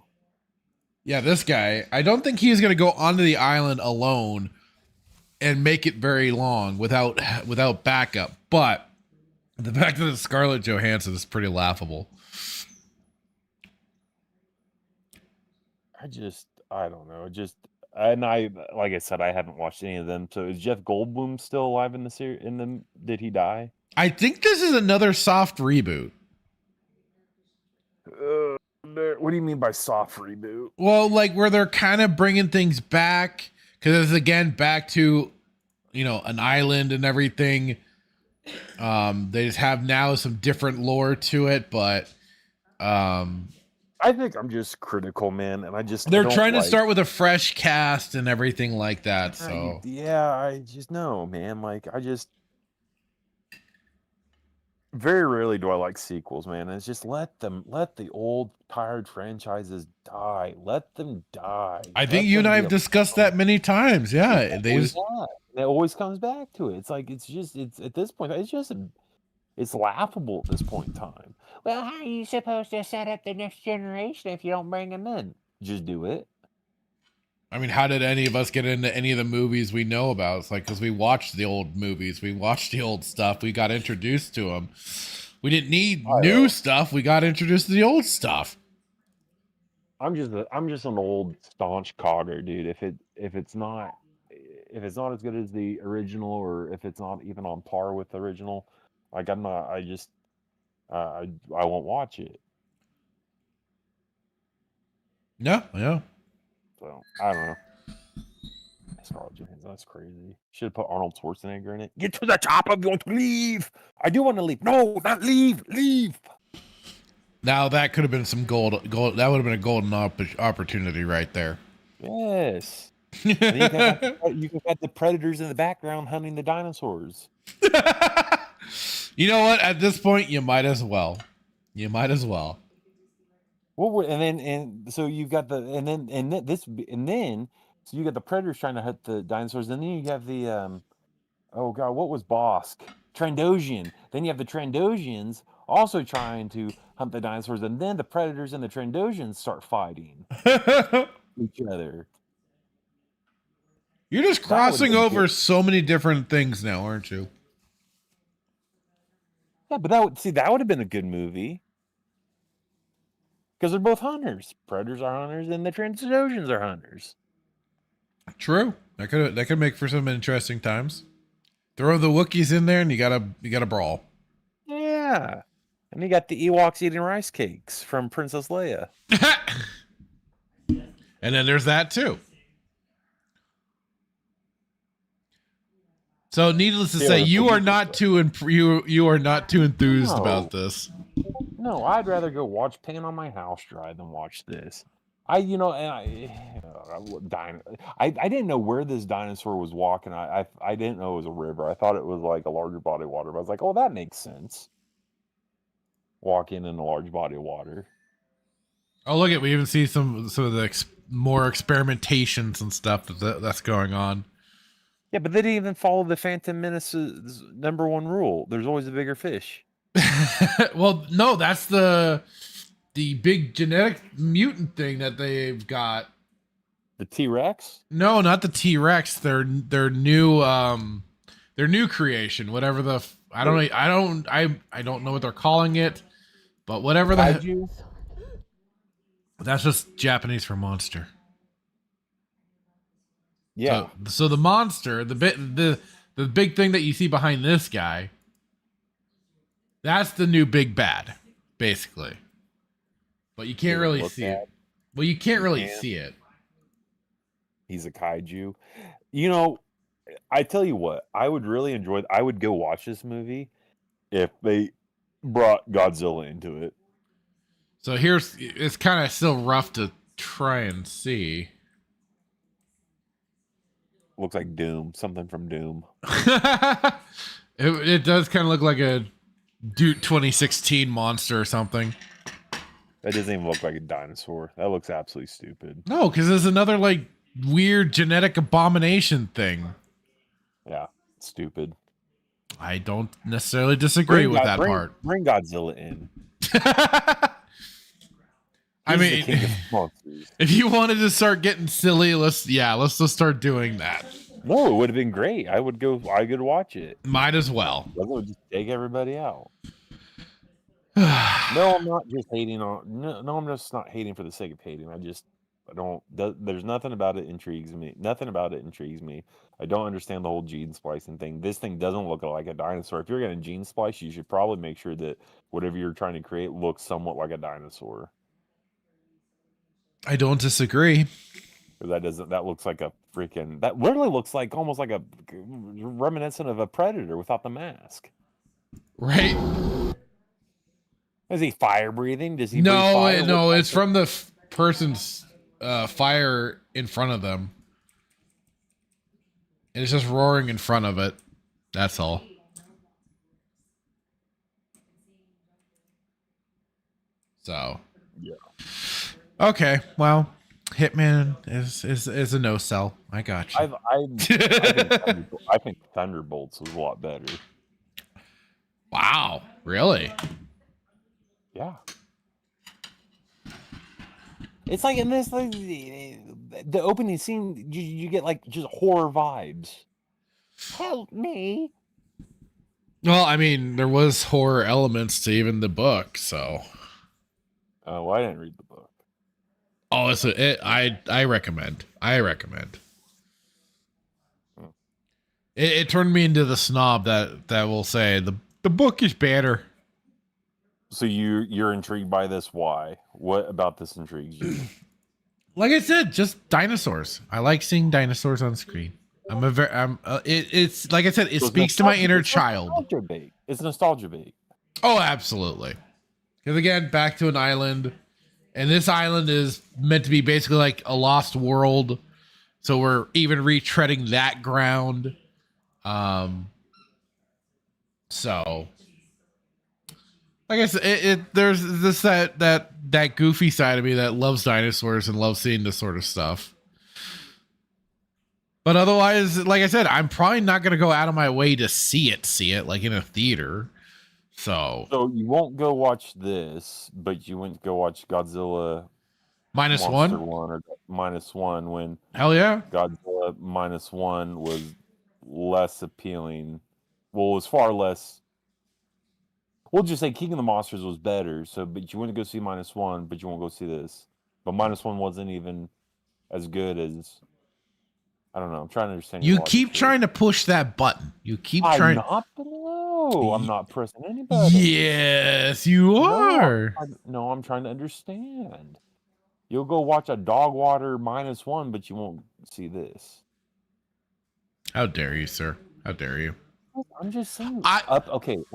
S1: Yeah, this guy. I don't think he's gonna go onto the island alone and make it very long without backup. But the fact that it's Scarlett Johansson is pretty laughable.
S2: I don't know. And like I said, I haven't watched any of them. So is Jeff Goldblum still alive in the series? Did he die?
S1: I think this is another soft reboot.
S2: What do you mean by soft reboot?
S1: Well, like where they're kind of bringing things back because it's again back to, an island and everything. They just have now some different lore to it, but
S2: I think I'm just critical, man, and
S1: they're trying to start with a fresh cast and everything like that. So
S2: I just know, man. Like very rarely do I like sequels, man. It's just let the old tired franchises die. Let them die.
S1: I think you and I have discussed that many times. Yeah,
S2: it always comes back to it. It's like it's at this point. It's laughable at this point in time. Well, how are you supposed to set up the next generation if you don't bring them in? Just do it.
S1: I mean, how did any of us get into any of the movies we know about? It's like, because we watched the old movies, we watched the old stuff, we got introduced to them. We didn't need new stuff. We got introduced to the old stuff.
S2: I'm just an old staunch cogger, dude. If it's not as good as the original, or if it's not even on par with the original, like I won't watch it.
S1: Yeah.
S2: So I don't know. Scarlett Johansson, that's crazy. Should have put Arnold Schwarzenegger in it. Get to the chopper if you want to leave. I do want to leave. No, not leave. Leave.
S1: Now that could have been some gold. That would have been a golden opportunity right there.
S2: Yes. You could have the predators in the background hunting the dinosaurs.
S1: You know what? At this point, you might as well.
S2: So you've got so you got the predators trying to hunt the dinosaurs, and then you have the oh god, what was Bosk? Trandoshan. Then you have the Trandosians also trying to hunt the dinosaurs, and then the predators and the Trandoshan's start fighting each other.
S1: You're just crossing over so many different things now, aren't you?
S2: Yeah, but that would have been a good movie. Because they're both hunters. Predators are hunters, and the Trandoshan's are hunters.
S1: True. That could make for some interesting times. Throw the Wookiees in there, and you got a brawl.
S2: Yeah, and you got the Ewoks eating rice cakes from Princess Leia.
S1: And then there's that too. So, needless to say, you are not too enthused about this.
S2: No, I'd rather go watch paint on my house dry than watch this. I didn't know where this dinosaur was walking. I didn't know it was a river. I thought it was like a larger body of water. But I was like, oh, that makes sense. Walking in a large body of water.
S1: Oh, look we even see some of the more experimentations and stuff that's going on.
S2: Yeah, but they didn't even follow the Phantom Menace's #1 rule. There's always a bigger fish.
S1: Well, no, that's the big genetic mutant thing that they've got.
S2: The T-Rex?
S1: No, not the T-Rex. Their new creation. Whatever I don't know what they're calling it, but whatever that's just Japanese for monster.
S2: Yeah.
S1: So the monster, the big thing that you see behind this guy, that's the new big bad, basically. But you can't really see it. Well, you can't really see it.
S2: He's a kaiju. You know, I tell you what, I would really enjoy. I would go watch this movie if they brought Godzilla into it.
S1: So it's kind of still rough to try and see.
S2: Looks like Doom, something from Doom.
S1: It does kind of look like a Duke 2016 monster or something.
S2: That doesn't even look like a dinosaur. That looks absolutely stupid.
S1: No, because there's another like weird genetic abomination thing.
S2: Yeah, stupid.
S1: I don't necessarily disagree with that part.
S2: Bring Godzilla in.
S1: I mean, if you wanted to start getting silly, let's just start doing that.
S2: No, it would have been great. I could watch it.
S1: Might as well.
S2: I would just take everybody out. No, I'm not just hating on. No, I'm just not hating for the sake of hating. There's nothing about it intrigues me. Nothing about it intrigues me. I don't understand the whole gene splicing thing. This thing doesn't look like a dinosaur. If you're going to gene splice, you should probably make sure that whatever you're trying to create looks somewhat like a dinosaur.
S1: I don't disagree.
S2: That looks like a freaking. That literally looks like almost like a reminiscent of a predator without the mask.
S1: Right.
S2: Is he fire breathing? Does he?
S1: No, it's from the person's fire in front of them. And it's just roaring in front of it. That's all. So. Yeah. Okay. Well, Hitman is a no sell. I got you.
S2: I think Thunderbolts was a lot better.
S1: Wow. Really?
S2: Yeah. It's like in this, like, the opening scene, you get like just horror vibes. Help me.
S1: Well, I mean, there was horror elements to even the book, so.
S2: Well, I didn't read the book.
S1: Oh, I recommend. It turned me into the snob that will say the book is better.
S2: So you're intrigued by this? Why? What about this intrigues you?
S1: Like I said, just dinosaurs. I like seeing dinosaurs on screen. It's like I said, it speaks to my inner child.
S2: It's nostalgia bait.
S1: Oh, absolutely. Because again, back to an island, and this island is meant to be basically like a lost world. So we're even retreading that ground. So. Like I said, there's this that goofy side of me that loves dinosaurs and loves seeing this sort of stuff. But otherwise, like I said, I'm probably not going to go out of my way to see it like in a theater. So
S2: you won't go watch this, but you went to go watch Godzilla
S1: minus
S2: Monster
S1: one.
S2: One or -1 when
S1: Hell yeah.
S2: Godzilla -1 was less appealing. Well, it was far less. We'll just say King of the Monsters was better. So, but you went to go see -1, but you won't go see this. But -1 wasn't even as good as. I don't know. I'm trying to understand.
S1: You keep trying to push that button. You keep trying.
S2: I'm not pressing anybody.
S1: Yes, you are.
S2: No, I'm trying to understand. You'll go watch a dog water -1, but you won't see this.
S1: How dare you, sir? How dare you?
S2: I'm just saying.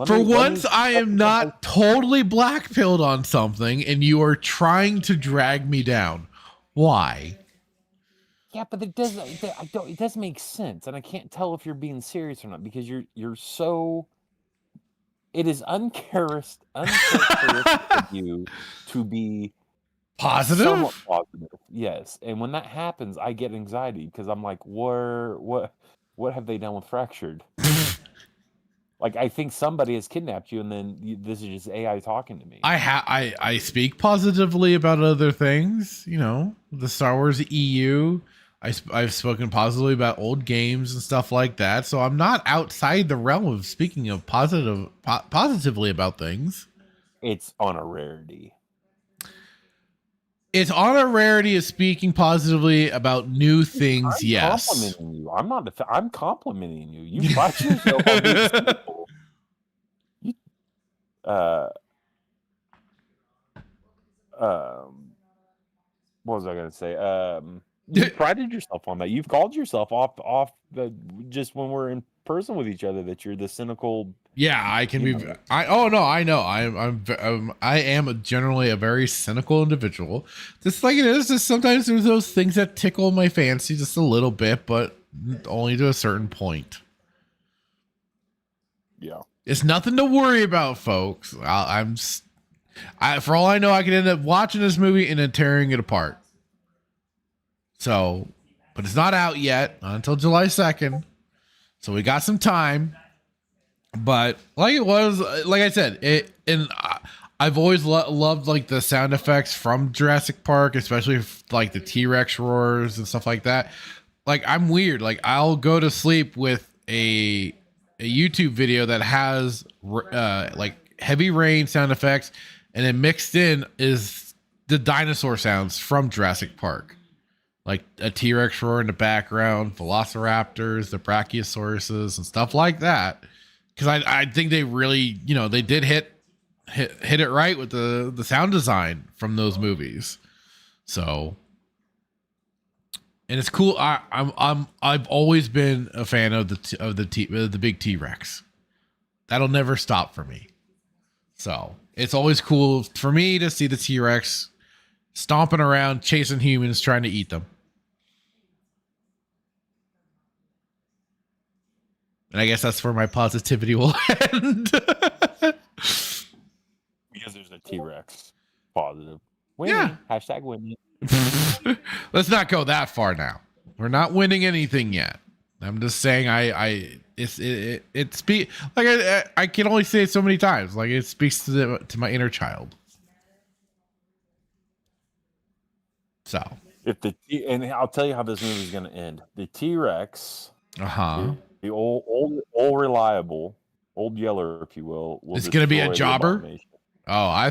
S1: For once, I am not totally black-pilled on something, and you are trying to drag me down. Why?
S2: Yeah, but it doesn't. It doesn't make sense, and I can't tell if you're being serious or not because you're so. It is uncharacteristic of you to be somewhat
S1: positive.
S2: Yes, and when that happens, I get anxiety because I'm like, what have they done with Fractured? Like, I think somebody has kidnapped you, and then this is just AI talking to me.
S1: I speak positively about other things. You know, the Star Wars EU. I've spoken positively about old games and stuff like that. So I'm not outside the realm of speaking of positively about things.
S2: It's on a rarity.
S1: It's on a rarity of speaking positively about new things. Yes.
S2: Complimenting you. I'm complimenting you. You pride yourself on being simple. What was I going to say? You prided yourself on that. You've called yourself off just when we're in person with each other that you're the cynical.
S1: Yeah, I can be. I know. I am generally a very cynical individual. Just like it is. Just sometimes there's those things that tickle my fancy just a little bit, but only to a certain point.
S2: Yeah,
S1: it's nothing to worry about, folks. For all I know, I could end up watching this movie and then tearing it apart. So, but it's not out yet, not until July 2nd. So we got some time. But like I said, I've always loved like the sound effects from Jurassic Park, especially like the T-Rex roars and stuff like that. Like, I'm weird. Like, I'll go to sleep with a YouTube video that has like heavy rain sound effects, and then mixed in is the dinosaur sounds from Jurassic Park, like a T-Rex roar in the background, velociraptors, the brachiosauruses, and stuff like that. Because I think they really, they did hit it right with the sound design from those movies. So, and it's cool. I've always been a fan of the big T-Rex. That'll never stop for me. So it's always cool for me to see the T-Rex stomping around, chasing humans, trying to eat them. And I guess that's where my positivity will end.
S2: Because there's a T-Rex. Positive. Winning.
S1: Yeah.
S2: Hashtag winning.
S1: Let's not go that far now. We're not winning anything yet. I'm just saying I can only say it so many times. Like, it speaks to my inner child. So
S2: and I'll tell you how this movie is going to end. The T-Rex, the old reliable, old yeller, if you will
S1: it's going to be a jobber. Oh, I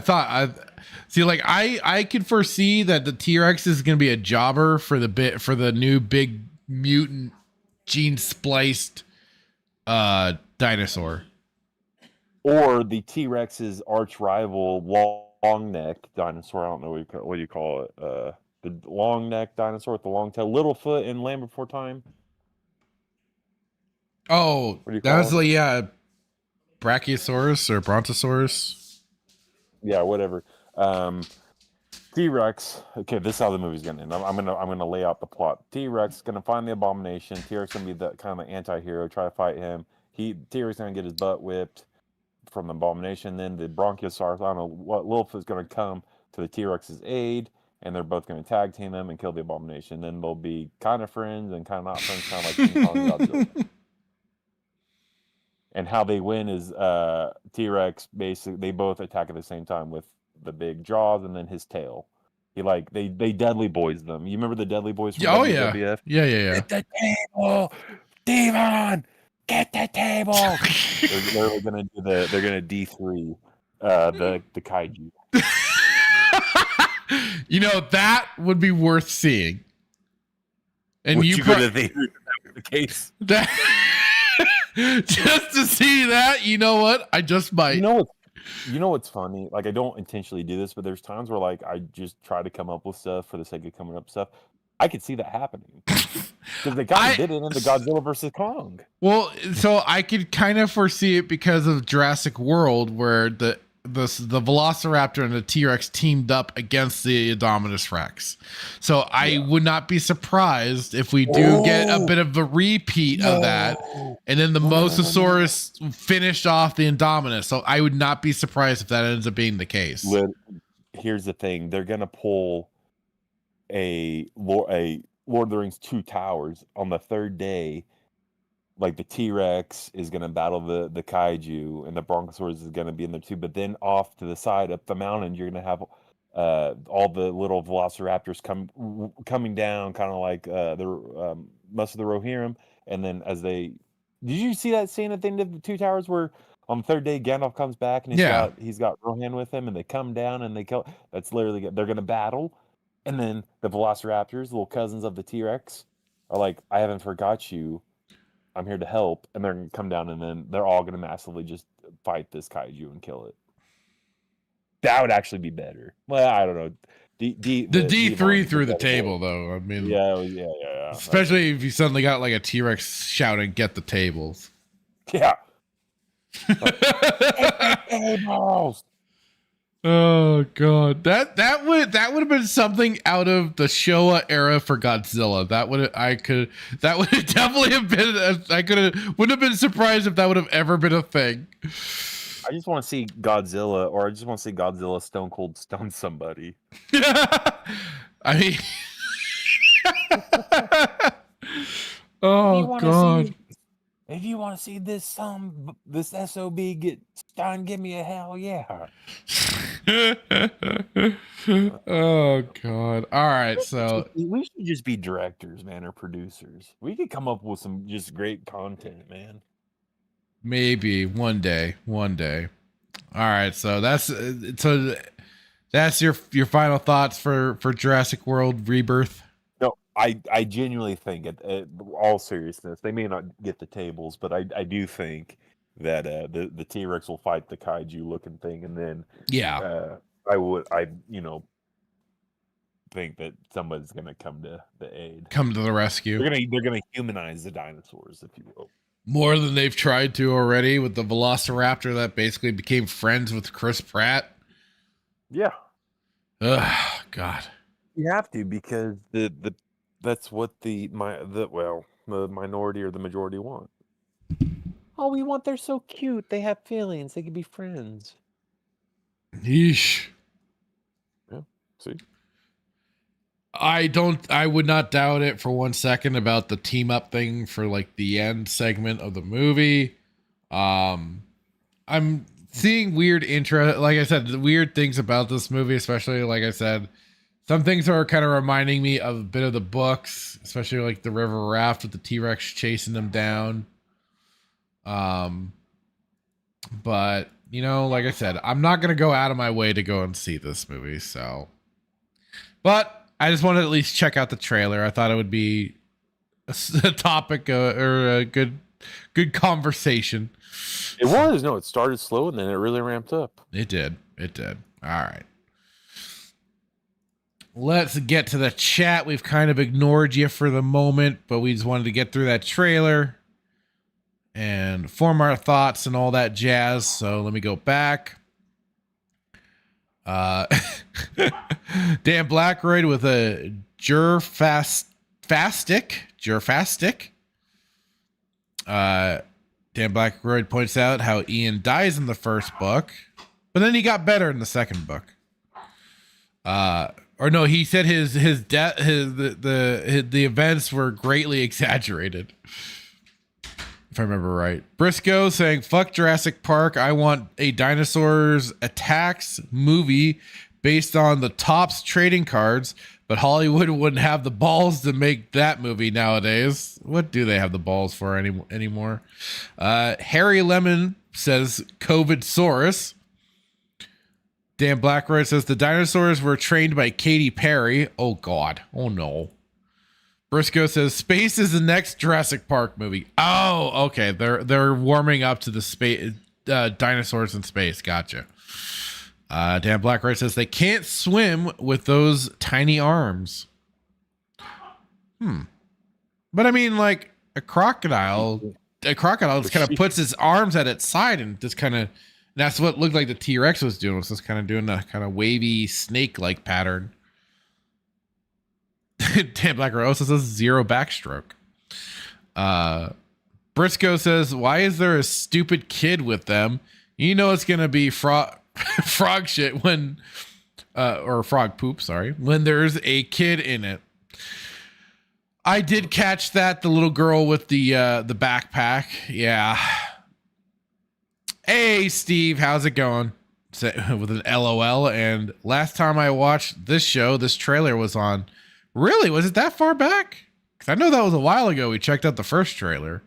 S1: could foresee that the T-Rex is going to be a jobber for the new big mutant gene spliced dinosaur,
S2: or the T-Rex's arch rival, long neck dinosaur. I don't know what you call it. The long neck dinosaur with the long tail, Littlefoot in Land Before Time.
S1: Oh, that was Brachiosaurus or Brontosaurus.
S2: Yeah, whatever. T-Rex. Okay, this is how the movie's gonna end. I'm gonna lay out the plot. T-Rex is gonna find the abomination. T-Rex gonna be the kind of anti-hero, try to fight him. T-Rex gonna get his butt whipped from the abomination. Then the Bronchiosaurus, I don't know what, Littlefoot's gonna come to the T-Rex's aid, and they're both gonna tag team him and kill the abomination. Then they'll be kind of friends and kind of not friends, kind of like King Kong and Godzilla. And how they win is T-Rex basically they both attack at the same time with the big jaws and then his tail. They deadly boys them. You remember the deadly boys from WWF?
S1: Yeah.
S2: Get the table, Devon. Get the table. they're gonna do they're gonna D3 the kaiju.
S1: That would be worth seeing. And
S2: Would
S1: you
S2: go to the theater if that was the case?
S1: Just to see that, you know what? I just might.
S2: You know what's funny? Like I don't intentionally do this, but there's times where like I just try to come up with stuff for the sake of coming up with stuff. I could see that happening because the guy did it in the Godzilla versus Kong.
S1: Well, so I could kind of foresee it because of Jurassic World, where the Velociraptor and the T-Rex teamed up against the Indominus Rex. So I would not be surprised if we do get a bit of a repeat of that, and then the Mosasaurus finished off the Indominus. So I would not be surprised if that ends up being the case.
S2: Here's the thing: they're gonna pull a Lord of the Rings 2 Towers on the third day. Like the T-Rex is going to battle the kaiju and the Brontosaurus is going to be in there too. But then off to the side up the mountain, you're going to have all the little velociraptors coming down, kind of like the most of the Rohirrim. And then did you see that scene at the end of the 2 Towers where on the third day Gandalf comes back and he's got Rohan with him and they come down and they kill. That's literally they're going to battle. And then the velociraptors, little cousins of the T-Rex, are like, I haven't forgot you. I'm here to help, and they're going to come down, and then they're all going to massively just fight this kaiju and kill it. That would actually be better. Well, I don't know. The
S1: D3 through the table, though. I mean,
S2: yeah.
S1: Especially if you suddenly got like a T-Rex shouting, "Get the tables!"
S2: Yeah. Tables.
S1: Oh god, that would have been something out of the Showa era for Godzilla. That would definitely have been. Wouldn't have been surprised if that would have ever been a thing.
S2: I just want to see Godzilla, or I just want to see Godzilla Stone Cold stun somebody.
S1: I mean, oh god.
S2: If you want to see this SOB get stunned, give me a hell yeah.
S1: Oh god. All right, so
S2: we should just be directors, man, or producers. We could come up with some just great content, man.
S1: Maybe one day. All right, so that's your final thoughts for Jurassic World Rebirth.
S2: No, I genuinely think, at all seriousness, they may not get the tables, but I do think that the T-Rex will fight the kaiju looking thing, and then I think that somebody's gonna come to the aid,
S1: come to the rescue.
S2: They're gonna humanize the dinosaurs, if you will,
S1: more than they've tried to already with the Velociraptor that basically became friends with Chris Pratt.
S2: Yeah.
S1: Ugh, God.
S2: You have to, because that's what the minority or the majority want. Oh, we want, they're so cute. They have feelings. They can be friends.
S1: Yeesh.
S2: Yeah. See?
S1: I would not doubt it for 1 second about the team up thing for like the end segment of the movie. I'm seeing weird like I said, the weird things about this movie, especially like I said, some things are kind of reminding me of a bit of the books, especially like the river raft with the T-Rex chasing them down. But like I said, I'm not going to go out of my way to go and see this movie. So, but I just wanted to at least check out the trailer. I thought it would be a topic or a good conversation.
S2: It was. No, it started slow and then it really ramped up.
S1: It did. All right. Let's get to the chat. We've kind of ignored you for the moment, but we just wanted to get through that trailer and form our thoughts and all that jazz. So let me go back. Dan Blackroyd with a Jurfastic. Dan Blackroyd points out how Ian dies in the first book, but then he got better in the second book. Or no, he said his death, the events were greatly exaggerated. if I remember right. Briscoe saying, fuck Jurassic Park. I want a Dinosaurs Attacks movie based on the Topps trading cards, but Hollywood wouldn't have the balls to make that movie nowadays. What do they have the balls for anymore? Harry Lemon says, COVID-saurus. Dan Blackroyd says, the dinosaurs were trained by Katy Perry. Oh, God. Oh, no. Briscoe says, space is the next Jurassic Park movie. Oh, okay. They're warming up to the space dinosaurs in space. Gotcha. Dan Blackroyd says they can't swim with those tiny arms. But I mean, like a crocodile just kind of puts its arms at its side and just kind of, that's what looked like the T-Rex was doing. Was just kind of doing a kind of wavy snake-like pattern. Dan Blackroyd also says 0 backstroke. Briscoe says, why is there a stupid kid with them? You know it's gonna be frog shit when or frog poop, sorry, when there's a kid in it. I did catch that, the little girl with the backpack. Yeah. Hey Steve, how's it going? With an LOL. And last time I watched this show, this trailer was on. Really? Was it that far back? Because I know that was a while ago. We checked out the first trailer.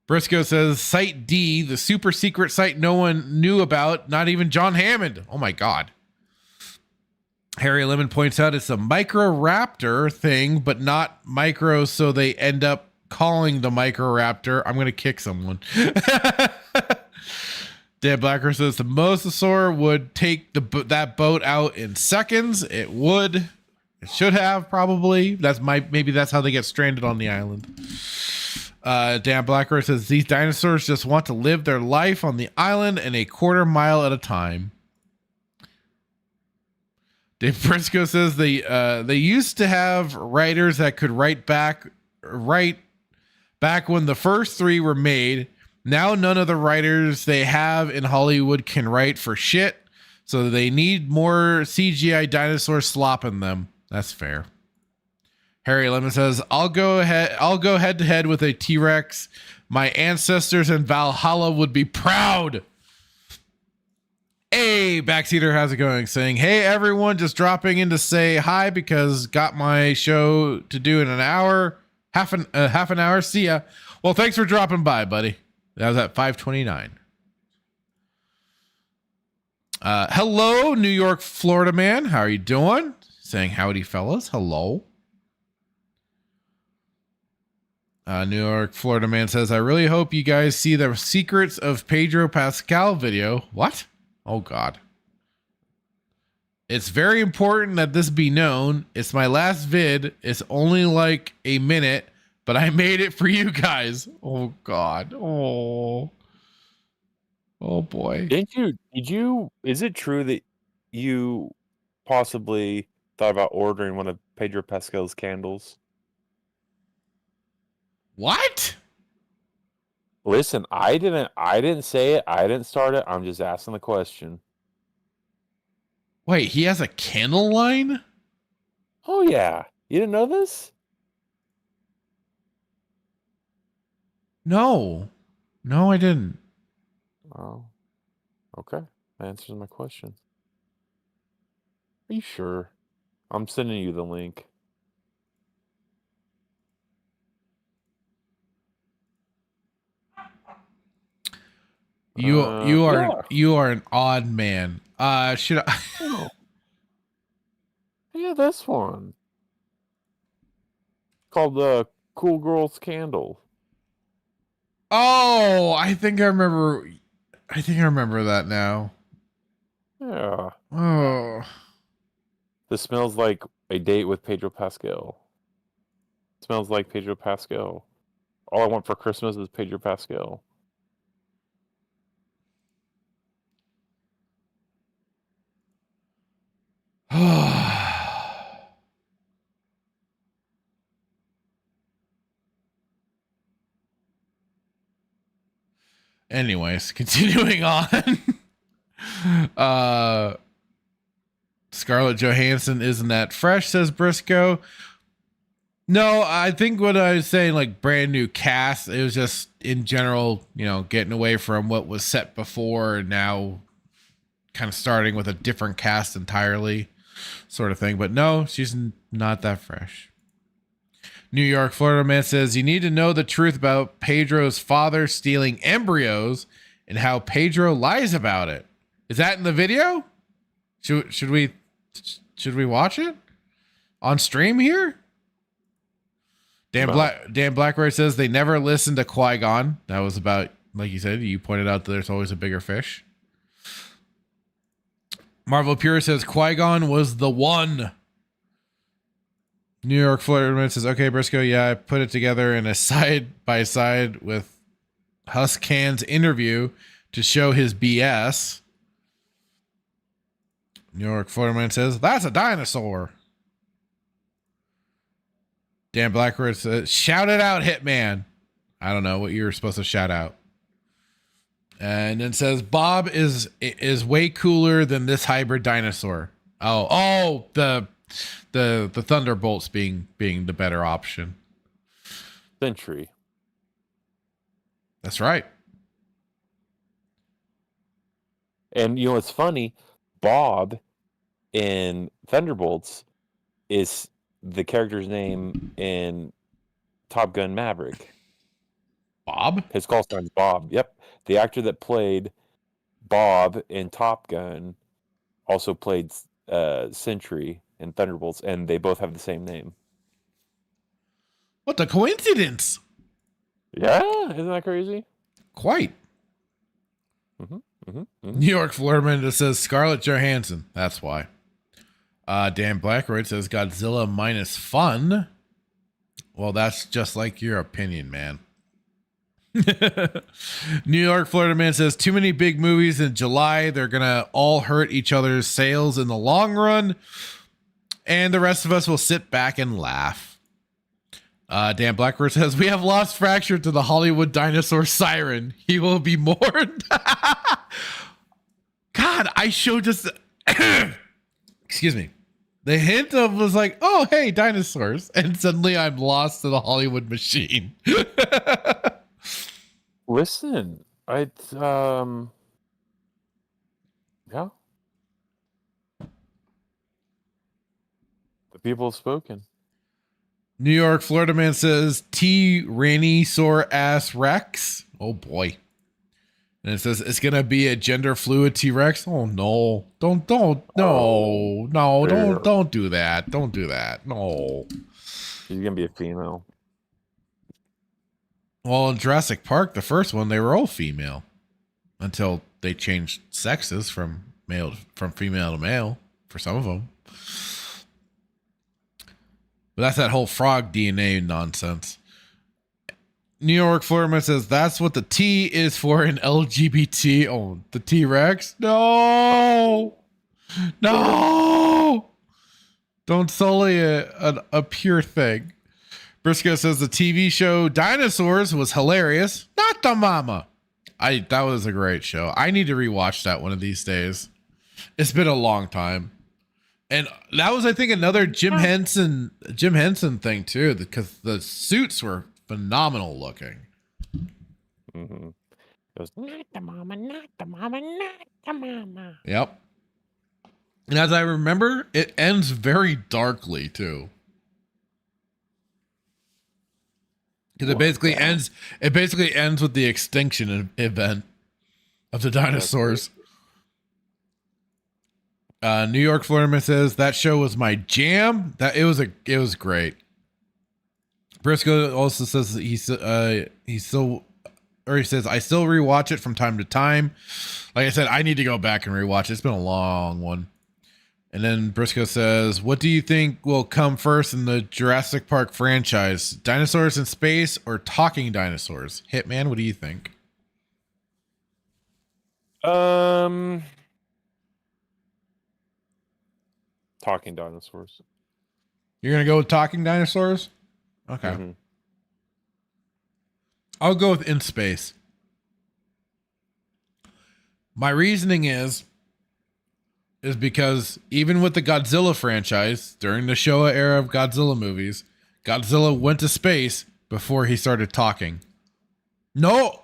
S1: Briscoe says, Site D, the super secret site no one knew about, not even John Hammond. Oh my God. Harry Lemon points out it's a Microraptor thing, but not micro, so they end up calling the Microraptor. I'm going to kick someone. Dan Blacker says the Mosasaur would take that boat out in seconds. It would. It should have, probably. Maybe that's how they get stranded on the island. Dan Blacker says these dinosaurs just want to live their life on the island in a quarter mile at a time. Dave Briscoe says they used to have writers that could write back when the first 3 were made. Now none of the writers they have in Hollywood can write for shit, so they need more CGI dinosaur slop in them. That's fair. Harry Lemon says, I'll go head to head with a T-Rex. My ancestors in Valhalla would be proud. Hey, Backseater, how's it going? Saying, hey, everyone, just dropping in to say hi because got my show to do in an hour, half an hour. See ya. Well, thanks for dropping by, buddy. That was at 5:29. Hello, New York, Florida man. How are you doing? Saying howdy, fellas. Hello. New York, Florida man says, I really hope you guys see the Secrets of Pedro Pascal video. What? Oh, God. It's very important that this be known. It's my last vid. It's only like a minute, but I made it for you guys. Oh, God. Oh boy.
S2: Is it true that you possibly thought about ordering one of Pedro Pascal's candles?
S1: What?
S2: Listen, I didn't say it. I didn't start it. I'm just asking the question.
S1: Wait, he has a candle line?
S2: Oh, yeah. You didn't know this?
S1: No, I didn't.
S2: Oh, okay. That answers my question. Are you sure? I'm sending you the link.
S1: You are an odd man. Should I?
S2: Oh. Yeah, this one. Called the Cool Girls Candle.
S1: Oh, I think I remember that now.
S2: Yeah.
S1: Oh.
S2: This smells like a date with Pedro Pascal. It smells like Pedro Pascal. All I want for Christmas is Pedro Pascal.
S1: Anyways, continuing on. Scarlett Johansson isn't that fresh, says Briscoe. No, I think what I was saying, like brand new cast, it was just in general, getting away from what was set before and now kind of starting with a different cast entirely, sort of thing. But no, she's not that fresh. New York, Florida man says, you need to know the truth about Pedro's father stealing embryos and how Pedro lies about it. Is that in the video? Should we watch it on stream here? Dan Blackroyd says they never listened to Qui-Gon. That was about, like you said, you pointed out that there's always a bigger fish. Marvel Pure says Qui-Gon was the one. New York Florida says, okay, Briscoe, yeah, I put it together in a side by side with Huskan's interview to show his BS. New York Florida says, that's a dinosaur. Dan Blackwood says, shout it out, Hitman. I don't know what you were supposed to shout out. And then says, Bob is way cooler than this hybrid dinosaur. Oh, the Thunderbolts being the better option.
S2: Century.
S1: That's right.
S2: And it's funny, Bob in Thunderbolts is the character's name in Top Gun Maverick.
S1: Bob?
S2: His call sign's Bob. Yep. The actor that played Bob in Top Gun also played Sentry in Thunderbolts, and they both have the same name.
S1: What a coincidence!
S2: Yeah, isn't that crazy?
S1: Quite. New York Florida just says Scarlett Johansson. That's why. Dan Blackroyd says Godzilla minus fun. Well, that's just like your opinion, man. New York Florida man says too many big movies in July. They're gonna all hurt each other's sales in the long run, and the rest of us will sit back and laugh. Dan Blackroyd says we have lost Fracture to the Hollywood dinosaur siren. He will be mourned. God, I showed just excuse me. The hint of was like, oh hey, dinosaurs, and suddenly I'm lost to the Hollywood machine.
S2: Listen, yeah. The people have spoken.
S1: New York Florida man says Tyrannosaur ass Rex. Oh boy. And it says it's gonna be a gender fluid T-Rex. Oh no. Don't do that. Don't do that. No.
S2: She's gonna be a female.
S1: Well, in Jurassic Park, the first one, they were all female until they changed sexes from female to male for some of them. But that's that whole frog DNA nonsense. New York Florida says that's what the T is for in LGBT. Oh, the T-Rex? No. Don't sully a pure thing. Briscoe says the TV show Dinosaurs was hilarious. Not the mama. That was a great show. I need to rewatch that one of these days. It's been a long time. And that was, I think, another Jim Henson thing too, because the suits were phenomenal looking.
S2: Mm-hmm. It was not the mama, not the mama, not the mama.
S1: Yep. And as I remember, it ends very darkly too. Because it basically ends with the extinction event of the dinosaurs. New York Florida says that show was my jam. It was great. Briscoe also says that he says I still rewatch it from time to time. Like I said, I need to go back and rewatch it. It's been a long one. And then Briscoe says, what do you think will come first in the Jurassic Park franchise? Dinosaurs in space or talking dinosaurs? Hitman, what do you think?
S2: Talking dinosaurs.
S1: You're going to go with talking dinosaurs? Okay. Mm-hmm. I'll go with in space. My reasoning is because even with the Godzilla franchise, during the Showa era of Godzilla movies, Godzilla went to space before he started talking. No,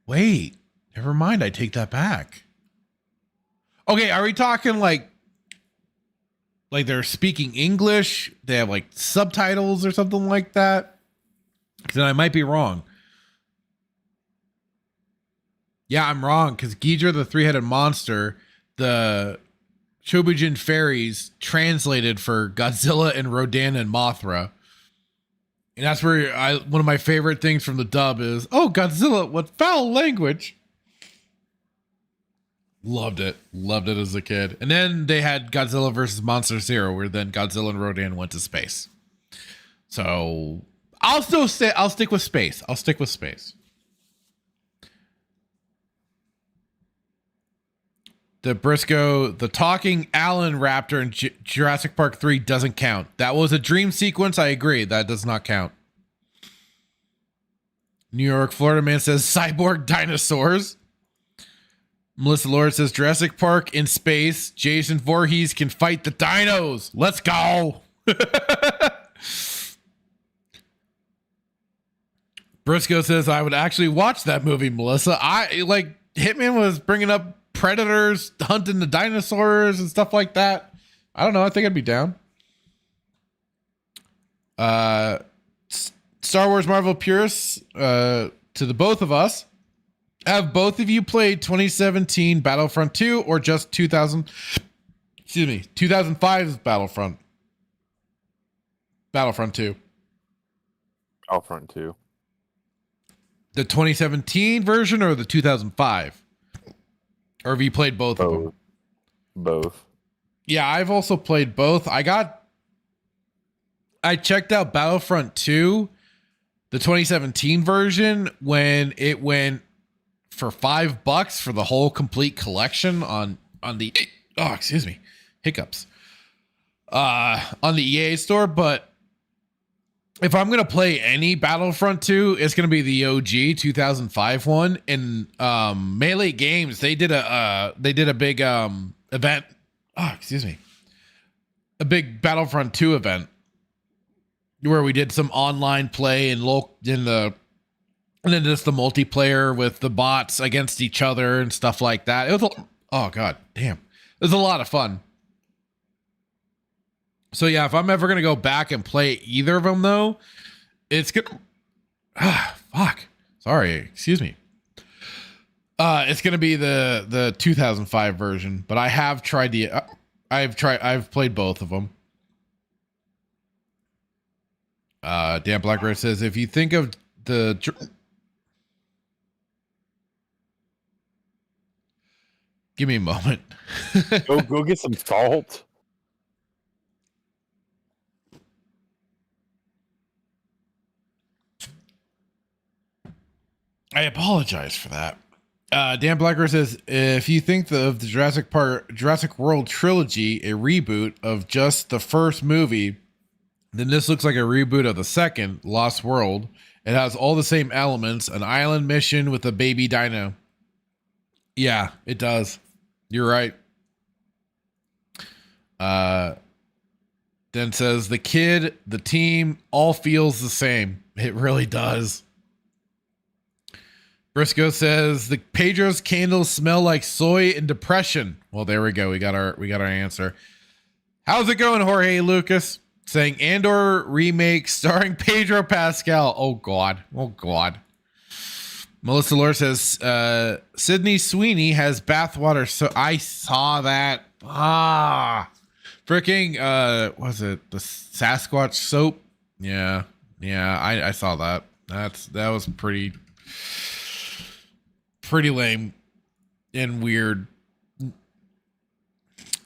S1: wait, never mind. I take that back. Okay, are we talking like they're speaking English? They have like subtitles or something like that? Then I might be wrong. Yeah, I'm wrong, because Ghidra, the three-headed monster, the Shobujin fairies translated for Godzilla and Rodan and Mothra. And that's where one of my favorite things from the dub is, oh, Godzilla, what foul language. Loved it as a kid. And then they had Godzilla versus Monster Zero, where then Godzilla and Rodan went to space. So I'll stick with space. The Briscoe, the talking Allen Raptor in Jurassic Park 3 doesn't count. That was a dream sequence. I agree. That does not count. New York, Florida man says cyborg dinosaurs. Melissa Lord says Jurassic Park in space. Jason Voorhees can fight the dinos. Let's go. Briscoe says I would actually watch that movie, Melissa. Hitman was bringing up predators hunting the dinosaurs and stuff like that. I don't know. I think I'd be down. Star Wars Marvel purists, to the both of us, have both of you played 2017 Battlefront 2 or just 2005's Battlefront 2?
S2: Battlefront 2.
S1: The 2017 version or the 2005? Or have you played both of them?
S2: Both.
S1: Yeah, I've also played both. I checked out Battlefront 2, the 2017 version, when it went for $5 for the whole complete collection on the hiccups. On the EA store, but if I'm gonna play any Battlefront 2, it's gonna be the OG 2005 one. And Melee Games, they did a big event. A big Battlefront 2 event where we did some online play and then just the multiplayer with the bots against each other and stuff like that. It was it was a lot of fun. So yeah, if I'm ever gonna go back and play either of them, though, it's gonna. Excuse me. It's gonna be the 2005 version, but I have tried I've played both of them. Dan Blackbird says if you think of the. Give me a moment.
S2: Go get some salt.
S1: I apologize for that. Dan Blacker says, if you think of the Jurassic World trilogy, a reboot of just the first movie, then this looks like a reboot of the second, Lost World. It has all the same elements, an island mission with a baby dino. Yeah, it does. You're right. Then says, the kid, the team, all feels the same. It really does. Briscoe says the Pedro's candles smell like soy and depression. Well, there we go. We got our answer. How's it going, Jorge Lucas? Saying Andor remake starring Pedro Pascal. Oh God. Melissa Lore says Sydney Sweeney has bathwater. So I saw that. Freaking was it the Sasquatch soap? Yeah. I saw that. That was pretty lame and weird.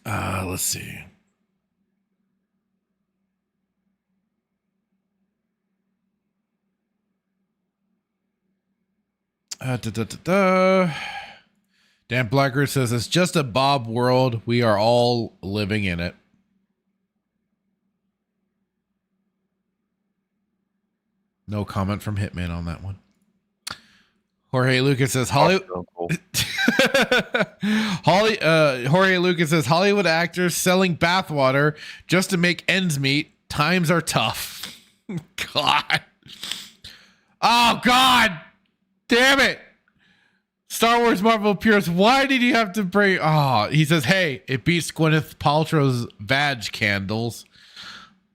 S1: Let's see. Dan Blacker says it's just a Bob world. We are all living in it. No comment from Hitman on that one. Jorge Lucas says Jorge Lucas says Hollywood actors selling bathwater just to make ends meet. Times are tough. God. Oh, God. Damn it. Star Wars Marvel Purist, why did you have to bring... Oh, he says, hey, it beats Gwyneth Paltrow's Vag candles.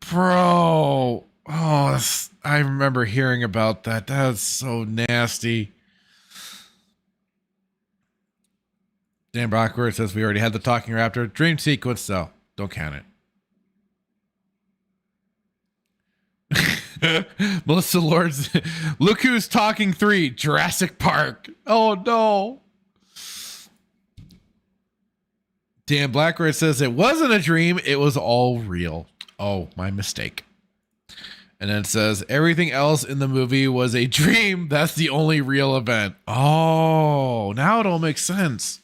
S1: Bro. Oh, I remember hearing about that. That's so nasty. Dan Brockworth says, we already had the talking raptor. Dream sequence, though. Don't count it. Melissa Lords, look who's talking 3, Jurassic Park. Oh no. Dan Blackwood says it wasn't a dream, it was all real. Oh, my mistake. And then it says everything else in the movie was a dream. That's the only real event. Oh, now it all makes sense.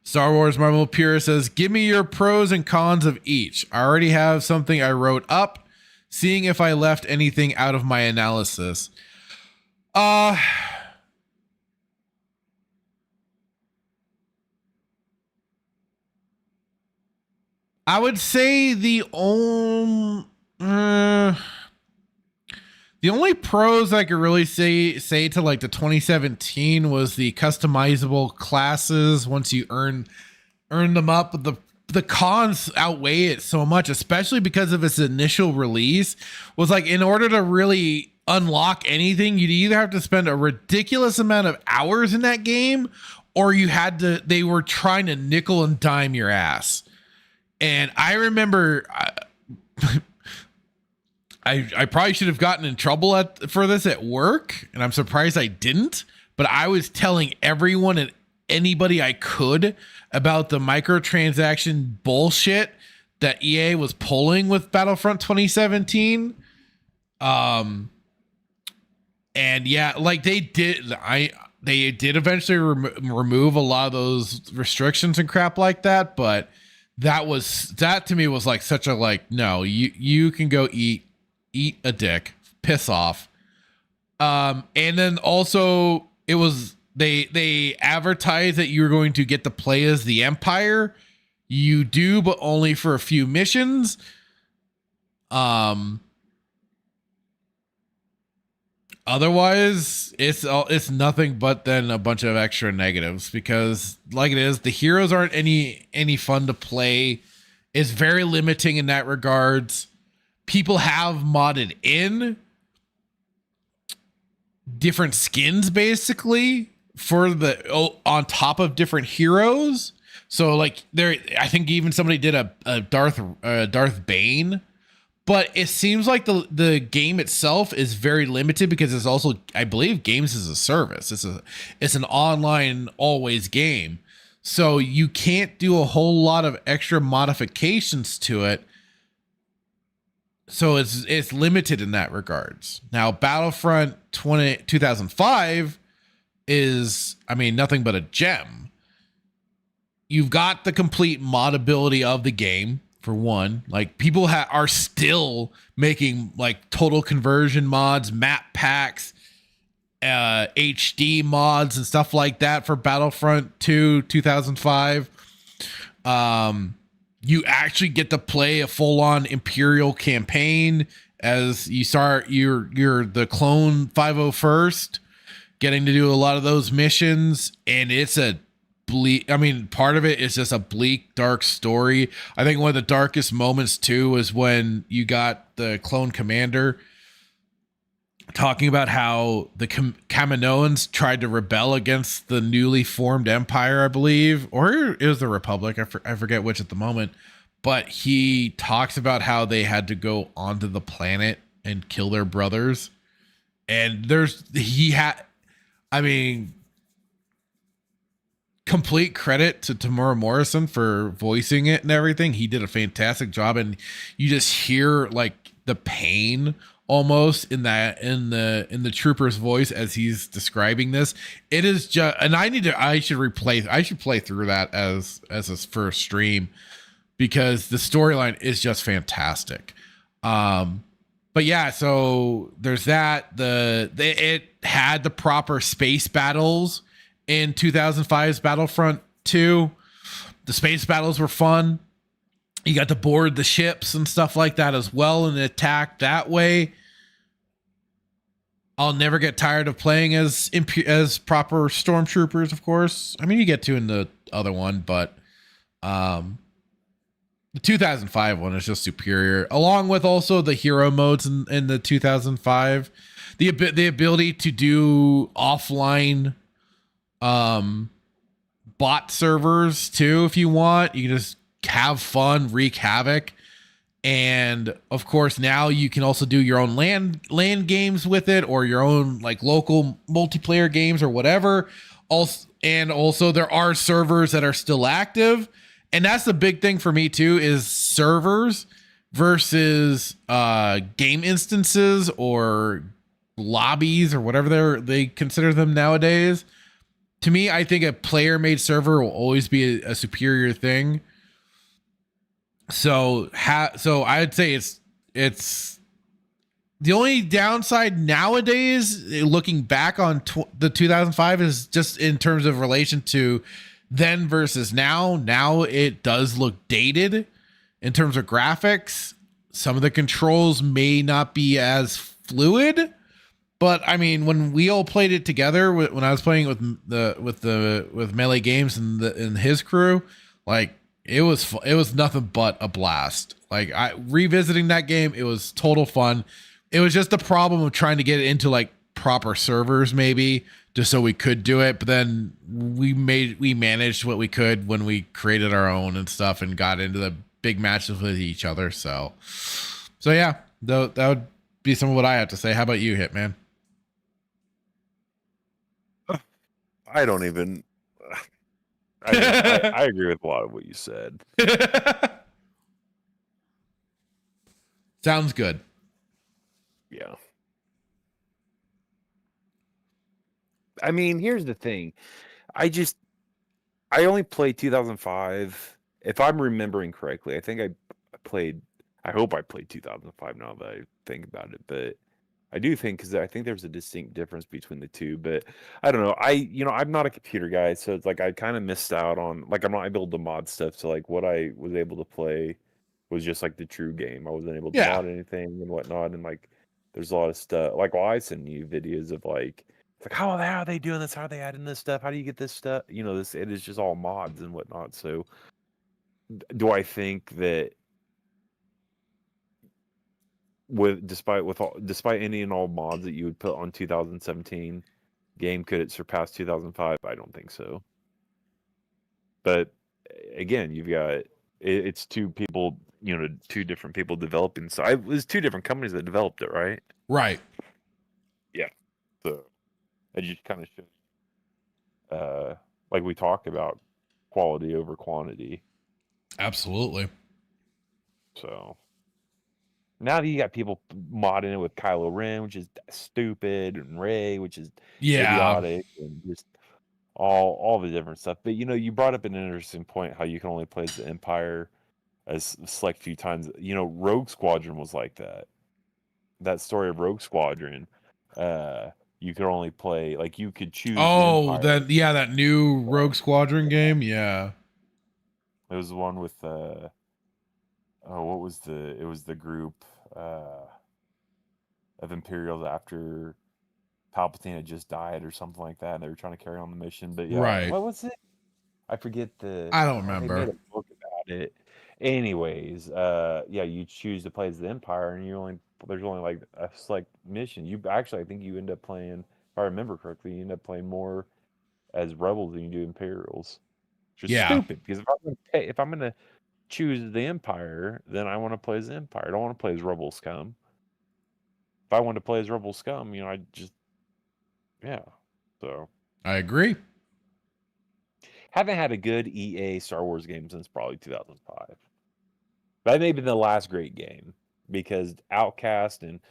S1: Star Wars Marvel Purist says, give me your pros and cons of each. I already have something I wrote up. Seeing if I left anything out of my analysis. I would say the only pros I could really say to like the 2017 was the customizable classes once you earn them up. The cons outweigh it so much, especially because of its initial release. Was like, in order to really unlock anything, you'd either have to spend a ridiculous amount of hours in that game, or they were trying to nickel and dime your ass. And I remember I probably should have gotten in trouble for this at work, and I'm surprised I didn't, but I was telling everyone and anybody I could about the microtransaction bullshit that EA was pulling with Battlefront 2017. And yeah, like they did eventually remove a lot of those restrictions and crap like that, but that to me was like such a like, no, you can go eat a dick, piss off. And then also it was they advertised that you're going to get to play as the Empire. You do, but only for a few missions. Otherwise, it's nothing but then a bunch of extra negatives, because like it is, the heroes aren't any fun to play. It's very limiting in that regards. People have modded in different skins basically for on top of different heroes. So like I think even somebody did a Darth Bane, but it seems like the game itself is very limited because it's also, I believe, games as a service. It's an online always game. So you can't do a whole lot of extra modifications to it. So it's limited in that regards. Now Battlefront 2005 is, I mean, nothing but a gem. You've got the complete modability of the game, for one. Like, people are still making like total conversion mods, map packs, HD mods and stuff like that for Battlefront 2 2005. You actually get to play a full-on Imperial campaign as you start. You're the clone 501st, getting to do a lot of those missions, and it's a bleak. I mean, part of it is just a bleak, dark story. I think one of the darkest moments too was when you got the clone commander talking about how the Kaminoans tried to rebel against the newly formed empire, I believe, or it was the Republic. I forget which at the moment, but he talks about how they had to go onto the planet and kill their brothers. And I mean, complete credit to Tamura Morrison for voicing it and everything. He did a fantastic job, and you just hear like the pain almost in the trooper's voice as he's describing this. It is just, and I should play through that as his first stream, because the storyline is just fantastic. But yeah, so there's that. It had the proper space battles in 2005's Battlefront 2. The space battles were fun. You got to board the ships and stuff like that as well and attack that way. I'll never get tired of playing as proper stormtroopers, of course. I mean, you get to in the other one, but the 2005 one is just superior, along with also the hero modes in the 2005. The ability to do offline bot servers too, if you want. You can just have fun, wreak havoc. And of course, now you can also do your own land games with it, or your own like local multiplayer games or whatever. Also there are servers that are still active. And that's the big thing for me too, is servers versus game instances or lobbies or whatever they consider them nowadays. To me, I think a player-made server will always be a superior thing. So I'd say it's the only downside nowadays, looking back on the 2005, is just in terms of relation to then versus now. Now it does look dated in terms of graphics. Some of the controls may not be as fluid, but I mean, when we all played it together, when I was playing with Melee Games and his crew, like it was nothing but a blast. Like revisiting that game, it was total fun. It was just the problem of trying to get it into like proper servers, maybe just so we could do it. But then we managed what we could when we created our own and stuff and got into the big matches with each other. So yeah, that would be some of what I have to say. How about you, Hitman?
S2: I don't even. I agree with a lot of what you said.
S1: Sounds good.
S2: Yeah. I mean, here's the thing. I only played 2005. If I'm remembering correctly, I think I hope I played 2005 now that I think about it, but I do think, because I think there's a distinct difference between the two, but I don't know. I'm not a computer guy, so it's like I kind of missed out on, like, I'm not able to mod stuff. So like what I was able to play was just like the true game. I wasn't able to mod anything and whatnot. And like, there's a lot of stuff. Like, well, I send you videos of like, it's like, how are they doing this? How are they adding this stuff? How do you get this stuff? You know, it is just all mods and whatnot. So do I think that despite any and all mods that you would put on 2017 game, could it surpass 2005? I don't think so. But again, you've got it's two people, two different people developing. So it was two different companies that developed it, right?
S1: Right.
S2: Yeah. So it just kind of shows, like we talked about, quality over quantity.
S1: Absolutely.
S2: So now that you got people modding it with Kylo Ren, which is stupid, and Rey, which is idiotic, and just all the different stuff. But you brought up an interesting point, how you can only play as the Empire as select few times. Rogue Squadron was like that. That story of Rogue Squadron, you could only play, like, you could choose.
S1: Oh, that new Rogue Squadron game, yeah.
S2: It was the one with it was the group of Imperials after Palpatine had just died or something like that, and they were trying to carry on the mission. But yeah,
S1: right.
S2: What was it? I forget
S1: I don't remember.
S2: They made a book about it. Anyways, you choose to play as the Empire, and there's only like a select mission. I think you end up playing, if I remember correctly, you end up playing more as Rebels than you do Imperials. Which is stupid, because if I'm gonna choose the Empire, then I want to play as the Empire. I don't want to play as Rebel Scum. If I want to play as Rebel Scum, So
S1: I agree.
S2: Haven't had a good EA Star Wars game since probably 2005. That may be the last great game, because Outcast and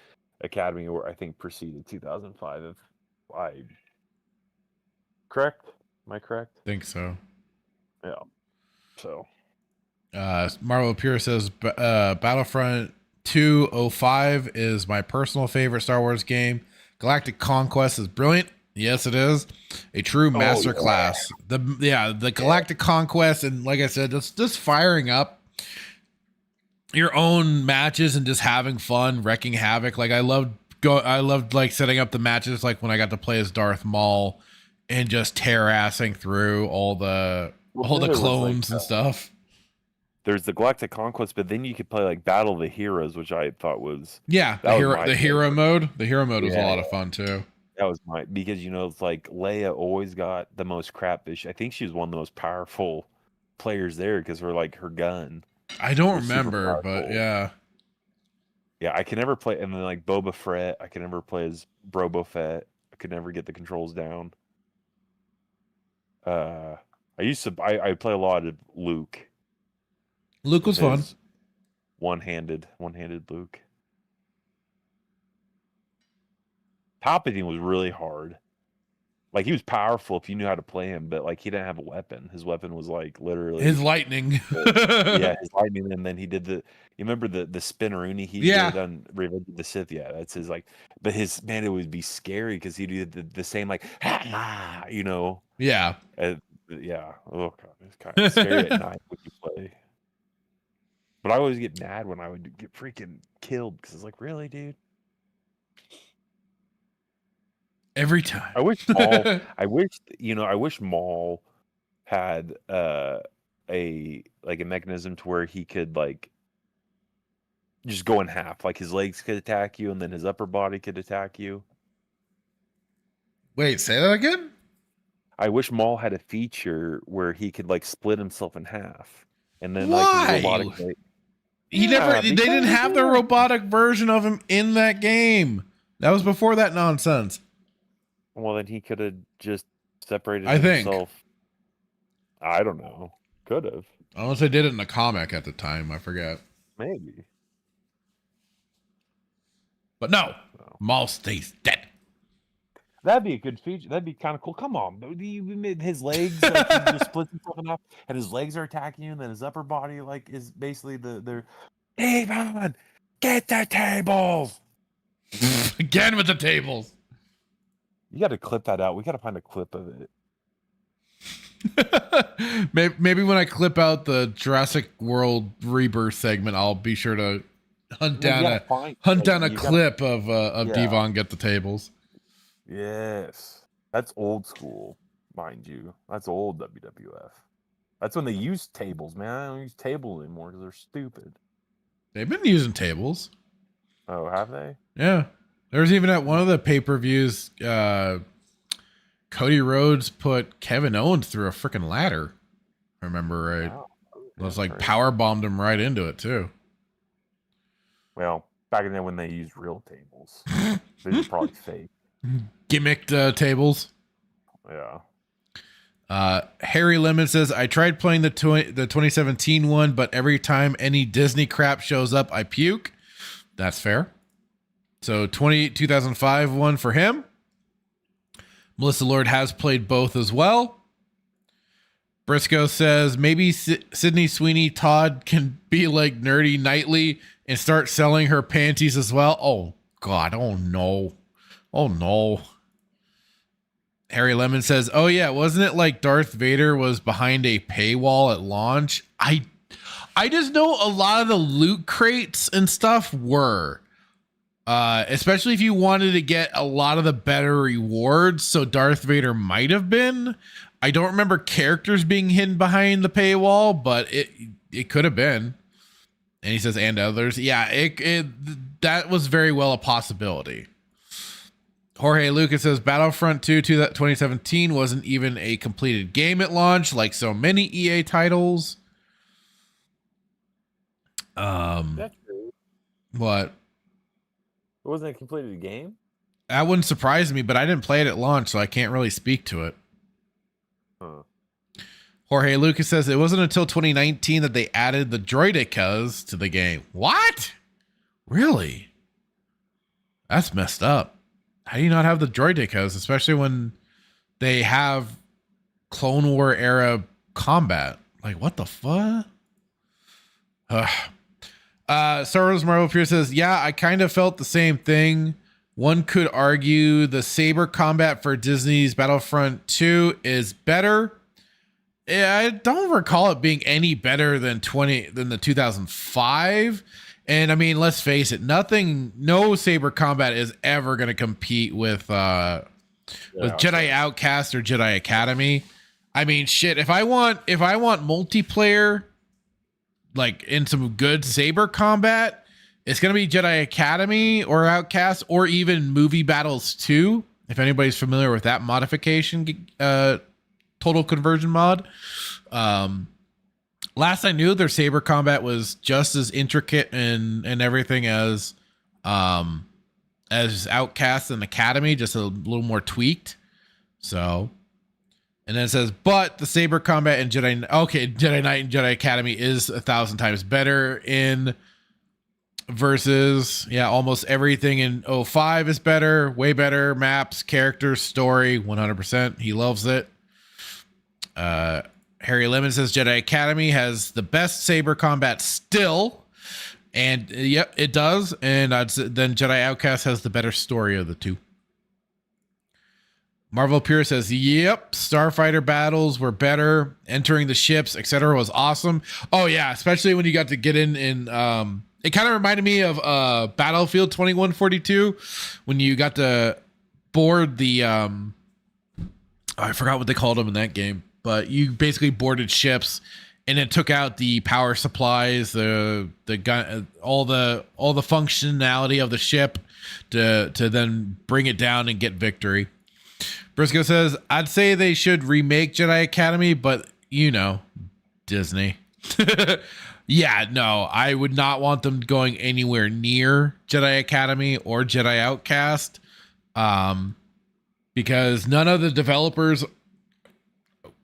S2: Academy were, I think, preceded 2005. If I correct? Am I correct?
S1: Think so.
S2: Yeah. So.
S1: Marvel Pure says Battlefront 205 is my personal favorite Star Wars game. Galactic Conquest is brilliant. Yes, it is a true masterclass. The Galactic Conquest, and like I said, just firing up your own matches and just having fun, wrecking havoc. Like I loved like setting up the matches, like when I got to play as Darth Maul and just terrassing through all the clones and stuff.
S2: There's the Galactic Conquest, but then you could play like Battle of the Heroes, which I thought was
S1: the hero mode. The hero mode was a lot of fun too.
S2: That was because it's like Leia always got the most crapfish. I think she was one of the most powerful players there because her gun.
S1: I don't remember, but yeah.
S2: Yeah, I can never play, and then like Boba Fett, I can never play as Brobo Fett. I could never get the controls down. I play a lot of Luke.
S1: Luke was fun.
S2: One-handed Luke. Palpatine was really hard. Like he was powerful if you knew how to play him, but like he didn't have a weapon. His weapon was like literally
S1: his lightning.
S2: His lightning, and then he did you remember the spinneroonie he did on Revenge of the Sith? Yeah, that's his like. But it would be scary because he did the same like
S1: Yeah.
S2: Yeah. Oh god, it's kind of scary at night when you play. But I always get mad when I would get freaking killed because it's like, really, dude?
S1: Every time.
S2: I wish Maul had a mechanism to where he could like just go in half. Like his legs could attack you and then his upper body could attack you.
S1: Wait, say that again?
S2: I wish Maul had a feature where he could like split himself in half. And then
S1: why?
S2: like his robotic
S1: they didn't have the robotic version of him in that game. That was before that nonsense.
S2: Well, then he could have just separated
S1: himself.
S2: I don't know. Could have.
S1: Unless they did it in a comic at the time. I forget.
S2: Maybe.
S1: But no. Maul stays dead.
S2: That'd be a good feature. That'd be kind of cool. Come on. His legs, like, he just splits himself in half, and his legs are attacking you, and then his upper body, like, is basically Devon, get the tables!
S1: Again with the tables.
S2: You got to clip that out. We got to find a clip of
S1: it. Maybe when I clip out the Jurassic World Rebirth segment, I'll be sure to hunt down a clip of Devon get the tables.
S2: Yes. That's old school, mind you. That's old WWF. That's when they used tables, man. I don't use tables anymore because they're stupid.
S1: They've been using tables.
S2: Oh, have they?
S1: Yeah. There was even at one of the pay-per-views, Cody Rhodes put Kevin Owens through a freaking ladder. I remember right. Wow. It was like power bombed him right into it too.
S2: Well, back in then when they used real tables, they were probably fake.
S1: Gimmicked tables.
S2: Yeah.
S1: Harry Lemon says, I tried playing the 2017 one, but every time any Disney crap shows up, I puke. That's fair. So 2005 one for him. Melissa Lord has played both as well. Briscoe says, maybe Sydney Sweeney Todd can be like Nerdy Nightly and start selling her panties as well. Oh, God. Oh, no. Oh, no. Harry Lemon says, oh, yeah, wasn't it like Darth Vader was behind a paywall at launch? I just know a lot of the loot crates and stuff were. Especially if you wanted to get a lot of the better rewards. So Darth Vader might have been. I don't remember characters being hidden behind the paywall, but it could have been. And he says, and others. Yeah, that was very well a possibility. Jorge Lucas says Battlefront 2 2017 wasn't even a completed game at launch, like so many EA titles.
S2: That's true.
S1: What?
S2: It wasn't a completed game?
S1: That wouldn't surprise me, but I didn't play it at launch, so I can't really speak to it.
S2: Huh.
S1: Jorge Lucas says it wasn't until 2019 that they added the droidicas to the game. What? Really? That's messed up. How do you not have the droidicas, especially when they have Clone War era combat? Like, what the fuck? Star Wars Marvel Pierce says, yeah, I kind of felt the same thing. One could argue the saber combat for Disney's Battlefront 2 is better. Yeah, I don't recall it being any better than the 2005. And I mean, let's face it, no saber combat is ever going to compete with Jedi Outcast or Jedi Academy. I mean, shit, if I want multiplayer, like in some good saber combat, it's going to be Jedi Academy or Outcast or even Movie Battles 2. If anybody's familiar with that modification, total conversion mod. Last I knew, their saber combat was just as intricate and everything as Outcast and Academy, just a little more tweaked. So, and then it says, but the saber combat in Jedi Knight and Jedi Academy is 1,000 times better in versus, almost everything in 05 is better, way better. Maps, characters, story, 100%. He loves it. Harry Lemon says Jedi Academy has the best saber combat still. And yep, it does. And then Jedi Outcast has the better story of the two. Marvel Pure says, yep, starfighter battles were better. Entering the ships, etc. was awesome. Oh yeah, especially when you got to get in it kind of reminded me of Battlefield 2142 when you got to board the I forgot what they called them in that game, but you basically boarded ships and it took out the power supplies, the gun, all the functionality of the ship to then bring it down and get victory. Briscoe says, I'd say they should remake Jedi Academy, but Disney. Yeah, no, I would not want them going anywhere near Jedi Academy or Jedi Outcast, because none of the developers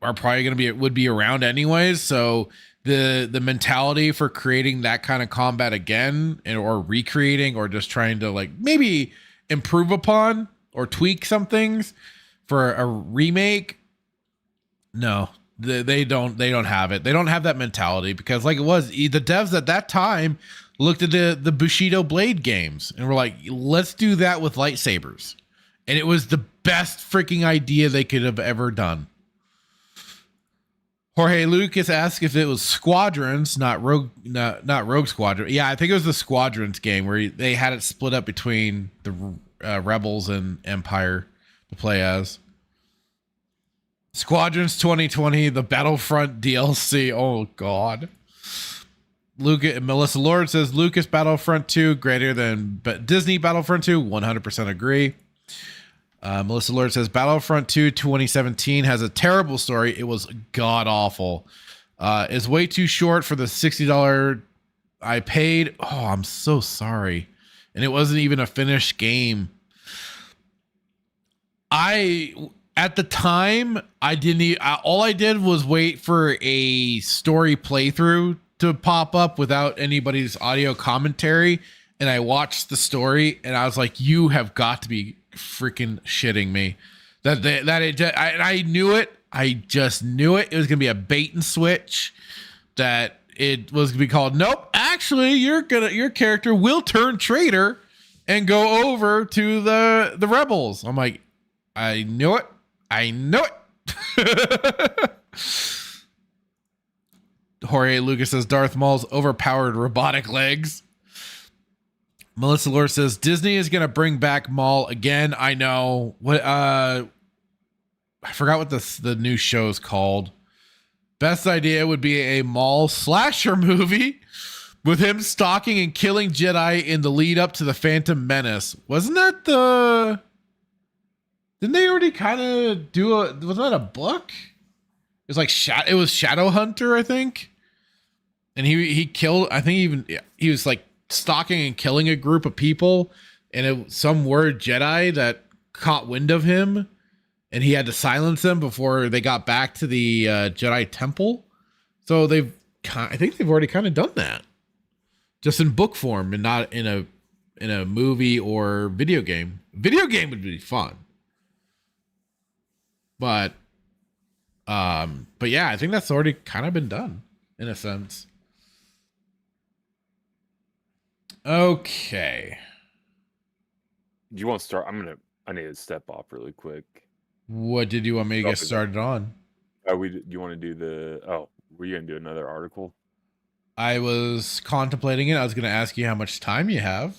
S1: are probably would be around anyways. So the mentality for creating that kind of combat again, or recreating, or just trying to like maybe improve upon or tweak some things for a remake, no. They don't have it. They don't have that mentality, because like it was, the devs at that time looked at the Bushido Blade games and were like, let's do that with lightsabers. And it was the best freaking idea they could have ever done. Jorge Lucas asked if it was Squadrons, not Rogue Squadron. Yeah, I think it was the Squadrons game where they had it split up between the Rebels and Empire to play as. Squadrons 2020, the Battlefront DLC. Oh God. Melissa Lord says Lucas Battlefront 2 greater than Disney Battlefront 2. 100% agree. Melissa Lord says Battlefront 2 2017 has a terrible story. It was god awful. It's way too short for the $60 I paid. Oh, I'm so sorry. And it wasn't even a finished game. At the time, all I did was wait for a story playthrough to pop up without anybody's audio commentary. And I watched the story and I was like, you have got to be freaking shitting me. I knew it. I just knew it. It was going to be a bait and switch, that it was going to be called, nope, actually your character will turn traitor and go over to the rebels. I'm like, I knew it. I know it. Jorge Lucas says Darth Maul's overpowered robotic legs. Melissa Lord says Disney is going to bring back Maul again. I know. What I forgot what the new show is called. Best idea would be a Maul slasher movie with him stalking and killing Jedi in the lead up to the Phantom Menace. Wasn't that the... Didn't they already kind of do was that a book? It was like it was Shadowhunter, I think. And he killed, I think he was like stalking and killing a group of people, and some were Jedi that caught wind of him, and he had to silence them before they got back to the Jedi Temple. So I think they've already kind of done that, just in book form and not in a movie or video game. Video game would be fun. But yeah, I think that's already kind of been done in a sense. Okay.
S2: Do you want to start? I need to step off really quick.
S1: What did you want me to get started on?
S2: Do you want to do the? Oh, were you gonna do another article?
S1: I was contemplating it. I was going to ask you how much time you have.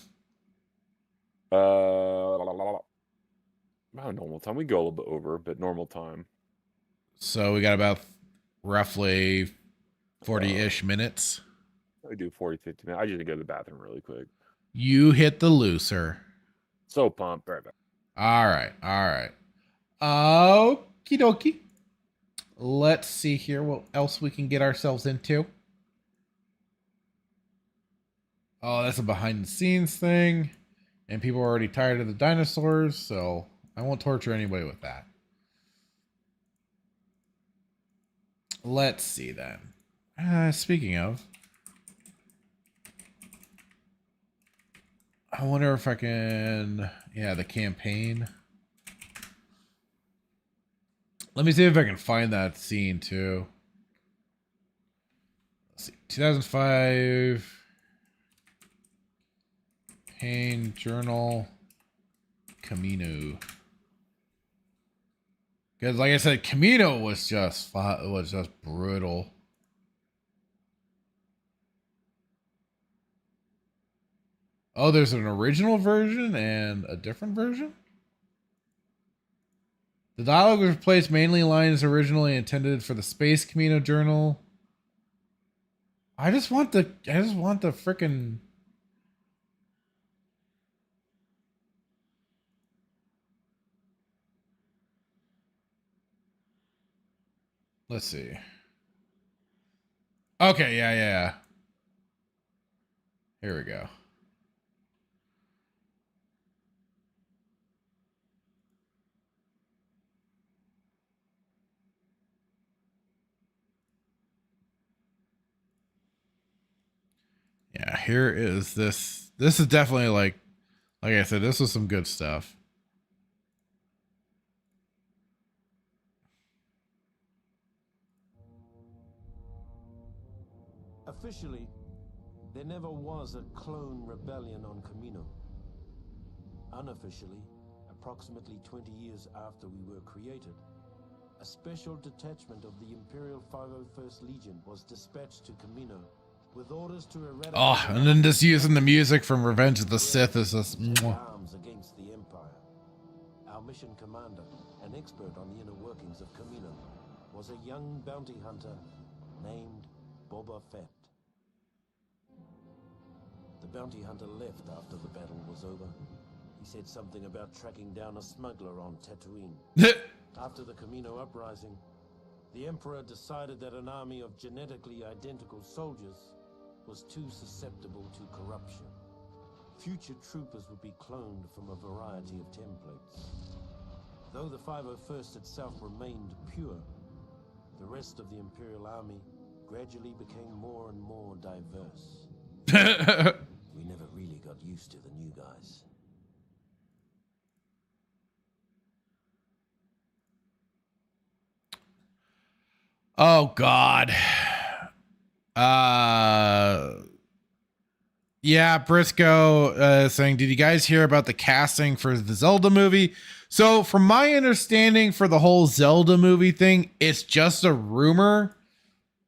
S2: About normal time. We go a little bit over, but normal time.
S1: So we got about roughly 40-ish minutes.
S2: I do 40, 50 minutes. I just go to the bathroom really quick.
S1: You hit the looser.
S2: So pumped. Right back.
S1: All right. All right. Okie dokie. Let's see here what else we can get ourselves into. Oh, that's a behind the scenes thing. And people are already tired of the dinosaurs, so I won't torture anybody with that. Let's see then. Speaking of, I wonder if I can, yeah, the campaign. Let me see if I can find that scene too. Let's see, 2005. Pain Journal Camino. Because like I said, Camino was just brutal. Oh, there's an original version and a different version? The dialogue was replaced mainly lines originally intended for the Space Camino Journal. I just want the frickin' let's see. Okay, yeah. Here we go. Yeah, here is this. This is definitely like I said, this was some good stuff.
S9: Officially, there never was a clone rebellion on Camino. Unofficially, approximately 20 years after we were created, a special detachment of the Imperial 501st Legion was dispatched to Camino with orders to eradicate...
S1: Oh, and then just using the music from Revenge of the Sith is just...
S9: arms against the Empire. Our mission commander, an expert on the inner workings of Camino, was a young bounty hunter named Boba Fett. The bounty hunter left after the battle was over. He said something about tracking down a smuggler on Tatooine. After the Camino uprising, the Emperor decided that an army of genetically identical soldiers was too susceptible to corruption. Future troopers would be cloned from a variety of templates. Though the 501st itself remained pure, the rest of the Imperial Army gradually became more and more diverse. We never really got used to the new guys.
S1: Oh God. Yeah, Briscoe saying, did you guys hear about the casting for the Zelda movie? So from my understanding for the whole Zelda movie thing, it's just a rumor.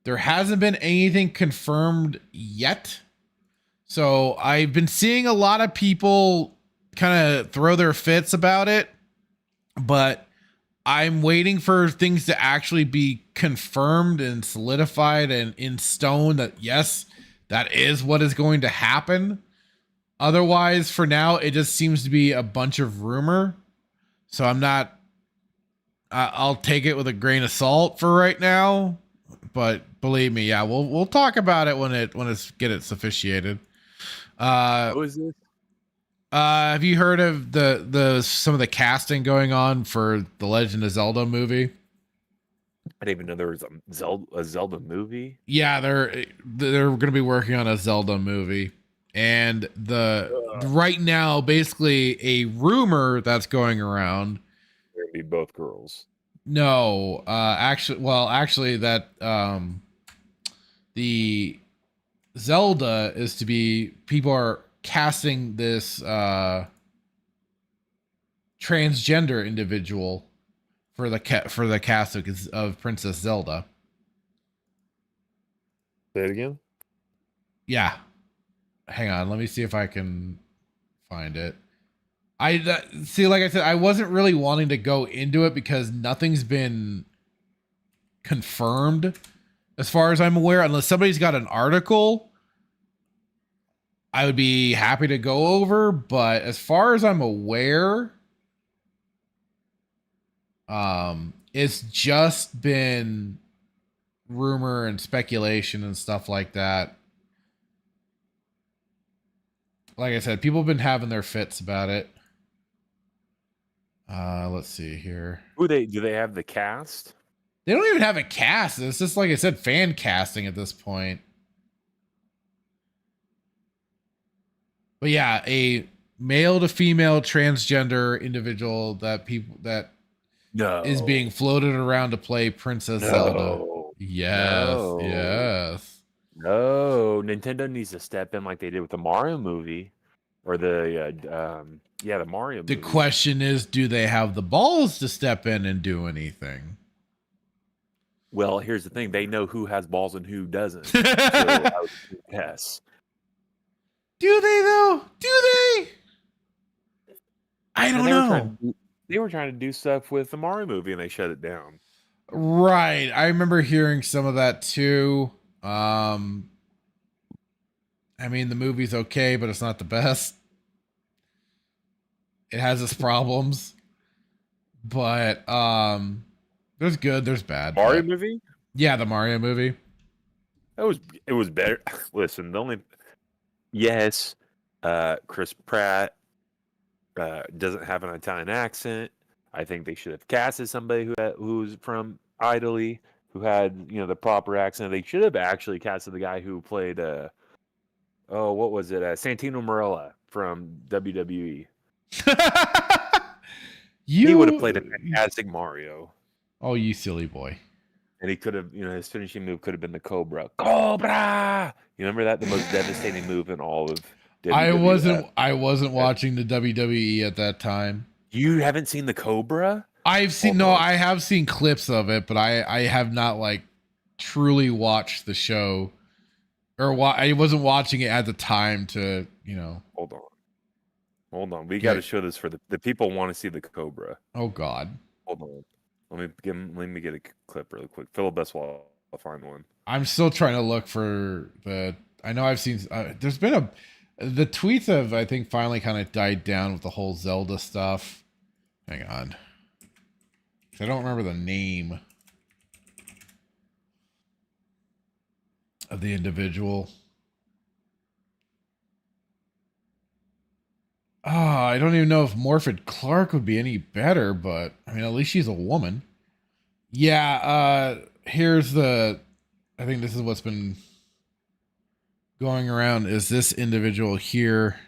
S1: There hasn't been anything confirmed yet. So I've been seeing a lot of people kind of throw their fits about it, but I'm waiting for things to actually be confirmed and solidified and in stone that yes, that is what is going to happen. Otherwise, for now, it just seems to be a bunch of rumor. So I'm not, I'll take it with a grain of salt for right now, but believe me, yeah, we'll talk about it when it's get it sufficiated.
S2: Who is this?
S1: Have you heard of the some of the casting going on for the Legend of Zelda movie?
S2: I didn't even know there was a Zelda movie.
S1: Yeah, they're going to be working on a Zelda movie, and right now, basically a rumor that's going around.
S2: They're gonna be both girls.
S1: No, actually, that the Zelda is to be, people are casting this transgender individual for the cast of Princess Zelda.
S2: Say it again.
S1: Yeah. Hang on, let me see if I can find it. See, like I said, I wasn't really wanting to go into it because nothing's been confirmed as far as I'm aware, unless somebody's got an article. I would be happy to go over, but as far as I'm aware, it's just been rumor and speculation and stuff like that. Like I said, people have been having their fits about it. Let's see here.
S2: Do they have the cast?
S1: They don't even have a cast. It's just, like I said, fan casting at this point. But yeah, a male to female transgender individual that is being floated around to play Princess Zelda. Yes.
S2: No, Nintendo needs to step in like they did with the Mario movie, or the Mario movie.
S1: The question is, do they have the balls to step in and do anything?
S2: Well, here's the thing: they know who has balls and who doesn't. So I would say yes.
S1: Do they though? Do they? I don't know.
S2: They were trying to do stuff with the Mario movie and they shut it down.
S1: Right. I remember hearing some of that too. I mean, the movie's okay, but it's not the best. It has its problems. But there's good, there's bad.
S2: Mario movie?
S1: Yeah, the Mario movie.
S2: It was better. Listen, yes, Chris Pratt doesn't have an Italian accent. I think they should have casted somebody who's from Italy, who had the proper accent. They should have actually casted the guy who played what was it? Santino Marella from WWE. He would have played a fantastic Mario.
S1: Oh, you silly boy.
S2: And he could have, his finishing move could have been the Cobra. Cobra! You remember that? The most devastating move in all of WWE.
S1: I wasn't watching the WWE at that time.
S2: You haven't seen the Cobra?
S1: I have seen clips of it, but I have not truly watched the show, or I wasn't watching it at the time to,
S2: Hold on. We got to show this for the people want to see the Cobra.
S1: Oh God.
S2: Hold on. Let me get a clip really quick. Phil best while I'll find one.
S1: I'm still trying to look for I know I've seen, there's been the tweets have, I think, finally kind of died down with the whole Zelda stuff. Hang on. I don't remember the name of the individual. I don't even know if Morford Clark would be any better, but I mean, at least she's a woman. Yeah, here's I think this is what's been going around, is this individual here.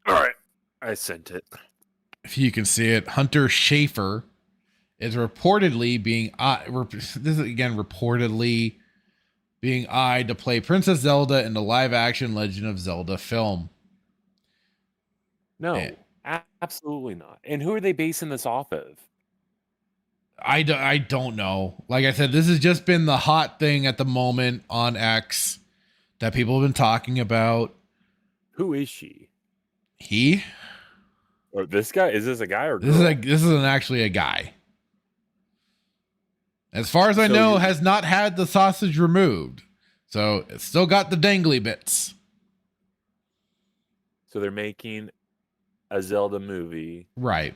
S2: All right, I sent it.
S1: If you can see it, Hunter Schafer is reportedly being reportedly being eyed to play Princess Zelda in the live-action Legend of Zelda film.
S2: No, absolutely not. And who are they basing this off of?
S1: I don't know. Like I said, this has just been the hot thing at the moment on X that people have been talking about.
S2: Who is she?
S1: He?
S2: Or this guy? Is this a guy or girl?
S1: This is actually a guy. As far as I know, has not had the sausage removed. So it's still got the dangly bits.
S2: So they're making a Zelda movie.
S1: Right.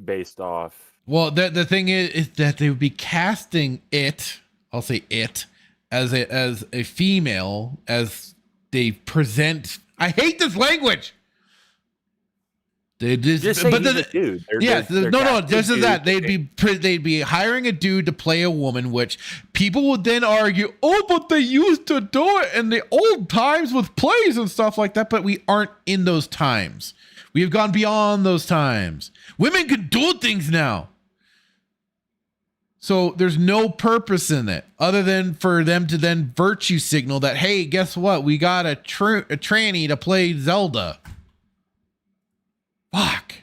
S2: Based off.
S1: Well, the thing is that they would be casting it, I'll say it, as a female, as they present. I hate this language. Just say he's a dude. Just as that, they'd be hiring a dude to play a woman, which people would then argue, oh, but they used to do it in the old times with plays and stuff like that. But we aren't in those times. We have gone beyond those times. Women can do things now. So there's no purpose in it other than for them to then virtue signal that, hey, guess what? We got a tranny to play Zelda. Fuck.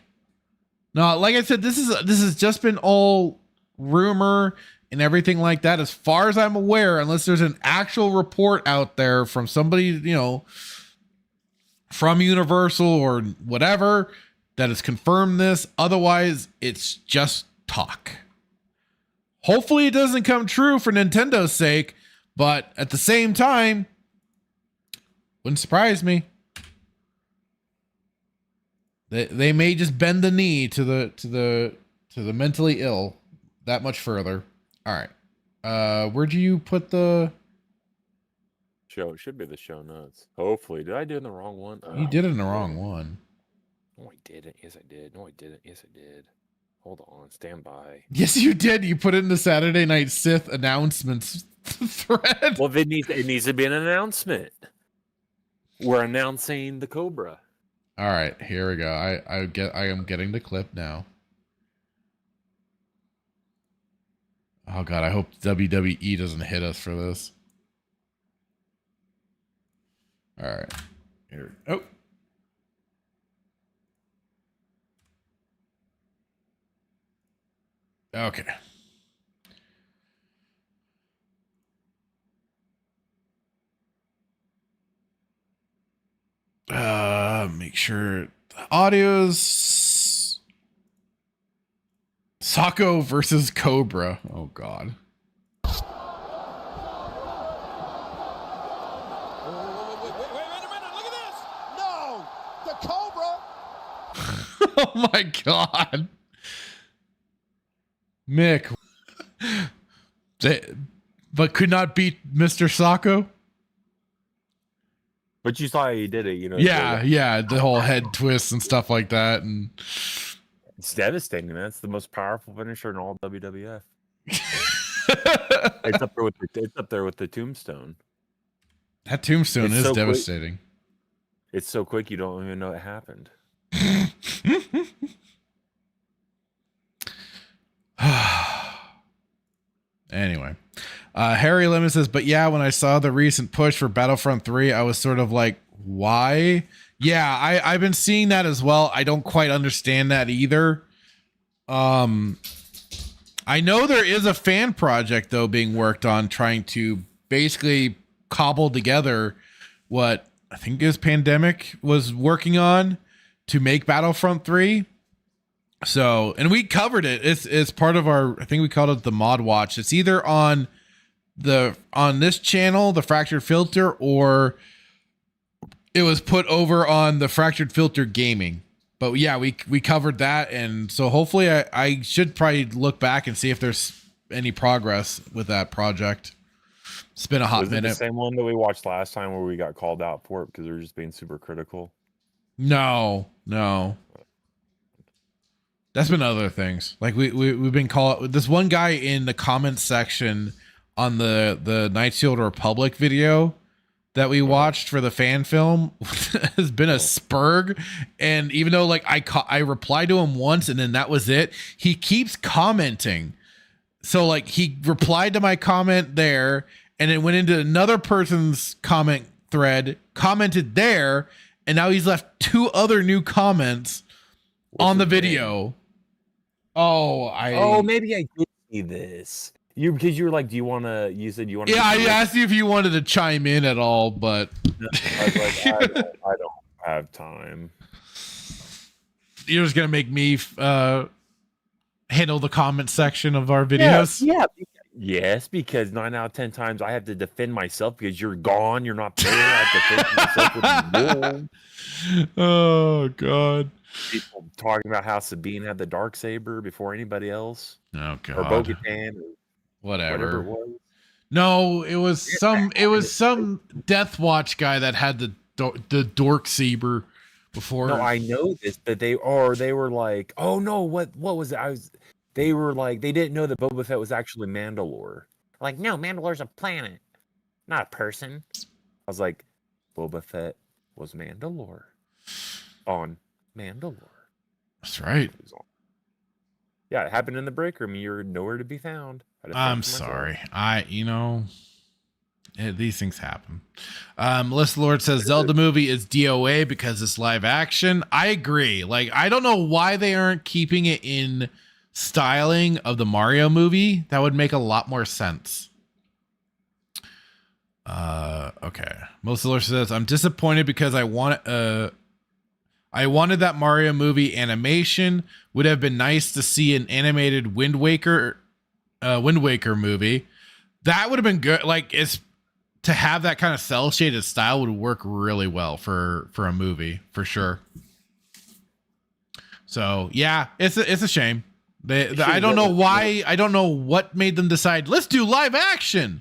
S1: No, like I said, this has just been all rumor and everything like that. As far as I'm aware, unless there's an actual report out there from somebody, you know, from Universal or whatever that has confirmed this. Otherwise, it's just talk. Hopefully it doesn't come true for Nintendo's sake, but at the same time, wouldn't surprise me. They may just bend the knee to the mentally ill that much further. All right. Where'd you put the
S2: show? It should be the show notes. Hopefully. Did I do it in the wrong one?
S1: You did it in the wrong one.
S2: No, I didn't. Yes, I did. No, I didn't. Yes, I did. Hold on. Stand by.
S1: Yes, you did. You put it in the Saturday Night Sith announcements thread.
S2: Well, it needs to be an announcement. We're announcing the Cobra.
S1: All right, here we go. I am getting the clip now. Oh god, I hope WWE doesn't hit us for this. All right. Here. Oh. Okay. Make sure the audio's Sako versus Cobra. Oh god. Oh my god. Mick. But could not beat Mr. Sako?
S2: But you saw he did it, you know.
S1: Yeah, the whole head twist and stuff like that, and
S2: it's devastating. That's the most powerful finisher in all WWF. It's up there with the tombstone.
S1: That tombstone is so devastating.
S2: Quick. It's so quick you don't even know it happened.
S1: Anyway, Harry Lemon says, but yeah, when I saw the recent push for Battlefront 3, I was sort of like, why? Yeah, I've been seeing that as well. I don't quite understand that either. I know there is a fan project though being worked on trying to basically cobble together what I think is Pandemic was working on to make Battlefront 3. So, and we covered it. It's part of our, I think we called it the Mod Watch. It's either on this channel, the Fractured Filter, or it was put over on the Fractured Filter Gaming. But yeah, we covered that, and so hopefully I should probably look back and see if there's any progress with that project. It's been a hot minute.
S2: The same one that we watched last time where we got called out for it because we were just being super critical.
S1: No. That's been other things. Like we've been called. This one guy in the comments section on the Night Shield Republic video that we watched for the fan film has been a spurg. And even though like I replied to him once and then that was it, he keeps commenting. So like he replied to my comment there and then went into another person's comment thread, commented there, and now he's left 2 other new comments on the video. Name? Oh,
S2: maybe I did see this. Because you were like, do you want to? You said you want to.
S1: Yeah, I asked you if you wanted to chime in at all, but
S2: I was like, I don't have time.
S1: You're just gonna make me handle the comment section of our videos.
S2: Yeah. Yes, because 9 out of 10 times I have to defend myself because you're gone. You're not there. I have to defend myself with you.
S1: Oh God.
S2: People talking about how Sabine had the Darksaber before anybody else.
S1: Oh God.
S2: Or Bo-Katan. Or
S1: whatever
S2: it was.
S1: No, it was some Death Watch guy that had the Dorksaber before.
S2: No, I know this, but they were like, oh no, what was it? They were like, they didn't know that Boba Fett was actually Mandalore. Like, no, Mandalore's a planet, not a person. I was like, Boba Fett was Mandalore on Mandalore.
S1: That's right.
S2: Yeah, it happened in the break room. You're nowhere to be found.
S1: I'm sorry. I These things happen. Melissa Lord says Zelda movie is DOA because it's live action. I agree. Like, I don't know why they aren't keeping it in styling of the Mario movie. That would make a lot more sense. Okay. Melissa Lord says I'm disappointed because I wanted that Mario movie animation. Would have been nice to see an animated Wind Waker movie. That would have been good. Like, it's to have that kind of cell shaded style would work really well for a movie for sure. So yeah, it's a shame. I don't know why. I don't know what made them decide let's do live action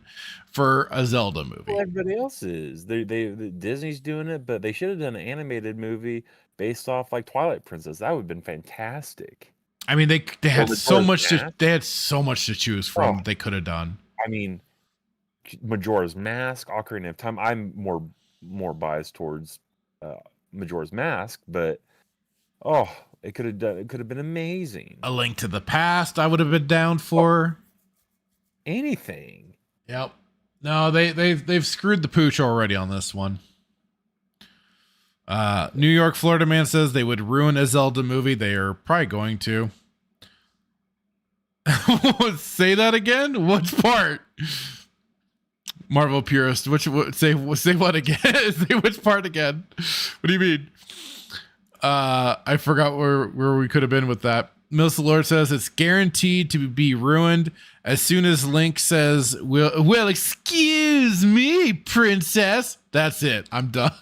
S1: for a Zelda movie.
S2: Well, everybody else is. Disney's doing it, but they should have done an animated movie based off like Twilight Princess. That would have been fantastic.
S1: I mean, they had so much to choose from. They could have done.
S2: I mean, Majora's Mask, Ocarina of Time. I'm more biased towards Majora's Mask, but it could have been amazing.
S1: A Link to the Past, I would have been down for.
S2: Anything.
S1: Yep. No, they've screwed the pooch already on this one. New York Florida Man says they would ruin a Zelda movie. They are probably going to. Say that again? Which part? Marvel purist. Say what again? Say which part again? What do you mean? I forgot where we could have been with that. Melissa Lord says it's guaranteed to be ruined as soon as Link says, well, excuse me, princess. That's it. I'm done.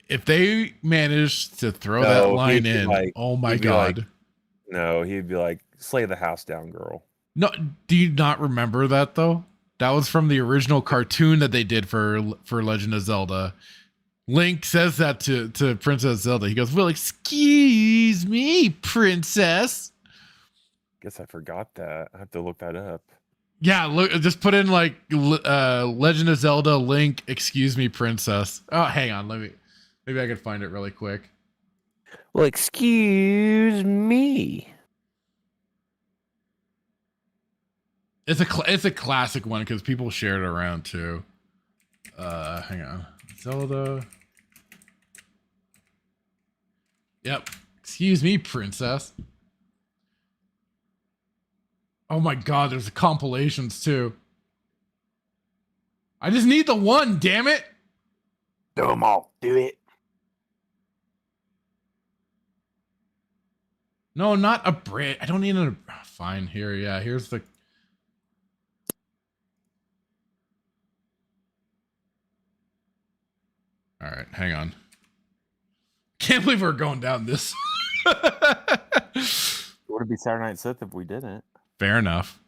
S1: If they manage to throw that line in, like, oh my God.
S2: No, he'd be like, slay the house down, girl.
S1: No, do you not remember that though? That was from the original cartoon that they did for Legend of Zelda. Link says that to Princess Zelda. He goes, well, excuse me, princess.
S2: Guess I forgot that. I have to look that up.
S1: Yeah, look, just put in like Legend of Zelda Link, excuse me, princess. Oh, hang on, maybe I can find it really quick.
S2: Well, excuse me.
S1: It's a classic one because people shared it around too. Hang on, Zelda. Yep. Excuse me, princess. Oh my God, there's compilations too. I just need the one, damn it.
S2: Do them all. Do it.
S1: No, not a Brit. I don't need a. Fine, here. Yeah, here's the. All right, hang on. Can't believe we're going down this.
S2: Would it be Saturday Night Sith if we didn't?
S1: Fair enough.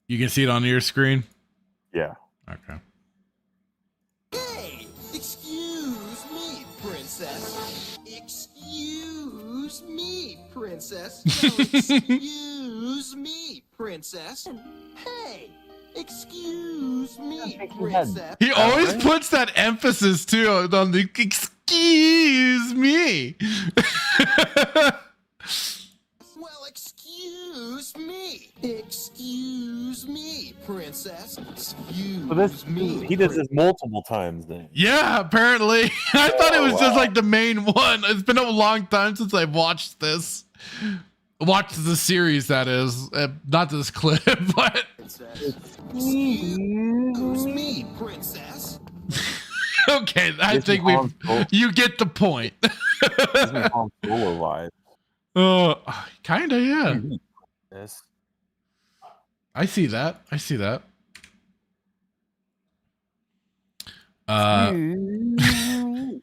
S1: You can see it on your screen?
S2: Yeah.
S1: Okay.
S10: Hey, excuse me, princess. Excuse me, princess. No, excuse me, princess. Hey, excuse me, princess.
S1: He always puts that emphasis too on the excuse me.
S10: Well, excuse me. Excuse me, princess. Excuse me.
S2: He does this multiple times then.
S1: Yeah, apparently. I thought it was just like the main one. It's been a long time since I've watched this. Watched the series, that is. Not this clip, but.
S10: Excuse me, princess.
S1: Okay, I think you get the point. Kinda, yeah.
S2: Yes.
S1: I see that.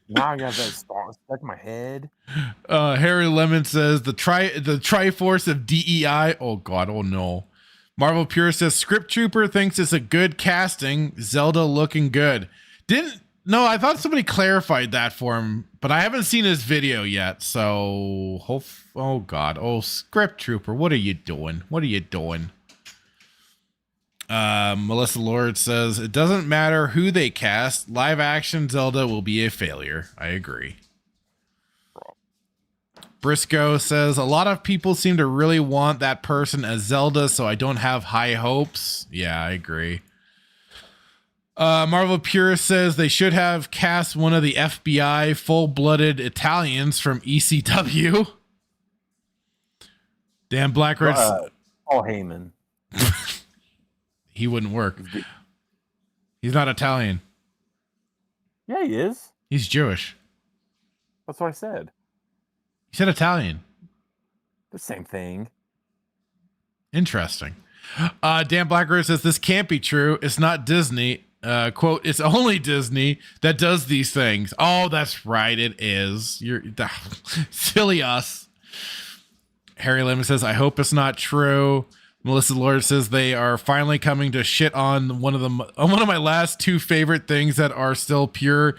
S2: Now I got that stuck in my head.
S1: Harry Lemon says the Triforce of DEI. Oh God, oh no. Marvel Pure says Script Trooper thinks it's a good casting. Zelda looking good. No, I thought somebody clarified that for him, but I haven't seen his video yet. So, oh God, Script Trooper, what are you doing? Melissa Lord says it doesn't matter who they cast. Live action Zelda will be a failure. I agree. Briscoe says, a lot of people seem to really want that person as Zelda, so I don't have high hopes. Yeah, I agree. Marvel Purist says they should have cast one of the FBI full-blooded Italians from ECW. Dan Blackridge.
S2: Paul Heyman.
S1: He wouldn't work. He's not Italian.
S2: Yeah, he is.
S1: He's Jewish.
S2: That's what I said.
S1: He said Italian.
S2: The same thing.
S1: Interesting. Dan Blackridge says this can't be true. It's not Disney. Quote, it's only Disney that does these things. Oh, that's right. It is. You're silly us. Harry Lemon says, I hope it's not true. Melissa Lord says they are finally coming to shit on one of my last two favorite things that are still pure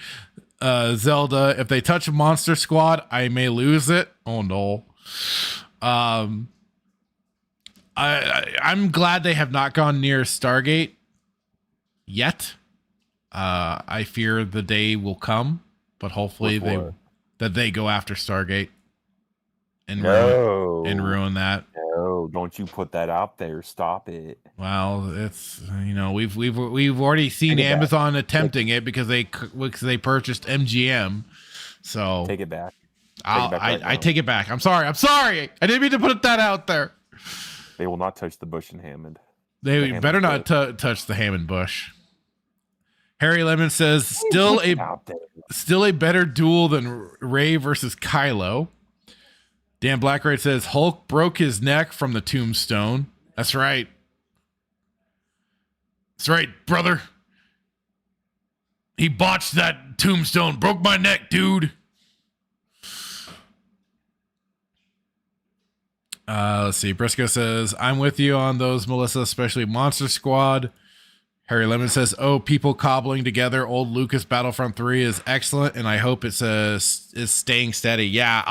S1: Zelda. If they touch Monster Squad, I may lose it. Oh no. I'm glad they have not gone near Stargate yet. I fear the day will come, but hopefully they go after Stargate and ruin that.
S2: No, don't you put that out there. Stop it.
S1: Well, it's, we've already seen Amazon attempting it because they purchased MGM. So
S2: take it back.
S1: I take it back. I'm sorry. I didn't mean to put that out there.
S2: They will not touch the Bush and Hammond.
S1: They better not touch the Hammond Bush. Harry Lemon says still a better duel than Rey versus Kylo. Dan Blackright says Hulk broke his neck from the tombstone. That's right. That's right, brother. He botched that tombstone. Broke my neck, dude. Let's see. Briscoe says, I'm with you on those, Melissa, especially Monster Squad. Harry Lemon says, oh, people cobbling together old Lucas Battlefront 3 is excellent, and I hope it's staying steady. Yeah,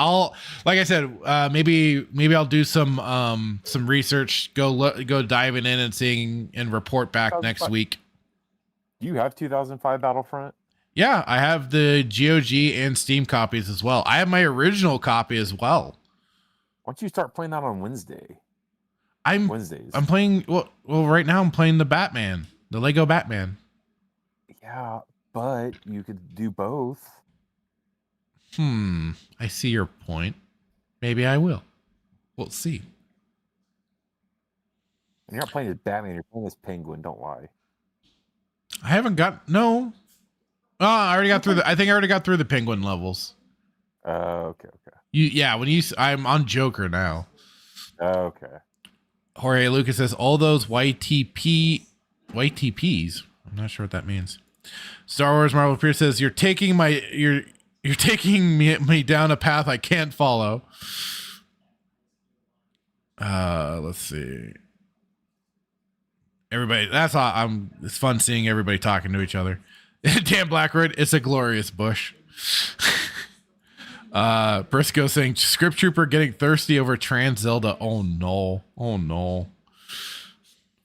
S1: like I said, maybe I'll do some research, go diving in and seeing and report back next week.
S2: Do you have 2005 Battlefront?
S1: Yeah, I have the GOG and Steam copies as well. I have my original copy as well.
S2: Why don't you start playing that on Wednesday?
S1: Wednesdays. I'm playing, well, right now I'm playing the Batman. The Lego Batman.
S2: Yeah, but you could do both.
S1: I see your point. Maybe I will. We'll see.
S2: You're not playing as Batman, you're playing as Penguin, don't lie.
S1: I haven't got, no. Oh, I already got through I think I already got through the Penguin levels.
S2: Okay.
S1: I'm on Joker now.
S2: Okay.
S1: Jorge Lucas says all those YTPs. I'm not sure what that means. Star Wars Marvel Pierce says you're taking me down a path I can't follow. Let's see. Everybody, that's all. It's fun seeing everybody talking to each other. Dan Blackwood, it's a glorious bush. Briscoe saying Script Trooper getting thirsty over Trans Zelda. Oh no.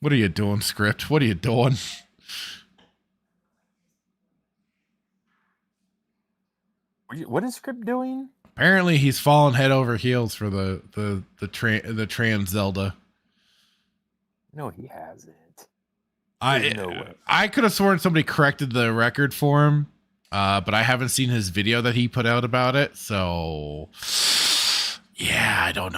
S1: What are you doing, Script? What are you doing?
S2: What is Script doing?
S1: Apparently he's fallen head over heels for the Trans Zelda.
S2: No, he hasn't.
S1: I could have sworn somebody corrected the record for him, but I haven't seen his video that he put out about it. So, yeah, I don't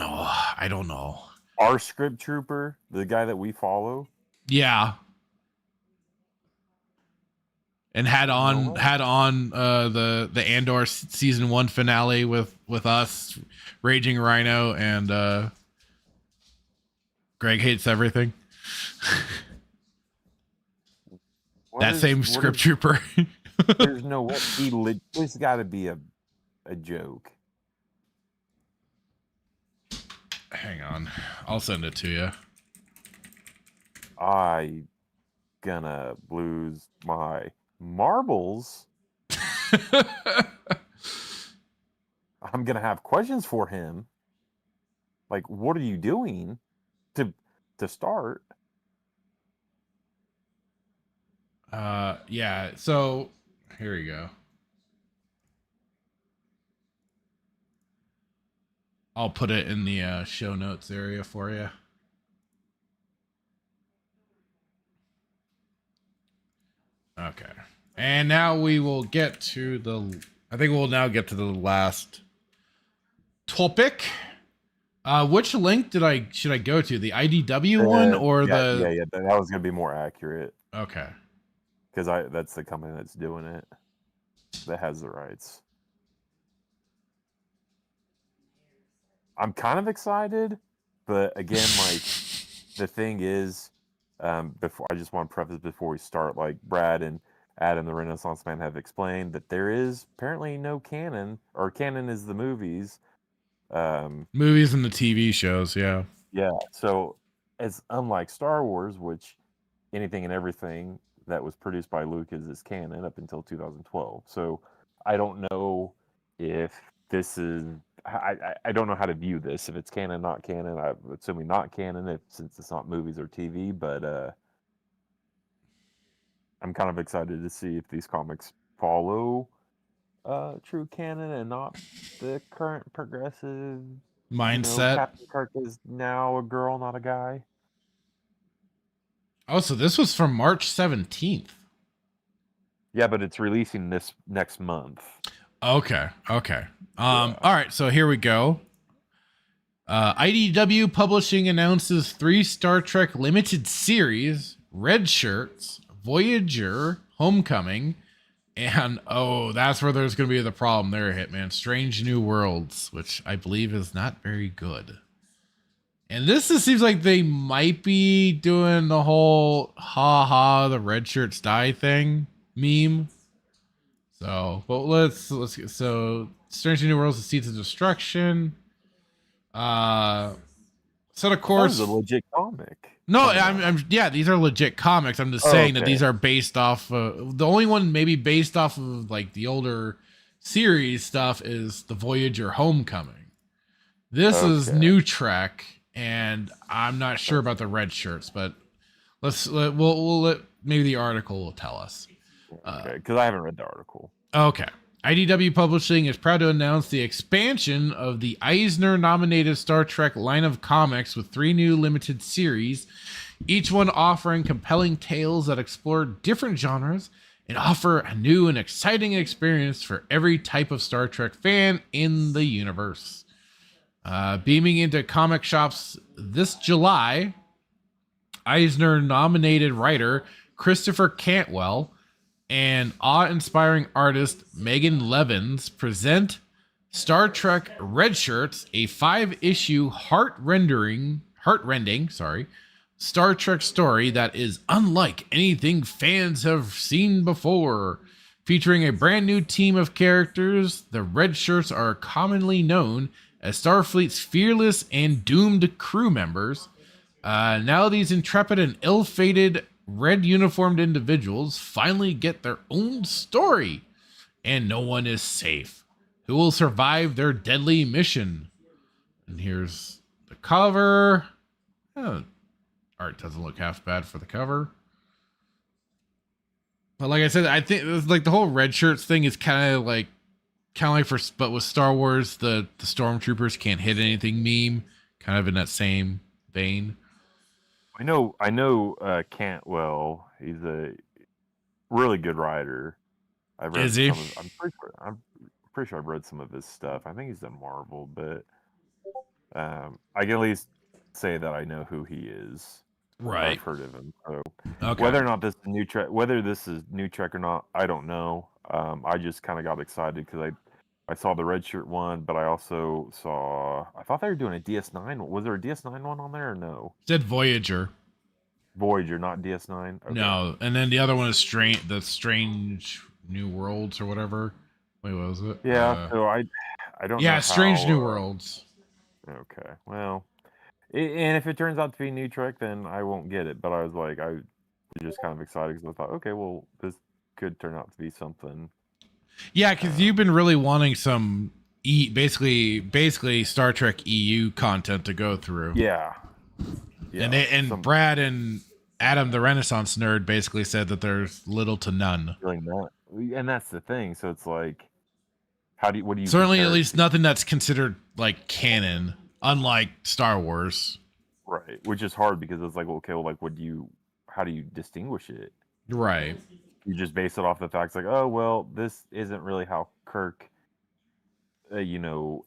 S1: know.
S2: Our Script Trooper, the guy that we follow.
S1: Yeah. And had on the Andor season 1 finale with us, Raging Rhino, and Greg Hates Everything. Same Script Trooper.
S2: There's no way. It's got to be a joke.
S1: Hang on. I'll send it to you.
S2: I gonna lose my marbles. I'm gonna have questions for him. Like, what are you doing to start?
S1: Yeah. So here we go. I'll put it in the show notes area for you. Okay. And now we will get to I think we'll now get to the last topic. Which link should I go to? The IDW one or
S2: Yeah. That was gonna be more accurate.
S1: Okay.
S2: Because that's the company that's doing it. That has the rights. I'm kind of excited, but again, like the thing is, before I just want to preface before we start, like Brad and Adam, the Renaissance Man, have explained that there is apparently no canon, or canon is the movies.
S1: Movies and the TV shows, yeah.
S2: Yeah, so it's unlike Star Wars, which anything and everything that was produced by Lucas is canon up until 2012. So I don't know if this is... I don't know how to view this. If it's canon, not canon. I'm assuming not canon, since it's not movies or TV. But I'm kind of excited to see if these comics follow true canon and not the current progressive
S1: mindset.
S2: Captain Kirk is now a girl, not a guy.
S1: Oh, so this was from March 17th.
S2: Yeah, but it's releasing this next month.
S1: Okay. All right, so here we go. IDW Publishing announces 3 Star Trek limited series, Red Shirts, Voyager, Homecoming, and that's where there's going to be the problem there, Hitman. Strange New Worlds, which I believe is not very good. And this just seems like they might be doing the whole the Red Shirts die thing meme. So, but let's get, so Strange New Worlds, the Seeds of Destruction. So of course,
S2: that was a legit comic.
S1: No, yeah, these are legit comics. I'm just saying that these are based off. The only one maybe based off of like the older series stuff is the Voyager Homecoming. This is New Trek, and I'm not sure about the Red Shirts, but we'll let maybe the article will tell us.
S2: Because I haven't read the article.
S1: Okay. IDW Publishing is proud to announce the expansion of the Eisner-nominated Star Trek line of comics with 3 new limited series, each one offering compelling tales that explore different genres and offer a new and exciting experience for every type of Star Trek fan in the universe. Beaming into comic shops this July, Eisner-nominated writer Christopher Cantwell and awe-inspiring artist Megan Levins present Star Trek Red Shirts, a 5-issue heart-rending Star Trek story that is unlike anything fans have seen before. Featuring a brand new team of characters, the Red Shirts are commonly known as Starfleet's fearless and doomed crew members. Now these intrepid and ill-fated red uniformed individuals finally get their own story, and no one is safe. Who will survive their deadly mission? And here's the cover. Art doesn't look half bad for the cover. But like I said, I think it was like the whole Red Shirts thing is kind of like but with Star Wars, the stormtroopers can't hit anything meme, kind of in that same vein.
S2: I know Cantwell. He's a really good writer. I've read
S1: Is he?
S2: I'm pretty sure I've read some of his stuff. I think he's done Marvel, but I can at least say that I know who he is.
S1: Right.
S2: I've heard of him. So
S1: okay.
S2: Whether this is new Trek or not, I don't know. I just kind of got excited because I saw the Red Shirt one, but I also saw... I thought they were doing a DS9. Was there a DS9 one on there or no?
S1: It said Voyager.
S2: Voyager, not DS9? Okay.
S1: No, and then the other one is Strange New Worlds or whatever. Wait, what was it?
S2: Yeah, so I don't know.
S1: Yeah, Strange New Worlds.
S2: Okay, well... And if it turns out to be New Trek, then I won't get it. But I was just kind of excited because I thought, okay, well, this could turn out to be something...
S1: Yeah, because you've been really wanting some basically Star Trek EU content to go through.
S2: Yeah.
S1: And Brad and Adam, the Renaissance nerd, basically said that there's little to none.
S2: Really not. And that's the thing. So it's like, what do you
S1: Certainly,
S2: compare
S1: at
S2: it
S1: least nothing that's considered like canon, unlike Star Wars.
S2: Right, which is hard because it's like, okay, well, like, how do you distinguish it?
S1: Right.
S2: You just base it off the facts, like, oh, well, this isn't really how Kirk,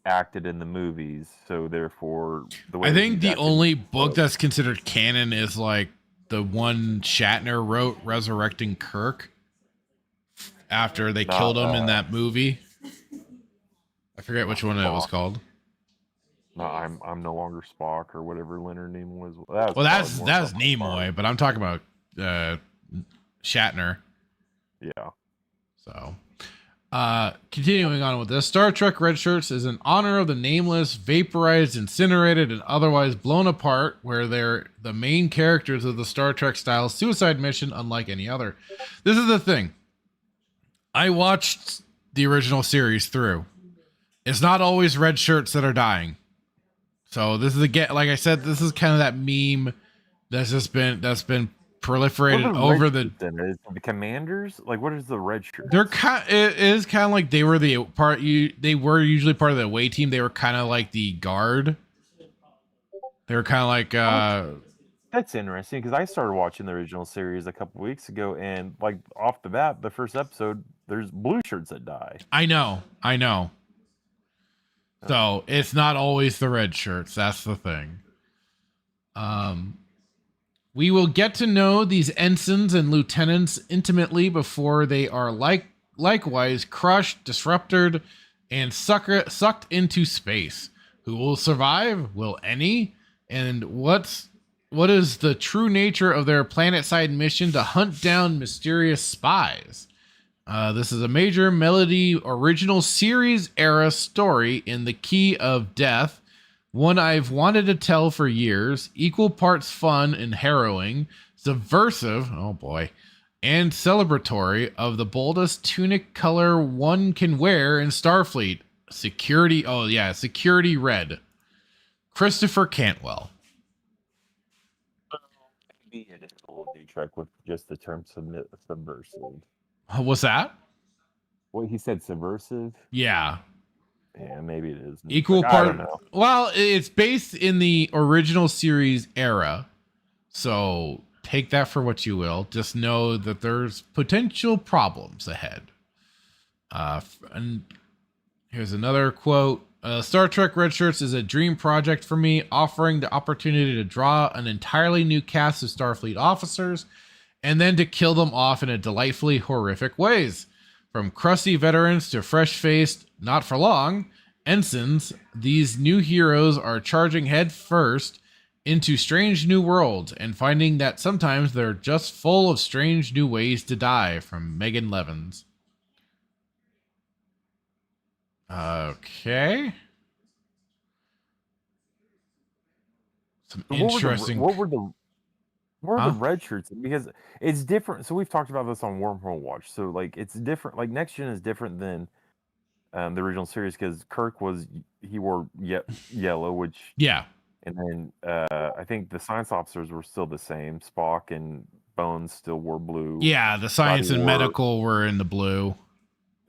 S2: acted in the movies, so therefore, the way
S1: I
S2: that
S1: think
S2: he's
S1: the
S2: acted-
S1: only book that's considered canon is like the one Shatner wrote, Resurrecting Kirk, after they killed him in that movie. I forget which one it was called.
S2: No, I'm no longer Spock or whatever Leonard Nimoy was.
S1: Well, that's Nimoy, but I'm talking about Shatner.
S2: Yeah.
S1: So, continuing on with this, Star Trek Red Shirts is in honor of the nameless, vaporized, incinerated, and otherwise blown apart, where they're the main characters of the Star Trek style suicide mission, unlike any other. This is the thing. I watched the original series through. It's not always red shirts that are dying. So this is like I said, this is kind of that meme that's been proliferated over the
S2: commanders. Like, what is the red shirt?
S1: It is kind of like they were the part. They were usually part of the away team. They were kind of like the guard. They were kind of like.
S2: That's interesting because I started watching the original series a couple weeks ago, and like off the bat, the first episode, there's blue shirts that die.
S1: I know. So it's not always the red shirts. That's the thing. We will get to know these ensigns and lieutenants intimately before they are likewise crushed, disrupted, and sucked into space. Who will survive? Will any? And what is the true nature of their planet-side mission to hunt down mysterious spies? This is a major Melody original series era story in the key of death, one I've wanted to tell for years, equal parts fun and harrowing, subversive, oh boy, and celebratory of the boldest tunic color one can wear in Starfleet. Security Red. Christopher Cantwell.
S2: Maybe it is a little new Trek with just the term subversive.
S1: What's that?
S2: What he said, subversive?
S1: Yeah.
S2: Yeah, maybe it is.
S1: Equal
S2: I
S1: part.
S2: don't know.
S1: Well, it's based in the original series era. So take that for what you will. Just know that there's potential problems ahead. And here's another quote. Star Trek Red Shirts is a dream project for me, offering the opportunity to draw an entirely new cast of Starfleet officers and then to kill them off in a delightfully horrific ways. From crusty veterans to fresh-faced, not for long, ensigns, these new heroes are charging head first into strange new worlds and finding that sometimes they're just full of strange new ways to die. From Megan Levins. Okay. Some interesting.
S2: What were the red shirts? Because it's different. So we've talked about this on Wormhole Watch. So like it's different. Like Next Gen is different than the original series because Kirk he wore yellow, which
S1: yeah.
S2: And then I think the science officers were still the same. Spock and Bones still wore blue.
S1: Yeah, the science and medical were in the blue.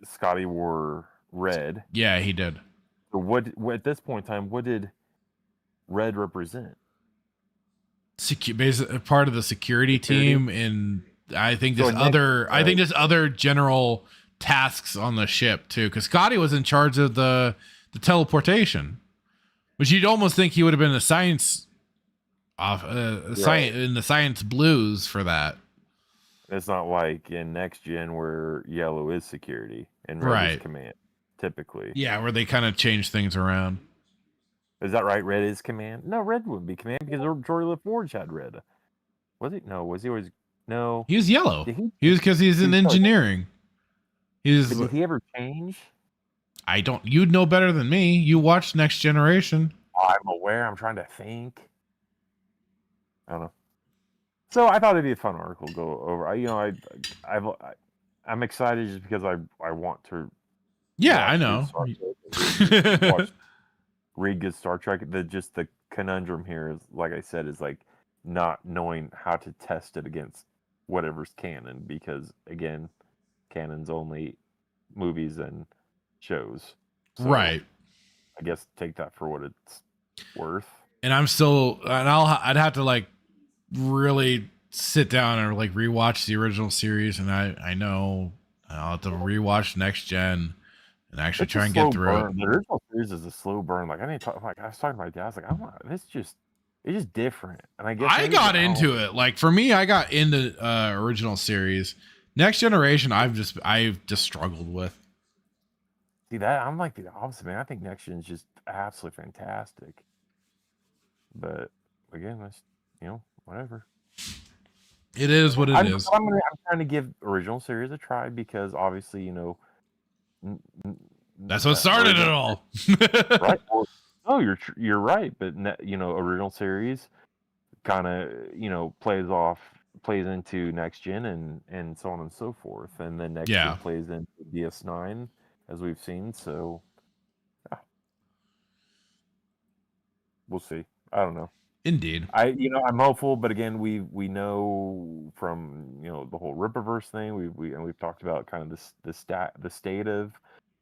S2: Scotty wore red.
S1: Yeah, he did.
S2: So what at this point in time, what did red represent?
S1: Basically part of the security team, and I think there's other general tasks on the ship too, because Scotty was in charge of the teleportation, which you'd almost think he would have been a science in the science blues for that.
S2: It's not like in Next Gen where yellow is security and red is command, typically.
S1: Yeah, where they kind of change things around.
S2: Is that right? Red is command? No, red wouldn't be command because Geordi LaForge had red. Was he? No. Was he always? No.
S1: He was yellow. He was because he's in engineering.
S2: Did he ever change?
S1: I don't. You'd know better than me. You watched Next Generation.
S2: I'm aware. I'm trying to think. I don't know. So I thought it'd be a fun article to go over. I'm excited just because I want to.
S1: Yeah, I know.
S2: Read good Star Trek. The conundrum here is, like I said, is like not knowing how to test it against whatever's canon, because again, canon's only movies and shows. So
S1: Right.
S2: I guess take that for what it's worth.
S1: And I'd have to like really sit down and like rewatch the original series, and I know I'll have to rewatch Next Gen and actually
S2: It's
S1: try
S2: a
S1: and
S2: slow
S1: get through
S2: burn.
S1: it.
S2: The original series is a slow burn. Like I was talking to my dad. I was like, it's just different. And I guess
S1: I got into it. Like for me, I got into original series. Next Generation, I've just struggled with.
S2: See that I'm like the opposite, man. I think Next Gen is just absolutely fantastic. But again, that's whatever.
S1: It is what it is.
S2: I'm trying to give original series a try because obviously
S1: that's what started it all.
S2: Right? Well, no, you're right, but original series kind of plays into Next Gen and so on and so forth, and then Next Gen plays into DS9 as we've seen. So we'll see. I don't know.
S1: Indeed.
S2: I'm hopeful, but again, we know from the whole Rippaverse thing. We've talked about kind of the state of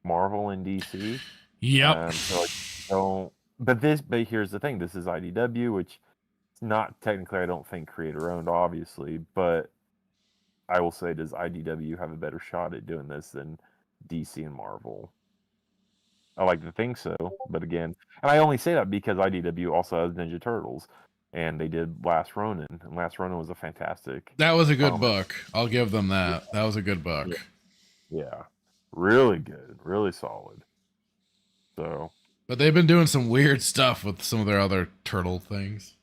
S2: Marvel and DC.
S1: Yep.
S2: But here's the thing. This is IDW, which is not technically, I don't think, creator owned, obviously. But I will say, does IDW have a better shot at doing this than DC and Marvel? I like to think so, but again, and I only say that because IDW also has Ninja Turtles, and they did Last Ronin, and Last Ronin was a fantastic.
S1: That was a good book. I'll give them that. That was a good book.
S2: Yeah, really good, really solid. So,
S1: but they've been doing some weird stuff with some of their other turtle things.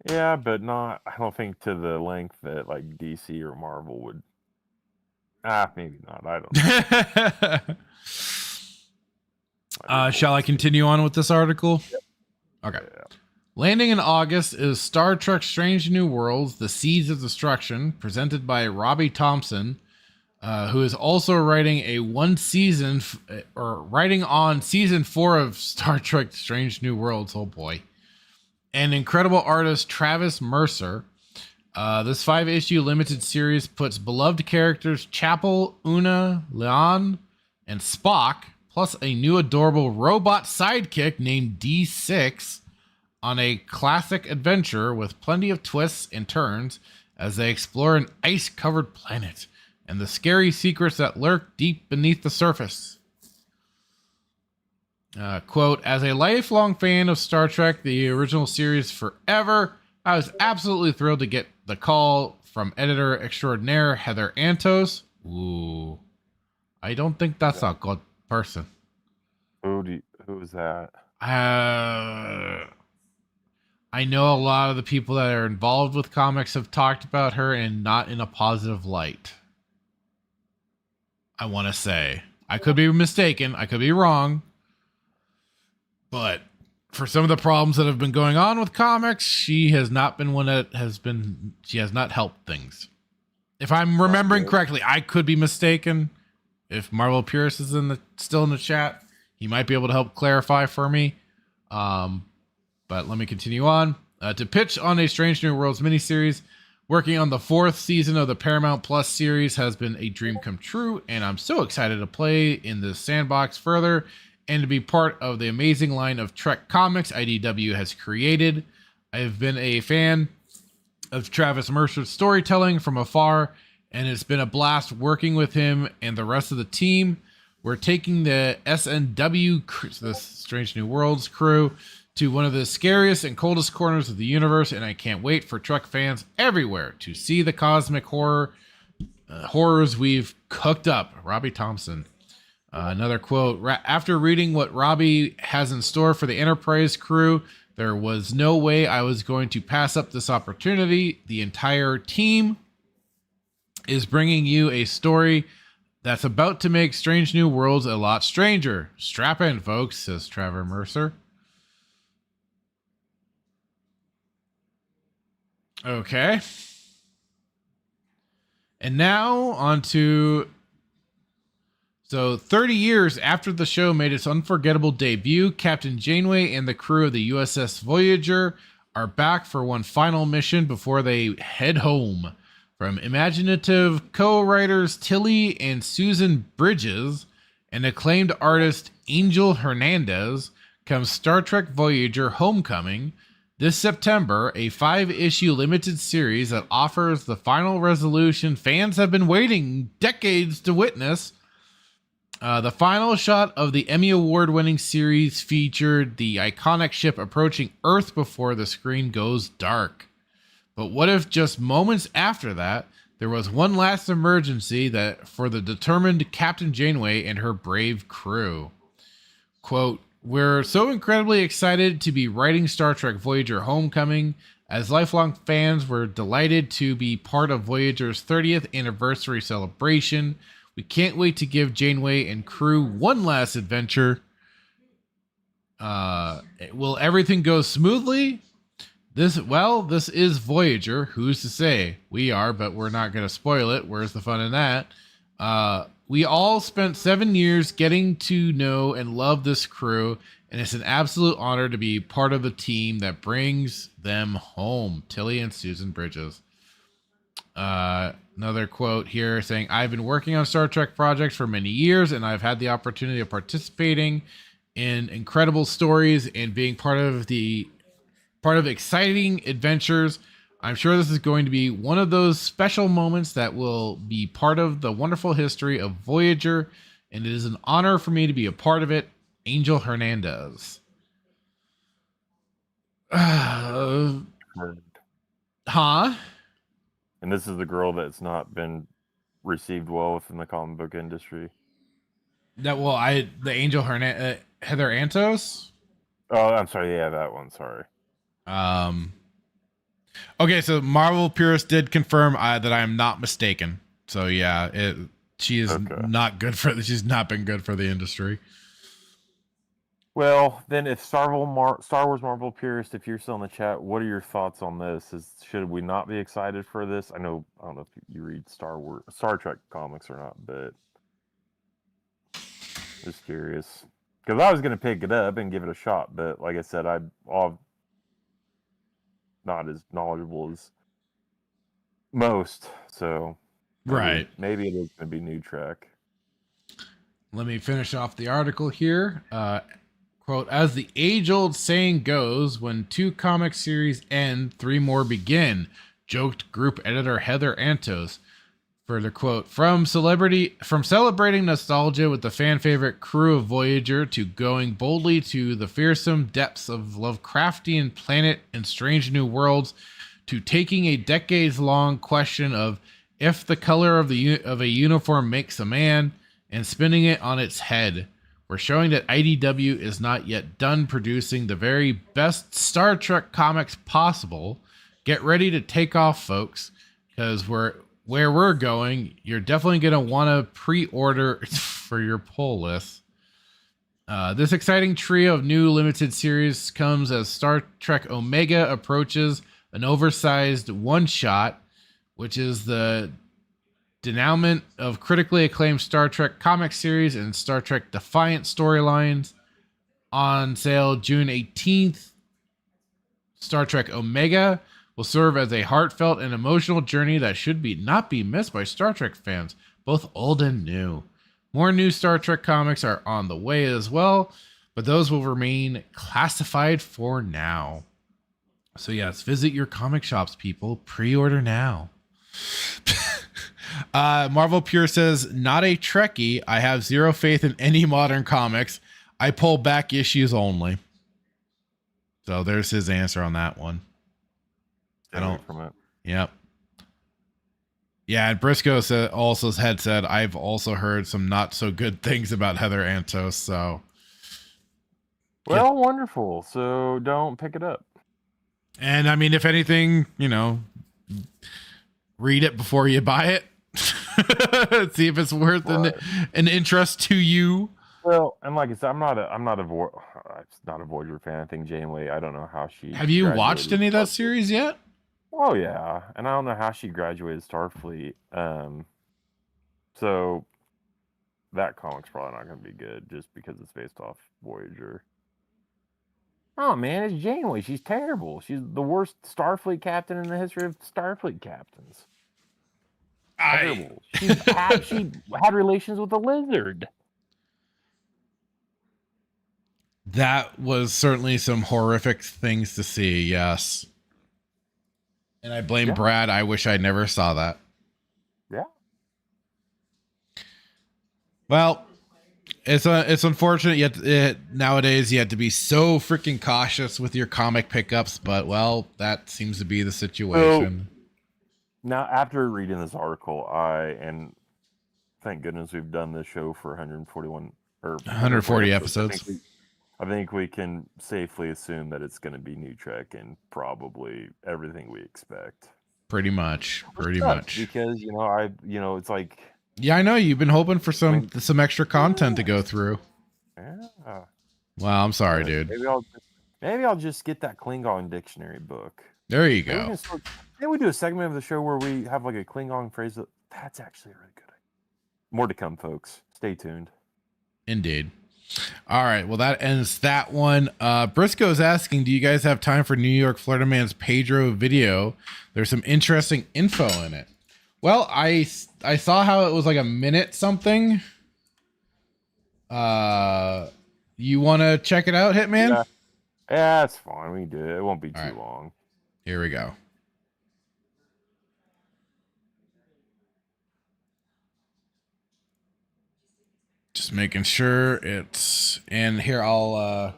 S2: Yeah, but not. I don't think to the length that like DC or Marvel would. Maybe not. I don't know.
S1: Shall I continue on with this article?
S2: Yep.
S1: Okay. Yeah. Landing in August is Star Trek Strange New Worlds, The Seeds of Destruction, presented by Robbie Thompson, who is also writing writing on season 4 of Star Trek Strange New Worlds. Oh boy. And incredible artist Travis Mercer. This 5-issue limited series puts beloved characters Chapel, Una, Leon, and Spock, plus a new adorable robot sidekick named D6, on a classic adventure with plenty of twists and turns as they explore an ice-covered planet and the scary secrets that lurk deep beneath the surface. Quote, as a lifelong fan of Star Trek, the original series forever, I was absolutely thrilled to get the call from editor extraordinaire Heather Antos. Ooh, I don't think that's a good person.
S2: Who is that?
S1: I know a lot of the people that are involved with comics have talked about her and not in a positive light. I want to say. I could be mistaken. I could be wrong. But for some of the problems that have been going on with comics, she has not been one that she has not helped things. If I'm remembering correctly, I could be mistaken. If Marvel Pierce is still in the chat, he might be able to help clarify for me. But let me continue on. To pitch on a Strange New Worlds miniseries, working on the 4th season of the Paramount Plus series has been a dream come true, and I'm so excited to play in this sandbox further and to be part of the amazing line of Trek comics IDW has created. I've been a fan of Travis Mercer's storytelling from afar, and it's been a blast working with him and the rest of the team. We're taking the SNW, the Strange New Worlds crew, to one of the scariest and coldest corners of the universe, and I can't wait for Trek fans everywhere to see the cosmic horrors we've cooked up. Robbie Thompson. Another quote, after reading what Robbie has in store for the Enterprise crew, there was no way I was going to pass up this opportunity. The entire team is bringing you a story that's about to make Strange New Worlds a lot stranger. Strap in, folks, says Trevor Mercer. Okay. And now on to... So 30 years after the show made its unforgettable debut, Captain Janeway and the crew of the USS Voyager are back for one final mission before they head home. From imaginative co-writers Tilly and Susan Bridges and acclaimed artist Angel Hernandez comes Star Trek Voyager Homecoming this September, a 5-issue limited series that offers the final resolution fans have been waiting decades to witness. The final shot of the Emmy Award-winning series featured the iconic ship approaching Earth before the screen goes dark. But what if just moments after that, there was one last emergency that for the determined Captain Janeway and her brave crew? Quote, "We're so incredibly excited to be writing Star Trek Voyager Homecoming. As lifelong fans, we're delighted to be part of Voyager's 30th anniversary celebration. We can't wait to give Janeway and crew one last adventure. Will everything go smoothly? This is Voyager. Who's to say? We are, but we're not going to spoil it. Where's the fun in that? We all spent 7 years getting to know and love this crew, and it's an absolute honor to be part of the team that brings them home. Tilly and Susan Bridges." Another quote here saying, "I've been working on Star Trek projects for many years, and I've had the opportunity of participating in incredible stories and being part of exciting adventures. I'm sure this is going to be one of those special moments that will be part of the wonderful history of Voyager, and it is an honor for me to be a part of it. Angel Hernandez." Huh?
S2: And this is the girl that's not been received well within the comic book industry.
S1: The Angel Hernandez, Heather Antos.
S2: Oh, I'm sorry. Yeah, that one. Sorry.
S1: Okay, so Marvel Purist did confirm that I am not mistaken. So yeah, she is not good for. She's not been good for the industry.
S2: Well, then, if Star Wars Marvel Purist, if you're still in the chat, what are your thoughts on this? Should we not be excited for this? I don't know if you read Star Trek comics or not, but just curious. Because I was going to pick it up and give it a shot, but like I said, I'm not as knowledgeable as most, so maybe it is going to be new Trek.
S1: Let me finish off the article here. Quote, "As the age-old saying goes, when 2 comic series end, 3 more begin," joked group editor Heather Antos. Further quote, from celebrating nostalgia with the fan favorite crew of Voyager to going boldly to the fearsome depths of Lovecraftian planet and strange new worlds to taking a decades-long question of if the color of a uniform makes a man and spinning it on its head. We're showing that IDW is not yet done producing the very best Star Trek comics possible. Get ready to take off, folks, because where we're going, you're definitely going to want to pre-order for your pull list. This exciting trio of new limited series comes as Star Trek Omega approaches an oversized one-shot, which is the denouement of critically acclaimed Star Trek comic series and Star Trek Defiant storylines. On sale June 18th, Star Trek Omega will serve as a heartfelt and emotional journey that should not be missed by Star Trek fans, both old and new. More new Star Trek comics are on the way as well, but those will remain classified for now. So yes, visit your comic shops, people. Pre-order now. Marvel Pure says, "Not a Trekkie. I have zero faith in any modern comics. I pull back issues only." So there's his answer on that one. Yep. Yeah, and Briscoe said, "I've also heard some not so good things about Heather Antos." So,
S2: well, wonderful. So don't pick it up.
S1: And I mean, if anything, read it before you buy it. See if it's worth an interest to you.
S2: Well, and like I said, I'm not a Voyager fan. I think Janeway, I don't know how she.
S1: Have you watched any of that series yet?
S2: Oh yeah, and I don't know how she graduated Starfleet. So that comic's probably not going to be good just because it's based off Voyager. Oh man, it's Janeway. She's terrible. She's the worst Starfleet captain in the history of Starfleet captains. Terrible. She had relations with a lizard.
S1: That was certainly some horrific things to see. Yes. And I blame Brad. I wish I never saw that.
S2: Yeah.
S1: Well, it's unfortunate. Yet nowadays you have to be so freaking cautious with your comic pickups. But well, that seems to be the situation.
S2: So, now, after reading this article, and thank goodness we've done this show for 141 or
S1: 140 episodes.
S2: I think we can safely assume that it's going to be New Trek and probably everything we expect.
S1: Pretty much.
S2: Because it's like.
S1: Yeah, I know you've been hoping for some extra content to go through.
S2: Yeah.
S1: Well, I'm sorry, dude.
S2: Maybe I'll just get that Klingon dictionary book.
S1: There you go.
S2: Maybe we do a segment of the show where we have like a Klingon phrase. That's actually a really good idea. More to come, folks. Stay tuned.
S1: Indeed. All right. Well, that ends that one. Briscoe's asking, do you guys have time for New York Florida Man's Pedro video? There's some interesting info in it. Well, I saw how it was like a minute something. You want to check it out, Hitman?
S2: Yeah, that's fine. We can do it. It won't be too long.
S1: Here we go. Just making sure it's in here. I'll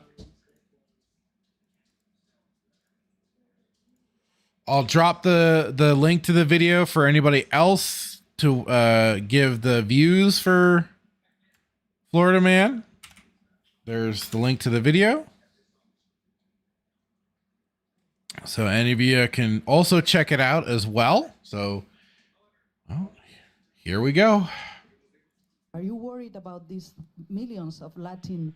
S1: drop the link to the video for anybody else to give the views for Florida Man. There's the link to the video. So any of you can also check it out as well. So here we go.
S11: Are you worried about these millions of Latin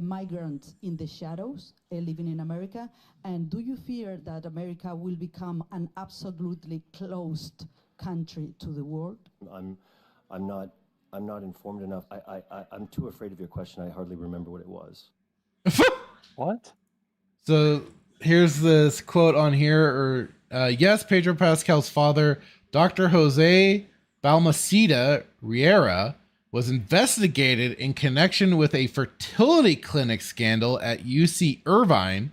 S11: migrants in the shadows living in America? And do you fear that America will become an absolutely closed country to the world?
S12: I'm not informed enough. I'm too afraid of your question. I hardly remember what it was.
S2: What?
S1: So here's this quote on here. Yes, Pedro Pascal's father, Dr. Jose Balmaceda Riera, was investigated in connection with a fertility clinic scandal at UC Irvine.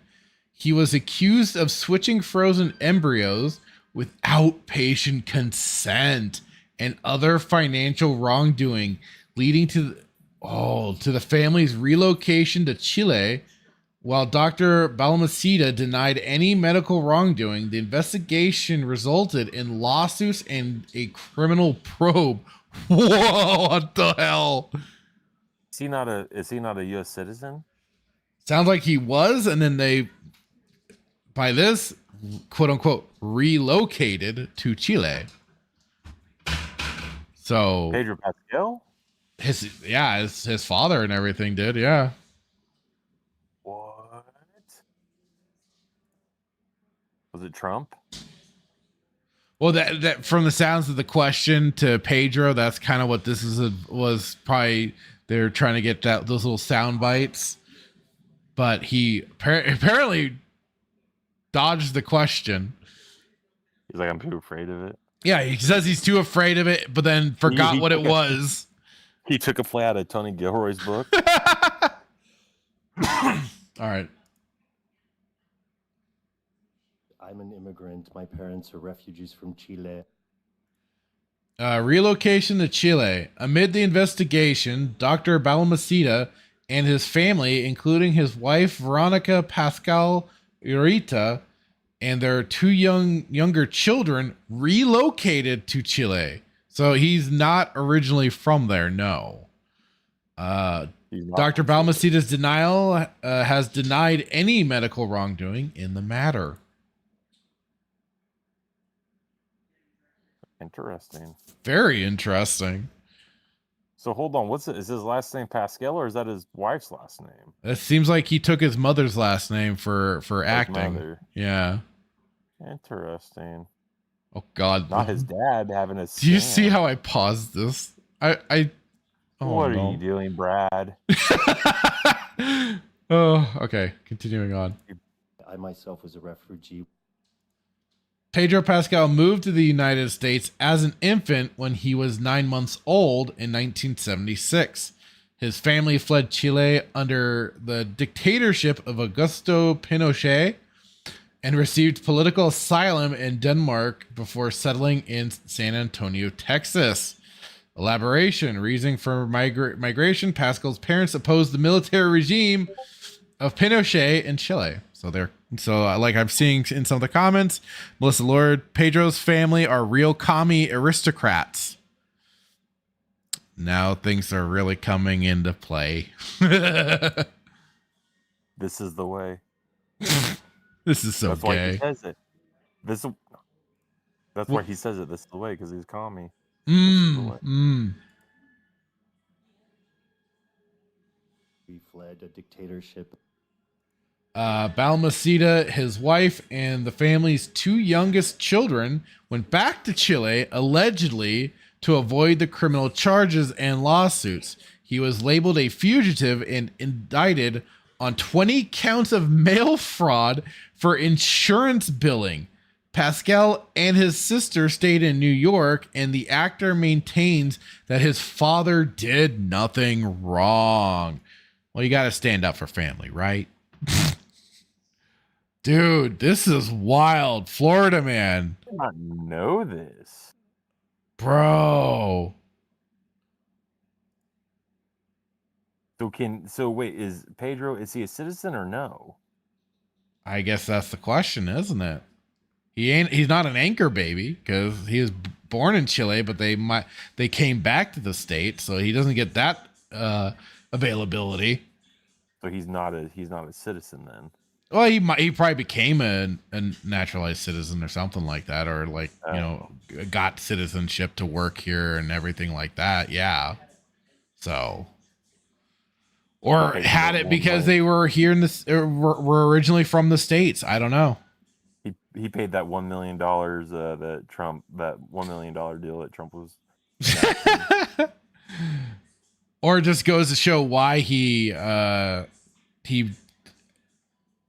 S1: He was accused of switching frozen embryos without patient consent and other financial wrongdoing, leading to the family's relocation to Chile. While Dr. Balmaceda denied any medical wrongdoing, the investigation resulted in lawsuits and a criminal probe. Whoa, what the hell?
S2: Is he not a U.S. citizen?
S1: Sounds like he was, and then they, by this, quote unquote, relocated to Chile. So
S2: Pedro Pascal?
S1: His father and everything did, yeah.
S2: What? Was it Trump?
S1: Well, that from the sounds of the question to Pedro, that's kind of what this was probably. They're trying to get those little sound bites, but he apparently dodged the question.
S2: He's like, I'm too afraid of it.
S1: Yeah, he says he's too afraid of it, but then forgot what it was.
S2: He took a play out of Tony Gilroy's book.
S1: All right.
S12: I'm an immigrant. My parents are refugees from Chile.
S1: Relocation to Chile. Amid the investigation, Dr. Balmaceda and his family, including his wife Veronica Pascal Urita, and their two younger children, relocated to Chile. So he's not originally from there, no. Dr. Balmaceda's denial has denied any medical wrongdoing in the matter.
S2: Interesting.
S1: Very interesting.
S2: So hold on, is his last name Pascal or is that his wife's last name?
S1: It seems like he took his mother's last name for acting.
S2: Mother.
S1: Yeah.
S2: Interesting.
S1: Oh God.
S2: Not his dad having a.
S1: Do you see how I paused this?
S2: What are you doing, Brad?
S1: Okay. Continuing on.
S12: I myself was a refugee.
S1: Pedro Pascal moved to the United States as an infant when he was 9 months old in 1976. His family fled Chile under the dictatorship of Augusto Pinochet and received political asylum in Denmark before settling in San Antonio, Texas. Elaboration. Reasoning for migration. Pascal's parents opposed the military regime of Pinochet in Chile. So like I'm seeing in some of the comments, Melissa Lord, Pedro's family are real commie aristocrats. Now things are really coming into play.
S2: This is the way.
S1: This is so
S2: That's
S1: gay.
S2: why he says it. That's why he says it. This is the way, because he's commie.
S12: We fled a dictatorship.
S1: Balmaceda, his wife, and the family's 2 youngest children went back to Chile, allegedly to avoid the criminal charges and lawsuits. He was labeled a fugitive and indicted on 20 counts of mail fraud for insurance billing. Pascal and his sister stayed in New York, and the actor maintains that his father did nothing wrong. Well, you got to stand up for family, right? Dude, this is wild. Florida man.
S2: I did not know this.
S1: Bro.
S2: So wait, is Pedro, is he a citizen or no?
S1: I guess that's the question, isn't it? He's not an anchor baby because he was born in Chile, but they came back to the state, so he doesn't get that availability.
S2: So he's not a citizen then.
S1: Well, he probably became a naturalized citizen or something like that, or like got citizenship to work here and everything like that. Yeah. So, or had it because they were here in this, were originally from the States. I don't know.
S2: He paid that $1 million that $1 million deal that Trump was.
S1: Or it just goes to show why he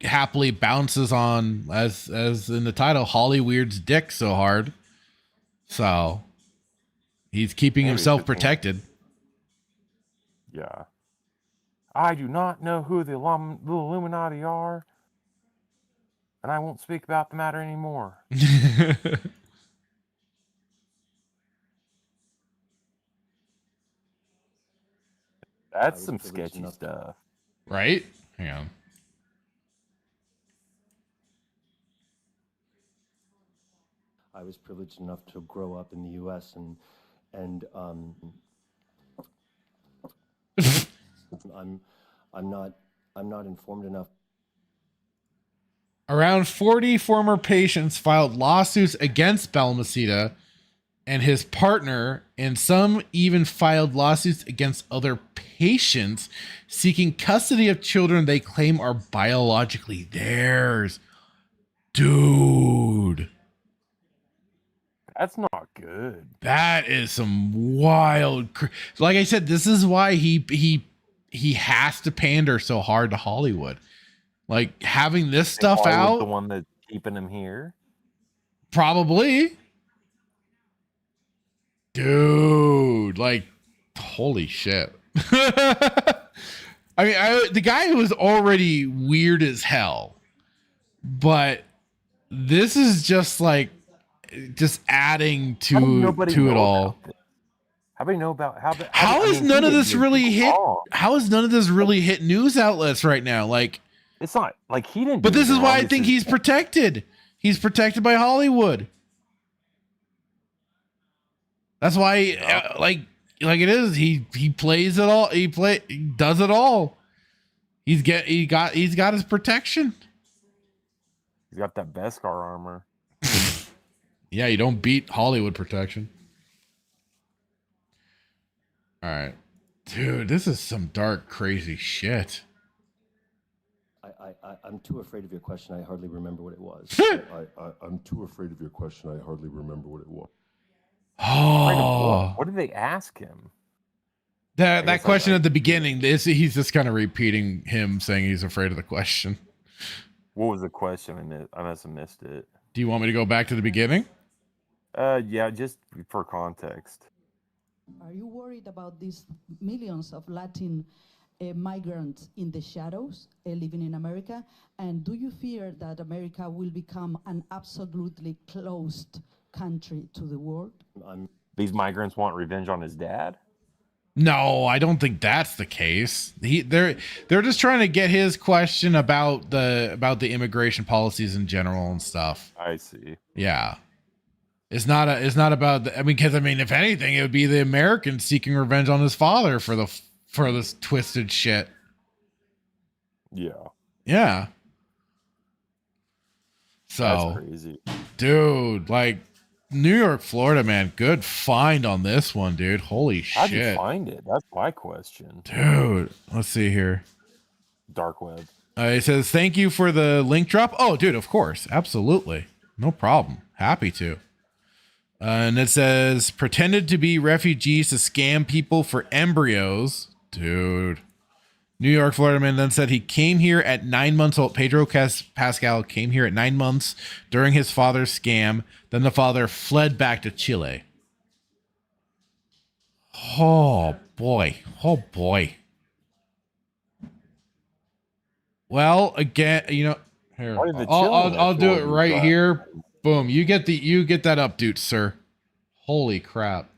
S1: happily bounces on, as in the title, Hollywood's dick so hard. So he's keeping himself protected.
S2: Yeah. I do not know who the Illuminati are, and I won't speak about the matter anymore. That's some sketchy stuff.
S1: Right? Hang on.
S12: I was privileged enough to grow up in the U.S. and I'm not informed enough.
S1: Around 40 former patients filed lawsuits against Balmaceda and his partner, and some even filed lawsuits against other patients seeking custody of children they claim are biologically theirs. Dude.
S2: That's not good.
S1: That is some wild. Like I said, this is why he has to pander so hard to Hollywood. Like having this stuff out.
S2: The one that's keeping him here.
S1: Probably. Dude, like, holy shit. I mean, the guy was already weird as hell, but this is just like, just adding to it all.
S2: How do you know about
S1: how is none of this really hit? How is none of this really hit news outlets right now? Like,
S2: it's not like he didn't.
S1: But this is why I think he's protected. He's protected by Hollywood. That's why, like it is. He plays it all. He does it all. He's got his protection.
S2: He's got that Beskar armor.
S1: Yeah, you don't beat Hollywood protection. All right, dude, this is some dark, crazy shit.
S12: I'm too afraid of your question. I hardly remember what it was.
S13: I'm too afraid of your question. I hardly remember what it was.
S1: Oh,
S2: what did they ask him?
S1: That question at the beginning. He's just kind of repeating him saying he's afraid of the question.
S2: What was the question? I must have missed it.
S1: Do you want me to go back to the beginning?
S2: Yeah, just for context.
S11: Are you worried about these millions of Latin migrants in the shadows living in America? And do you fear that America will become an absolutely closed country to the world?
S2: These migrants want revenge on his dad?
S1: No, I don't think that's the case. They're just trying to get his question about the immigration policies in general and stuff.
S2: I see.
S1: Yeah. It's not about because if anything, it would be the Americans seeking revenge on his father for this twisted shit.
S2: Yeah.
S1: Yeah. So
S2: that's crazy.
S1: Dude, like New York, Florida, man, good find on this one, dude. Holy shit.
S2: How'd you find it? That's my question.
S1: Dude, let's see here.
S2: Dark web.
S1: It says, thank you for the link drop. Oh, dude, of course. Absolutely. No problem. Happy to. And it says, pretended to be refugees to scam people for embryos. Dude. New York, Florida man then said he came here at 9 months old. Pedro Pascal came here at 9 months during his father's scam. Then the father fled back to Chile. Oh, boy. Oh, boy. Well, again, here, I'll do it right here. Boom. You get that up, dude, sir. Holy crap.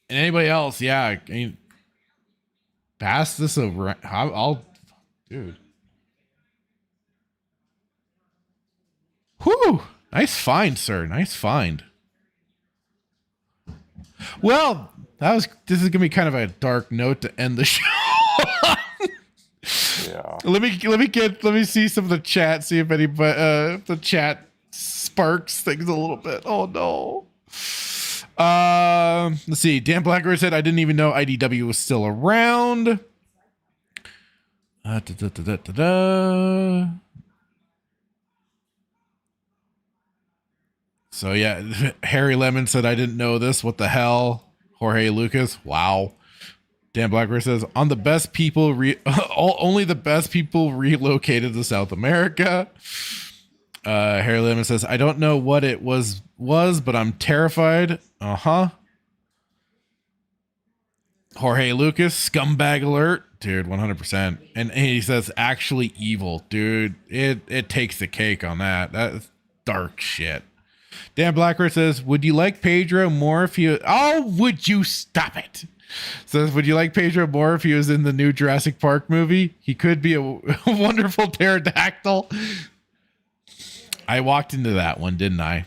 S1: And anybody else? Yeah. Pass this over. Dude. Whew. Nice find, sir. Nice find. Well, this is going to be kind of a dark note to end the show.
S2: Yeah.
S1: Let me see some of the chat, see if anybody the chat sparks things a little bit. Oh no. Let's see. Dan Blackbird said I didn't even know IDW was still around. So yeah, Harry Lemon said I didn't know this. What the hell? Jorge Lucas. Wow. Dan Blackbird says on the best people only the best people relocated to South America. Harry Lemon says I don't know what it was, but I'm terrified. Jorge Lucas, scumbag alert, dude, 100%. And he says actually evil, dude. It takes the cake on that. That's dark shit. Dan Blackbird says, would you like Pedro more if you? Oh, would you stop it? Says, would you like Pedro more if he was in the new Jurassic Park movie? He could be a wonderful pterodactyl. I walked into that one, didn't I?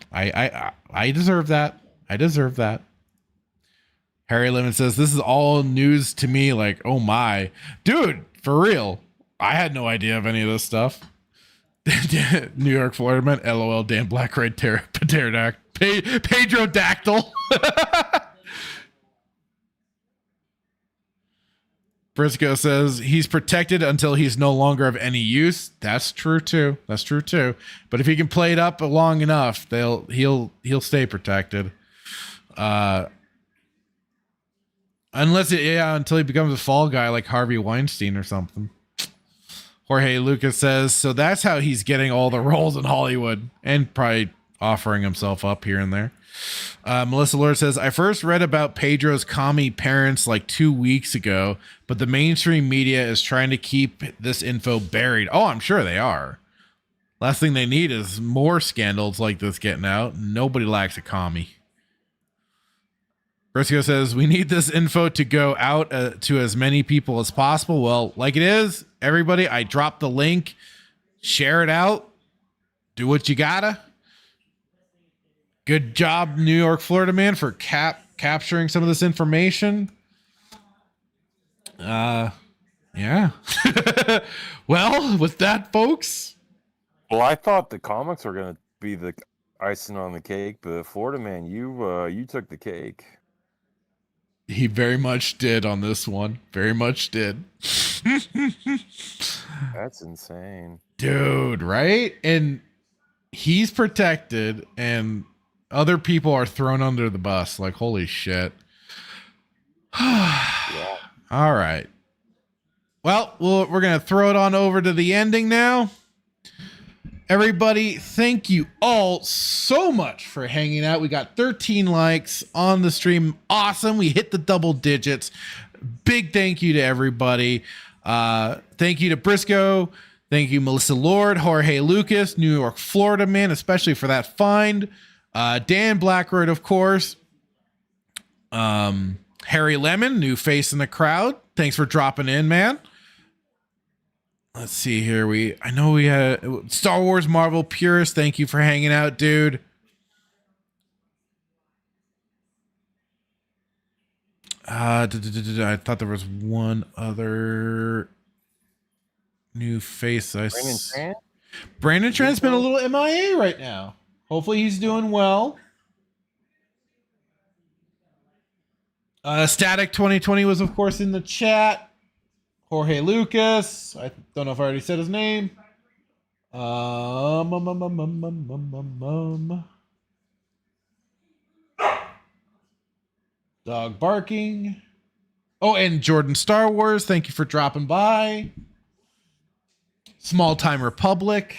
S1: I deserve that. I deserve that. Harry Lemon says, this is all news to me. Like, oh my. Dude, for real. I had no idea of any of this stuff. New York, Florida man. LOL, Dan Blackbird, Pedro Dactyl. Briscoe says he's protected until he's no longer of any use. That's true too. That's true too. But if he can play it up long enough, he'll stay protected. Until he becomes a fall guy like Harvey Weinstein or something. Jorge Lucas says, so that's how he's getting all the roles in Hollywood and probably offering himself up here and there. Melissa Lord says, I first read about Pedro's commie parents like 2 weeks ago, but the mainstream media is trying to keep this info buried. Oh, I'm sure they are. Last thing they need is more scandals like this getting out. Nobody likes a commie. Briscoe says, we need this info to go out to as many people as possible. Well, like it is, everybody, I dropped the link. Share it out. Do what you gotta. Good job, New York, Florida man, for capturing some of this information. Yeah. Well, with that, folks.
S2: Well, I thought the comics were going to be the icing on the cake, but Florida man, you took the cake.
S1: He very much did on this one. Very much did.
S2: That's insane.
S1: Dude, right? And he's protected and other people are thrown under the bus. Like, holy shit.
S2: Yeah.
S1: All right. Well, we're going to throw it on over to the ending now. Everybody, thank you all so much for hanging out. We got 13 likes on the stream. Awesome. We hit the double digits. Big thank you to everybody. Thank you to Briscoe. Thank you, Melissa Lord, Jorge Lucas, New York, Florida man, especially for that find. Dan Blackroyd, of course. Harry Lemon, new face in the crowd. Thanks for dropping in, man. Let's see here. I know we had Star Wars Marvel Purist. Thank you for hanging out, dude. I thought there was one other new face. Brandon Tran's been a little MIA right now. Hopefully he's doing well. Static 2020 was, of course, in the chat. Jorge Lucas. I don't know if I already said his name. Dog barking. Oh, and Jordan Star Wars. Thank you for dropping by. Small Time Republic.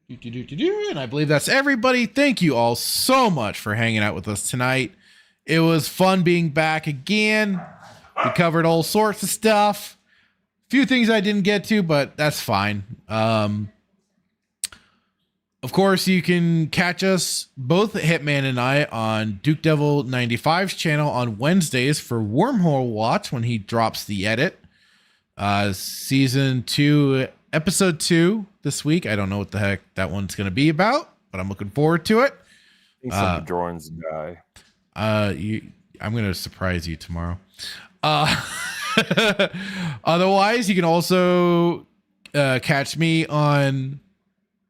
S1: And I believe that's everybody. Thank you all so much for hanging out with us tonight. It was fun being back again. We covered all sorts of stuff. A few things I didn't get to, but that's fine. Of course, you can catch us, both Hitman and I, on Duke Devil 95's channel on Wednesdays for Wormhole Watch when he drops the edit. Season 2, episode 2 this week. I don't know what the heck that one's going to be about, but I'm looking forward to it.
S2: He's some drawings guy.
S1: I'm going to surprise you tomorrow. Otherwise, you can also catch me on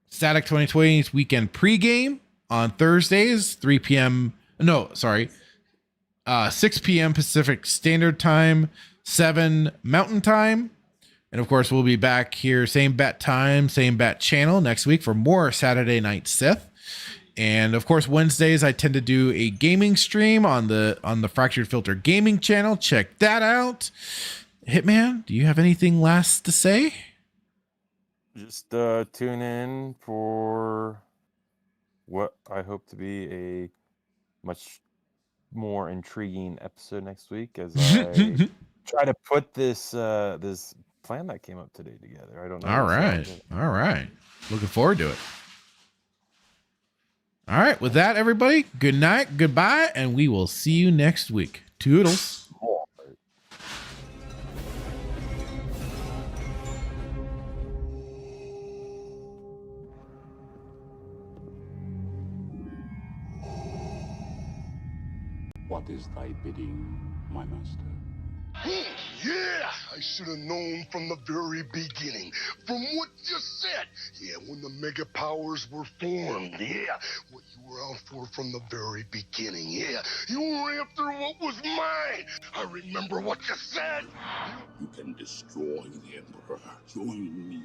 S1: Static 2020's weekend pregame on Thursdays, 3 p.m. No, sorry, 6 p.m. Pacific Standard Time, 7 Mountain Time. And of course, we'll be back here, same bat time, same bat channel next week for more Saturday Night Sith. And of course, Wednesdays I tend to do a gaming stream on the Fractured Filter Gaming channel. Check that out. Hitman, do you have anything last to say?
S2: Just tune in for what I hope to be a much more intriguing episode next week as I try to put this this plan that came up today together. I don't know.
S1: All right. Looking forward to it. All right. With that, everybody, good night, goodbye, and we will see you next week. Toodles.
S14: What is thy bidding, my master?
S15: Yeah, I should have known from the very beginning. From what you said. Yeah, when the mega powers were formed. Yeah, what you were out for from the very beginning. Yeah, you were after what was mine. I remember what you said.
S14: You can destroy the Emperor. Join me.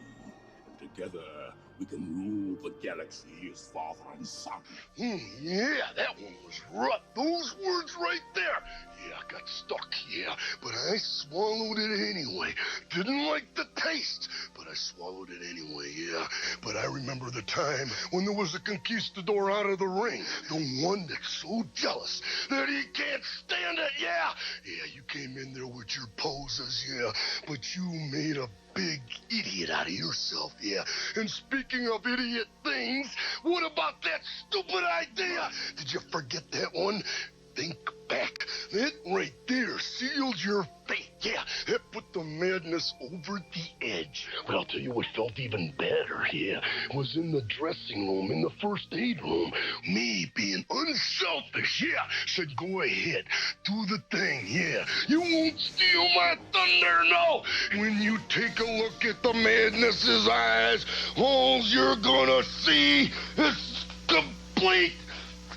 S14: Together, we can rule the galaxy as father and son.
S15: Yeah, that one was rough. Those words right there. Yeah, I got stuck, yeah, but I swallowed it anyway. Didn't like the taste, but I swallowed it anyway, yeah. But I remember the time when there was a conquistador out of the ring, the one that's so jealous that he can't stand it, yeah. Yeah, you came in there with your poses, yeah, but you made a big idiot out of yourself, yeah. And speaking of idiot things, what about that stupid idea? Did you forget that one? Think back. That right there sealed your fate. Yeah, that put the madness over the edge. But I'll tell you what felt even better, yeah, was in the dressing room, in the first aid room. Me being unselfish, yeah, said go ahead, do the thing, yeah. You won't steal my thunder, no. When you take a look at the madness's eyes, all you're gonna see is complete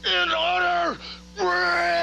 S15: and utter breath.